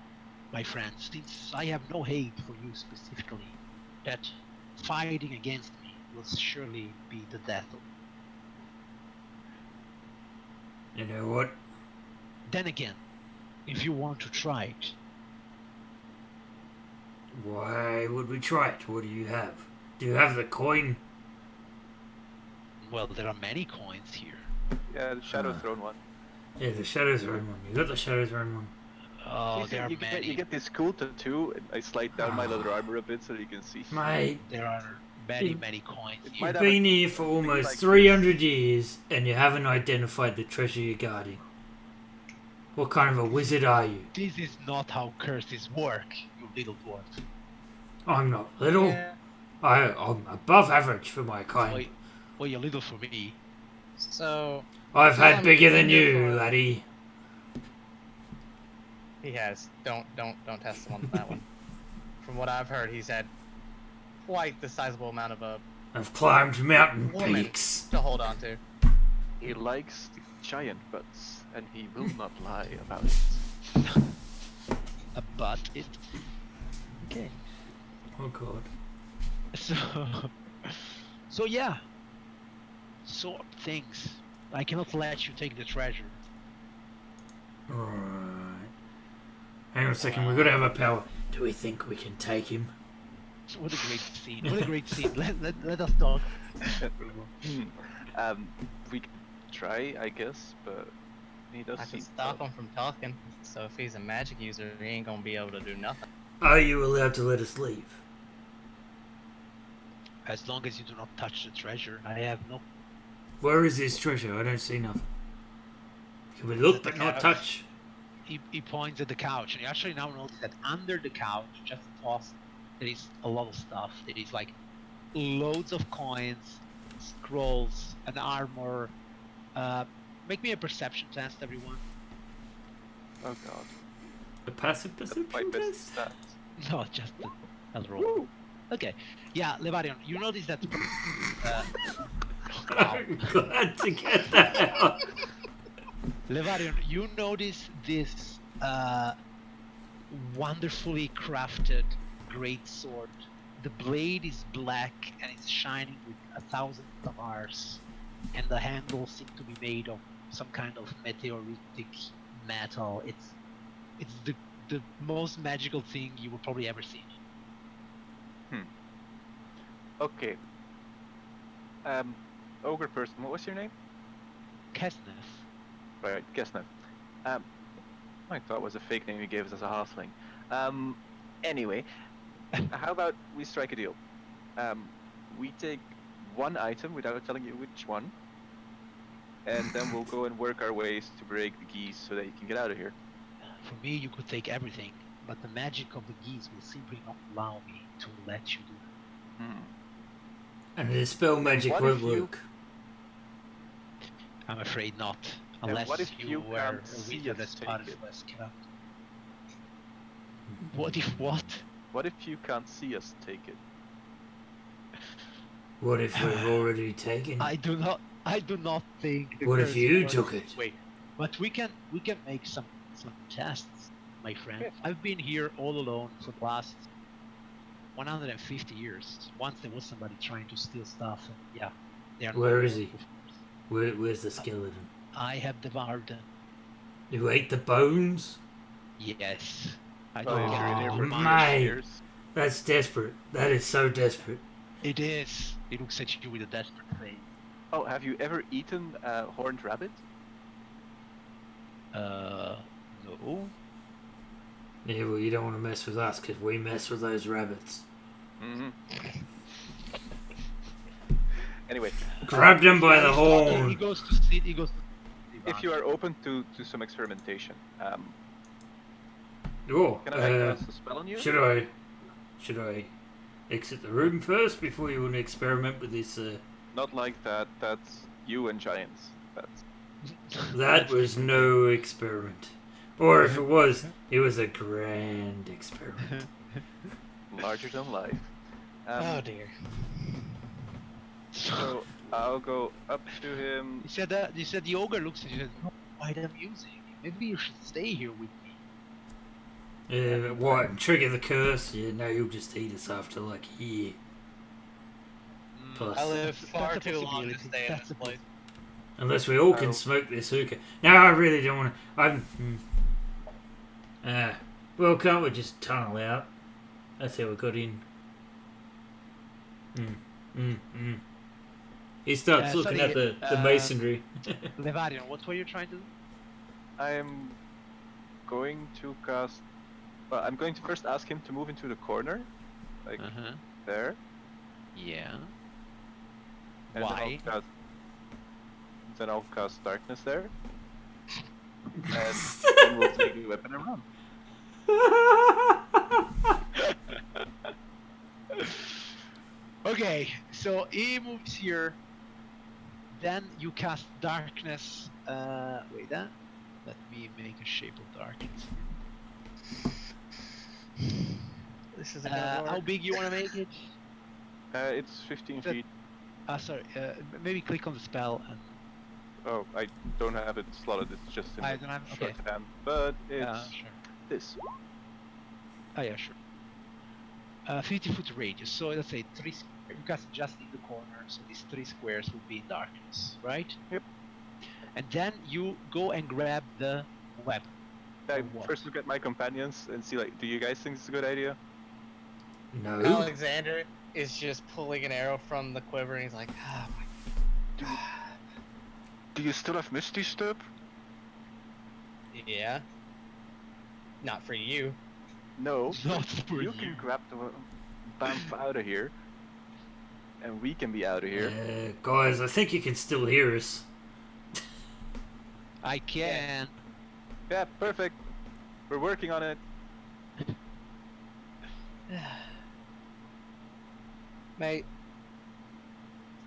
my friends, since I have no hate for you specifically, that fighting against me will surely be the death of you. You know what? Then again, if you want to try it, Why would we try it? What do you have? Do you have the coin? well, there are many coins here. Yeah, the Shadow Throne one. Yeah, the Shadow Throne one. You got the Shadow Throne one. Oh, You there are you many. you get this cool tattoo, and I slide down my leather armor a bit so you can see. Mate, There are many coins It here. might you've have a been here for almost like 300 years and you haven't identified the treasure you're guarding. What kind of a wizard are you? This is not how curses work, you little dwarf. I'm not little. Yeah. I'm above average for my kind. Well, you're little for me. So I've had I'm bigger than here you, for- laddie. he has. Don't test him on that one. From what I've heard, he's had quite the sizable amount of a I've climbed mountain woman peaks. to hold on to. He likes giant butts, and he will not lie about it. But it. Okay. Oh god. So yeah. So things. I cannot let you take the treasure. Alright. Hang on a second, we've got to have a power. Do we think we can take him? What a great scene. What a great scene. Let us talk. We can try, I guess, but he I doesn't. can stop him from talking. So if he's a magic user, he ain't gonna be able to do nothing. Are you allowed to let us leave? As long as you do not touch the treasure, I have no. Where is this treasure? I don't see nothing. Can we look but not touch? He points at the couch, and you actually now notice that under the couch, just tossed, there is a lot of stuff. There is like loads of coins, scrolls, an armor. Make me a perception test, everyone. Oh god. A passive That's my perception best test? stats. No, just a roll. Okay. Yeah, Levarion, you notice that. I'm glad to get that out. Levarion, you notice this wonderfully crafted great sword. The blade is black and it's shining with 1,000 stars, and the handle seems to be made of some kind of meteoritic metal. It's the most magical thing you will probably ever see. Okay. Ogre person, what was your name? Kesneth. Right, Gesnet. I thought it was a fake name you gave us as a halfling. Anyway, how about we strike a deal? We take one item without telling you which one, and then we'll go and work our ways to break the geese so that you can get out of here. For me, you could take everything, but the magic of the geese will simply not allow me to let you do it. And the spell magic What won't if you- work. I'm afraid not, And unless what if you were can't a see wizard us as part take of us. What if what? What if you can't see us take it? What if we've already taken it? I do not think. The What if curse you works took this it? way. But we can make some tests, my friend. I've been here all alone for the last 150 years. Once there was somebody trying to steal stuff, and yeah, they are. Where is he? Of course. Where's the skeleton? I have devoured them. You ate the bones? Yes. I Well, don't if get you're in rid here of for the mate. mind. years, That's desperate. That is so desperate. It is. It looks at you with a desperate face. oh, have you ever eaten horned rabbit? No. Yeah, well, you don't want to mess with us because we mess with those rabbits. Mm-hmm. Anyway, Grab them by the He horn. goes to sleep. He goes to sleep. if you are open to some experimentation, Oh, can I cast a spell on you? should I exit the room first before you want to experiment with this? Not like that. That's you and giants. That's That was no experiment. Or if it was a grand experiment. larger than life. Oh dear. So I'll go up to him. He said that. He said the ogre looks at you and says, "Oh, quite amusing. Maybe you should stay here with me." What? And trigger the curse? Yeah, no, you'll just eat us after like a year. Plus, I live That's far a too long to possibility. stay in That's this a place. unless we all can smoke this hookah. No, I really don't want to. Well, can't we just tunnel out? That's how we got in. He starts looking sorry, at the masonry. Levarian, what were you trying to do? I'm going to cast. Well, I'm going to first ask him to move into the corner, like there. Yeah. And Why? Then I'll cast darkness there. And then we'll take the weapon and run. Okay, so he moves here. Then you cast darkness. Wait, let me make a shape of darkness. This isn't gonna How work. big you want to make it? It's 15 That- feet. Sorry. Maybe click on the spell and. Oh, I don't have it slotted. It's just in I the don't have. short Okay. hand. But it's Sure. this. Oh yeah, sure. 50-foot radius. So let's say 3 squares. You cast it just in the corner, so these 3 squares will be in darkness, right? Yep. And then you go and grab the weapon. I what? first look at my companions and see, like, do you guys think this is a good idea? No. Alexander is just pulling an arrow from the quiver and he's like, ah, Do you still have Misty Step? yeah. Not for you. No. Not for you can grab the bamf out of here. And we can be out of here. Guys, I think you can still hear us. I can. Yeah, perfect. We're working on it. Mate,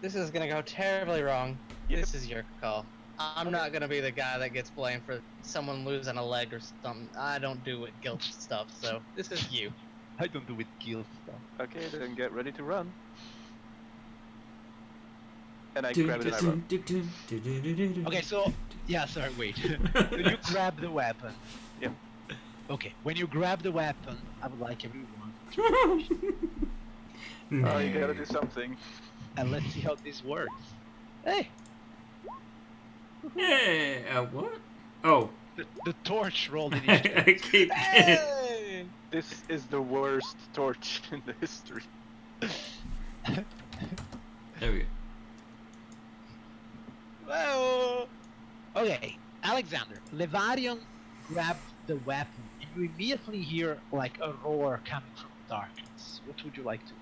this is gonna go terribly wrong. Yep. This is your call. I'm not gonna be the guy that gets blamed for someone losing a leg or something. I don't do with guilt stuff, so this is you. I don't do with guilt stuff. Okay, then get ready to run. And I grab it and I run. Okay, so yeah, sorry, wait. So you grab the weapon. Yep. Okay, when you grab the weapon, I would like everyone Oh, you gotta do something. and let's see how this works. Hey, Yeah, what? Oh. the torch rolled in I keep Hey! This is the worst torch in the history. There we go. Whoa! Okay, Alexander, Levarian grabbed the weapon, and you immediately hear like a roar coming from the darkness. What would you like to do?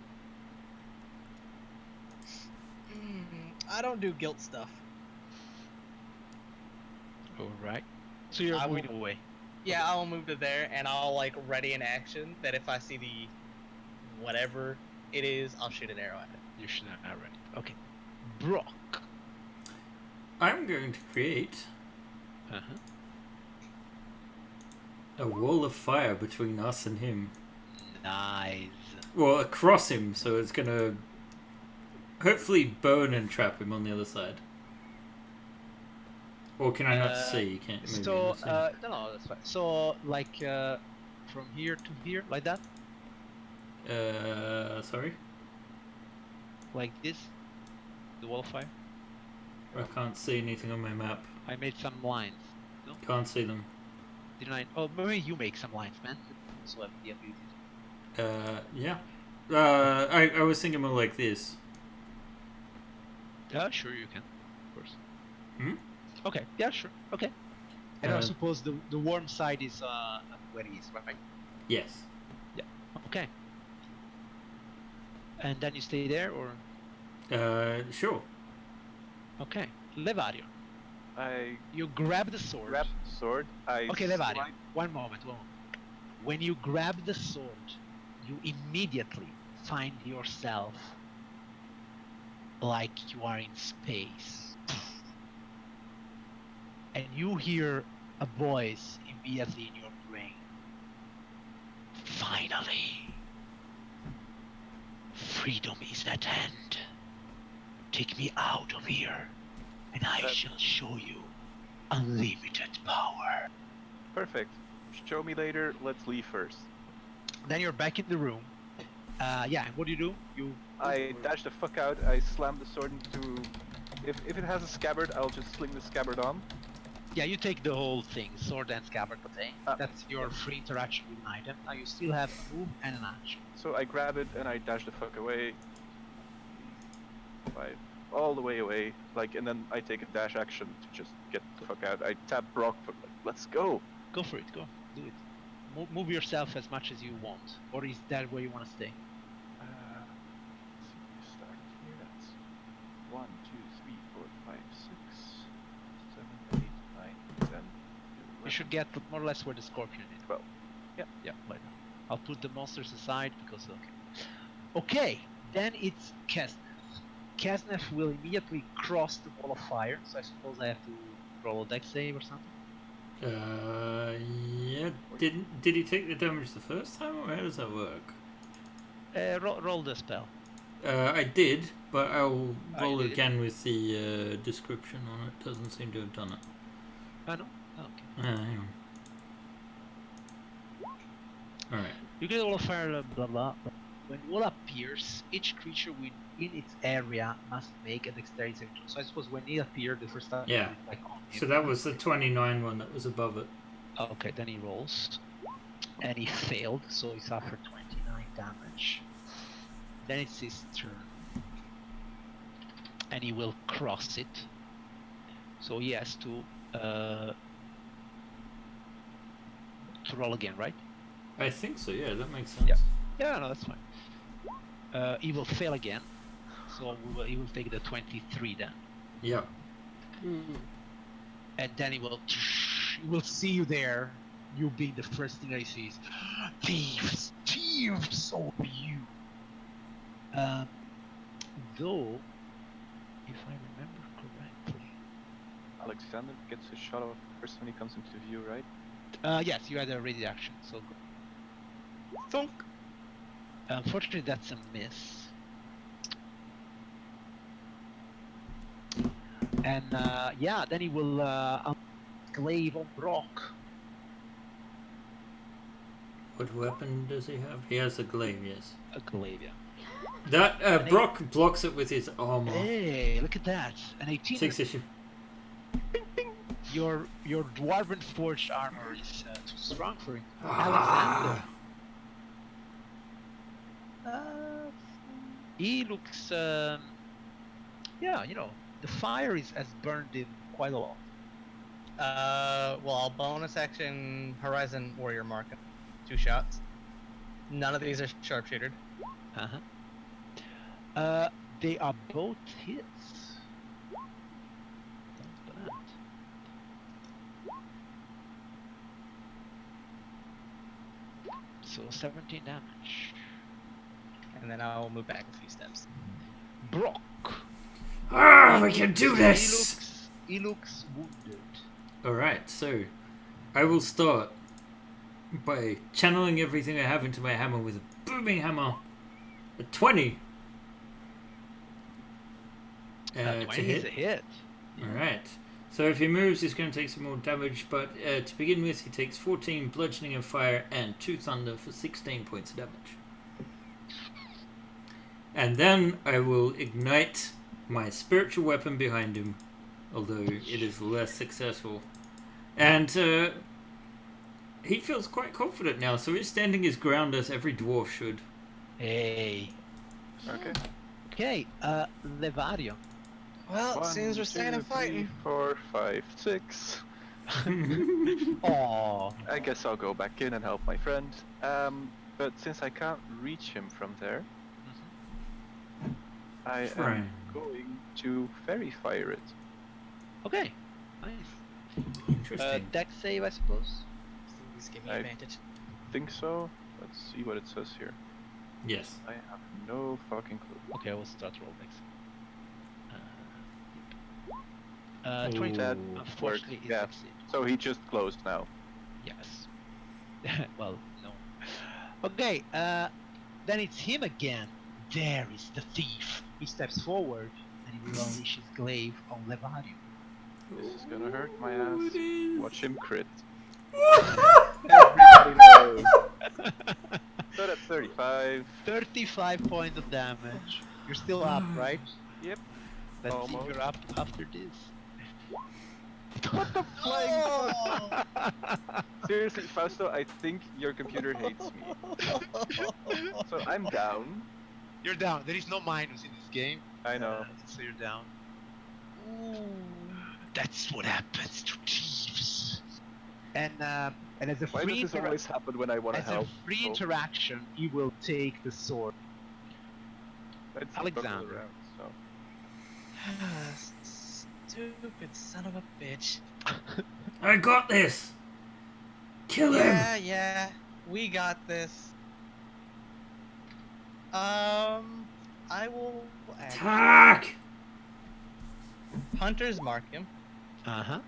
I don't do guilt stuff. Alright. So you're I moving will- away. Yeah, I'll move to there and I'll like ready an action that if I see the whatever it is, I'll shoot an arrow at it. You should not already. Okay. Brock. I'm going to create Uh-huh. a wall of fire between us and him. Nice. Well, across him, so it's gonna hopefully burn and trap him on the other side. Or can I not see? You can't move So, in no, that's fine. So, like, from here to here, like that? Sorry? Like this? The wall of fire? I can't see anything on my map. I made some lines. No? Can't see them. Didn't I? Oh, maybe you make some lines, man. So I have the ability. Yeah. I was thinking more like this. Yeah, sure you can. Of course. Hmm? Okay, yeah, sure. Okay. And I Uh, suppose the warm side is where he is, right? Yes. Okay. And then you stay there, or? Sure. Okay. Levario, I you grab the sword. grab the sword. I Okay, Levario, slide- one moment. When you grab the sword, you immediately find yourself like you are in space. And you hear a voice immediately in your brain. Finally, freedom is at hand. Take me out of here, and I shall show you unlimited power. Perfect. Show me later. Let's leave first. Then you're back in the room. Yeah, and what do? You I dash the fuck out. I slam the sword into. If it has a scabbard, I'll just sling the scabbard on. Yeah, you take the whole thing, sword and scabbard. Okay, Ah. that's your free interaction with an item. Now you still have a move and an action. So I grab it and I dash the fuck away. All the way away. Like, and then I take a dash action to just get the fuck out. I tap Brock for like, let's go. Go for it. Go, do it. Move yourself as much as you want, or is that where you want to stay? Let's see, we start here. That's 1, 2, 3, 4, 5, 6, 7, 8, 9, 10. You should get more or less where the scorpion is. 12. Yeah, like that. I'll put the monsters aside because okay, then it's Kesnef. Kesnef will immediately cross the wall of fire, so I suppose I have to roll a dex save or something. Yeah. Did he take the damage the first time, or how does that work? Roll the spell. I did, but I'll Oh, you roll did it? again with the description on it. Doesn't seem to have done it. I know. Oh, okay. Hang on. Alright. You get wall of fire, blah blah. But when wall appears, each creature within its area must make a dexterity saving throw. So I suppose when it appeared the first time, Yeah. it's like on him. So that was the 29 one that was above it. Okay, then he rolls. And he failed, so he suffered 29 damage. Then it's his turn. And he will cross it. So he has to roll again, right? I think so, yeah, that makes sense. Yeah. Yeah, no, that's fine. He will fail again. So he will take the 23 then. Yeah. And then he will see you there. You being the first thing that he sees. Thieves over you. Though, if I remember correctly, Alexander gets a shot off first when he comes into view, right? yes, you had a ready action. So Thunk. unfortunately, that's a miss. And yeah, then he will glaive on Brock. What weapon does he have? He has a glaive, yes. A glaive, yeah. That Brock blocks it with his armor. Hey, look at that! An 18. 6 issue. Your dwarven forged armor is too strong for him. Ah. Alexander. He looks. Yeah, you know, the fire has burned him quite a lot. Well, I'll bonus action Horizon Warrior mark him. 2 shots. None of these are sharpshootered. They are both hits. Not bad. So 17 damage. And then I'll move back a few steps. Brock. We can do this! He looks wounded. Alright, so I will start by channeling everything I have into my hammer with a booming hammer. A 20. to 20 hit. is a hit. Alright. So if he moves, he's going to take some more damage, but to begin with, he takes 14 bludgeoning and fire and 2 thunder for 16 points of damage. And then I will ignite my spiritual weapon behind him, although it is less successful. And he feels quite confident now, so he's standing his ground as every dwarf should. Hey. Okay. Okay, Levario. Well, One, seems we're two, standing fighting. 3, 4, 5, 6. Oh. I guess I'll go back in and help my friend. But since I can't reach him from there, I Friend. am going to fairy fire it. Okay. Nice. Interesting. Dex save, I suppose. Please give me I- advantage. Think so? Let's see what it says here. Yes. I have no fucking clue. Okay, I will start roll Dex. 20. Ooh. Unfortunately, it Yeah. succeeds. So he just closed now. Yes. Well, no. Okay, then it's him again. There is the thief. He steps forward and he will unleash his glaive on Levario. This is gonna hurt my ass. It is. Watch him crit. Everybody knows. So that's 35. 35 points of damage. You're still up, right? Yep. Let's see if Almost. you're up after this. What the flying fuck? Seriously, Fausto, I think your computer hates me. So I'm down. You're down. There is no minus in this game. I know. So you're down. That's what happens to thieves. And as a Why free does this always happen when I want to as help? a free interaction, he will take the sword. Let's see Alexander. buckle around, so. Stupid son of a bitch. I got this! Kill him! Yeah, we got this. I will Attack! Hunters mark him. Uh-huh.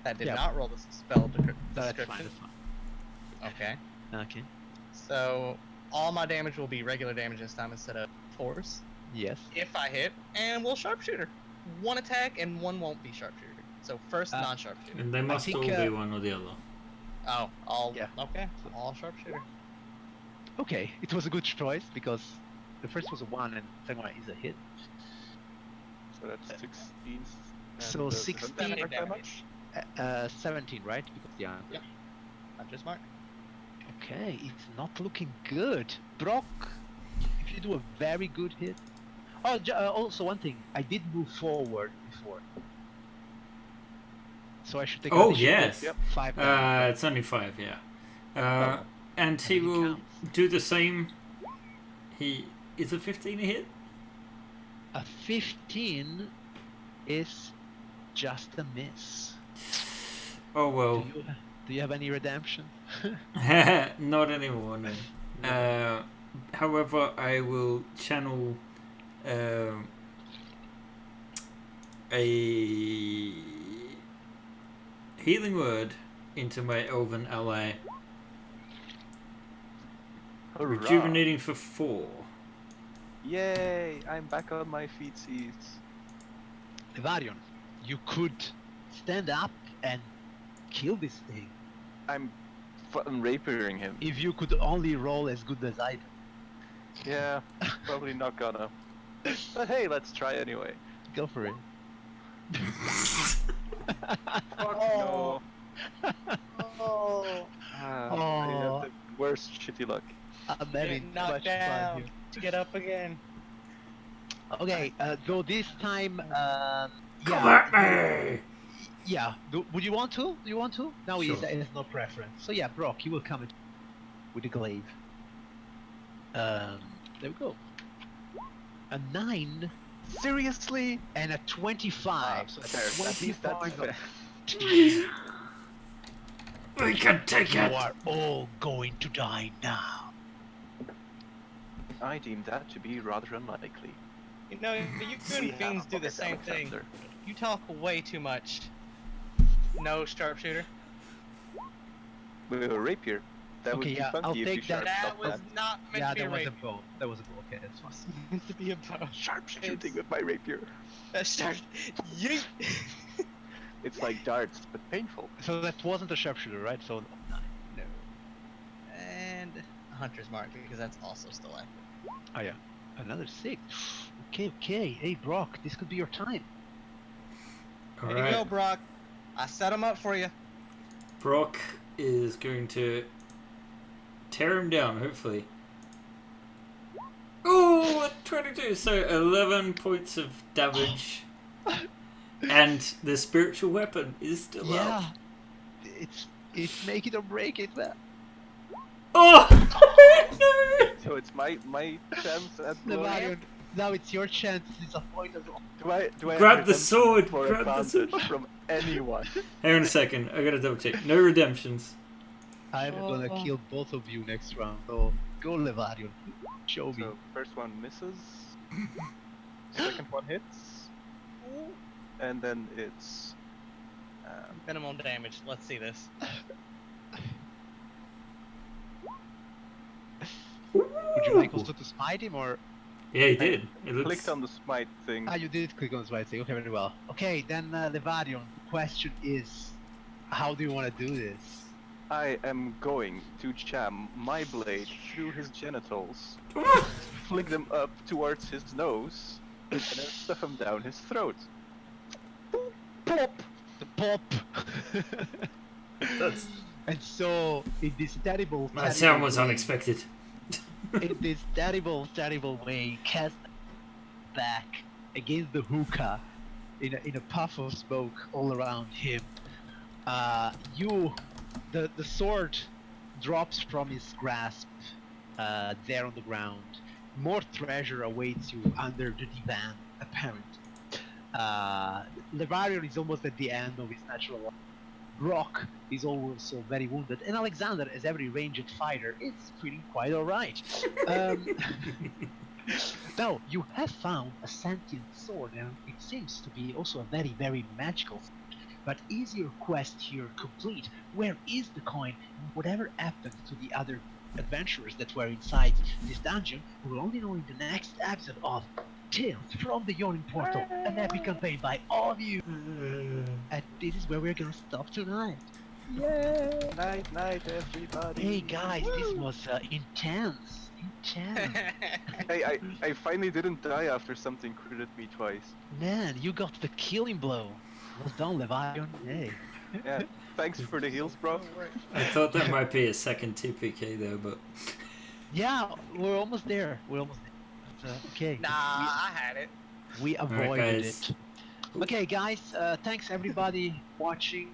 That did Yeah. not roll the spell That's description. fine. That's Okay. fine. Okay. So all my damage will be regular damage this time instead of force. Yes. If I hit, and we'll sharpshooter. One attack and one won't be sharpshooter. So first non-sharpshooter. And they must think, all be one or the other. Oh, all Yeah. okay. All sharpshooter. Okay, it was a good choice because the first was a 1 and the second one is a hit. So that's 16. So and, 16 doesn't hurt that damage. much? 17, right? Because yeah. Yep. Hunter's mark. Okay, it's not looking good. Brock, if you do a very good hit. Oh, also one thing, I did move forward before. So I should take Oh, additional yes. Yep. 5 damage. It's only 5, yeah. Oh. And he It will counts. do the same. He is a 15 a hit? A 15 is just a miss. Oh well. Do you have any redemption? Not anymore, no. However, I will channel a healing word into my elven ally, Hurrah. rejuvenating for 4. Yay! I'm back on my feetsies. Evarion, you could stand up and kill this thing. I'm fucking rapiering him. If you could only roll as good as I do. Yeah, probably not gonna. But hey, let's try anyway. Go for it. Fuck no. Oh. I Oh. have the worst shitty luck. I'm Get having too knocked much fun down. here. To get up again. Okay, though this time, Come at me! yeah. Would you want to? Do you want to? Now Sure. he has no preference. So yeah, Brock, you will come in with the glaive. There we go. A 9 Seriously? and a 25. So There, at least that's 25 fair. of- We can take You it! are all going to die now. I deem that to be rather unlikely. You know, you We good have fiends do the Pocket same thing. Alexander. You talk way too much. No sharpshooter. With a rapier. That would Okay, be yeah, funky I'll if you take that. sharp That shot was that. not meant Yeah, to be a that was a rapier. bow. That was a bow. Okay, that's fine. It's meant to be a bow. Sharp shooting It's- with my rapier. Start. Yeet. It's like darts, but painful. So that wasn't a sharpshooter, right? So no. No. And a hunter's mark because that's also still active. Oh yeah, another 6. Okay, okay. Hey Brock, this could be your time. All There you go, right. Brock. I set him up for you. Brock is going to tear him down, hopefully. Oh, 22, so 11 points of damage. And the spiritual weapon is still Yeah, up. it's make it or break it, man. Oh! No! So it's my chance at blowing Levarion, up. now it's your chance to disappoint us all. Do I Grab have the redemption sword, for grab the advantage sword. from anyone? Hang on a second, I gotta double check. No redemptions. I'm gonna kill both of you next round. So go Levarion, show me. So first one misses, second one hits, and then it's Minimum damage. Let's see this. Would you like also to smite him or? Yeah, he did. It looks... clicked on the smite thing. Ah, you did click on the smite thing. Okay, very well. Okay, then Levarion. The question is, how do you want to do this? I am going to jam my blade through his genitals, flick them up towards his nose, and then stuff him down his throat. Pop! The pop. That's... And so, in this terrible, My terrible sound was way, unexpected. in this terrible, terrible way, cast back against the hookah in a puff of smoke all around him. The sword drops from his grasp there on the ground. More treasure awaits you under the divan, apparently. Levarion is almost at the end of his natural life. Brock is also very wounded, and Alexander, as every ranged fighter, is feeling quite alright. Now, you have found a sentient sword, and it seems to be also a very, very magical sword. But is your quest here complete? Where is the coin? And whatever happened to the other adventurers that were inside this dungeon, we will only know in the next episode of Tales from the Yawning Portal, an epic campaign by all of you. And this is where we're gonna stop tonight. Yay! Night, night, everybody. Hey guys, this was intense. Intense. Hey, I finally didn't die after something critted me twice. Man, you got the killing blow. Well done, Levarion. Hey. Yeah, thanks for the heals, bro. I thought that might be a second TPK though, but... Yeah, we're almost there. We're almost there. But, okay. Nah, I had it. We avoided guys. it. Okay, guys. Thanks everybody watching.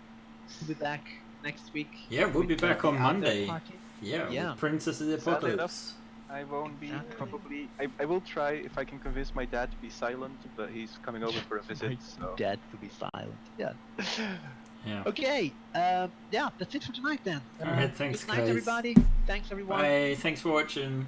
We'll be back next week. Yeah, we'll be with, back on the other Monday. party. Yeah, Yeah. with Princess of the Sadly Apocalypse. I won't be, Exactly. probably. I will try if I can convince my dad to be silent, but he's coming over for a visit, so. Dead to be silent. Yeah. Yeah. Okay. Yeah, that's it for tonight then. Alright, thanks, good night, guys. everybody. Thanks, everyone. Bye, thanks for watching.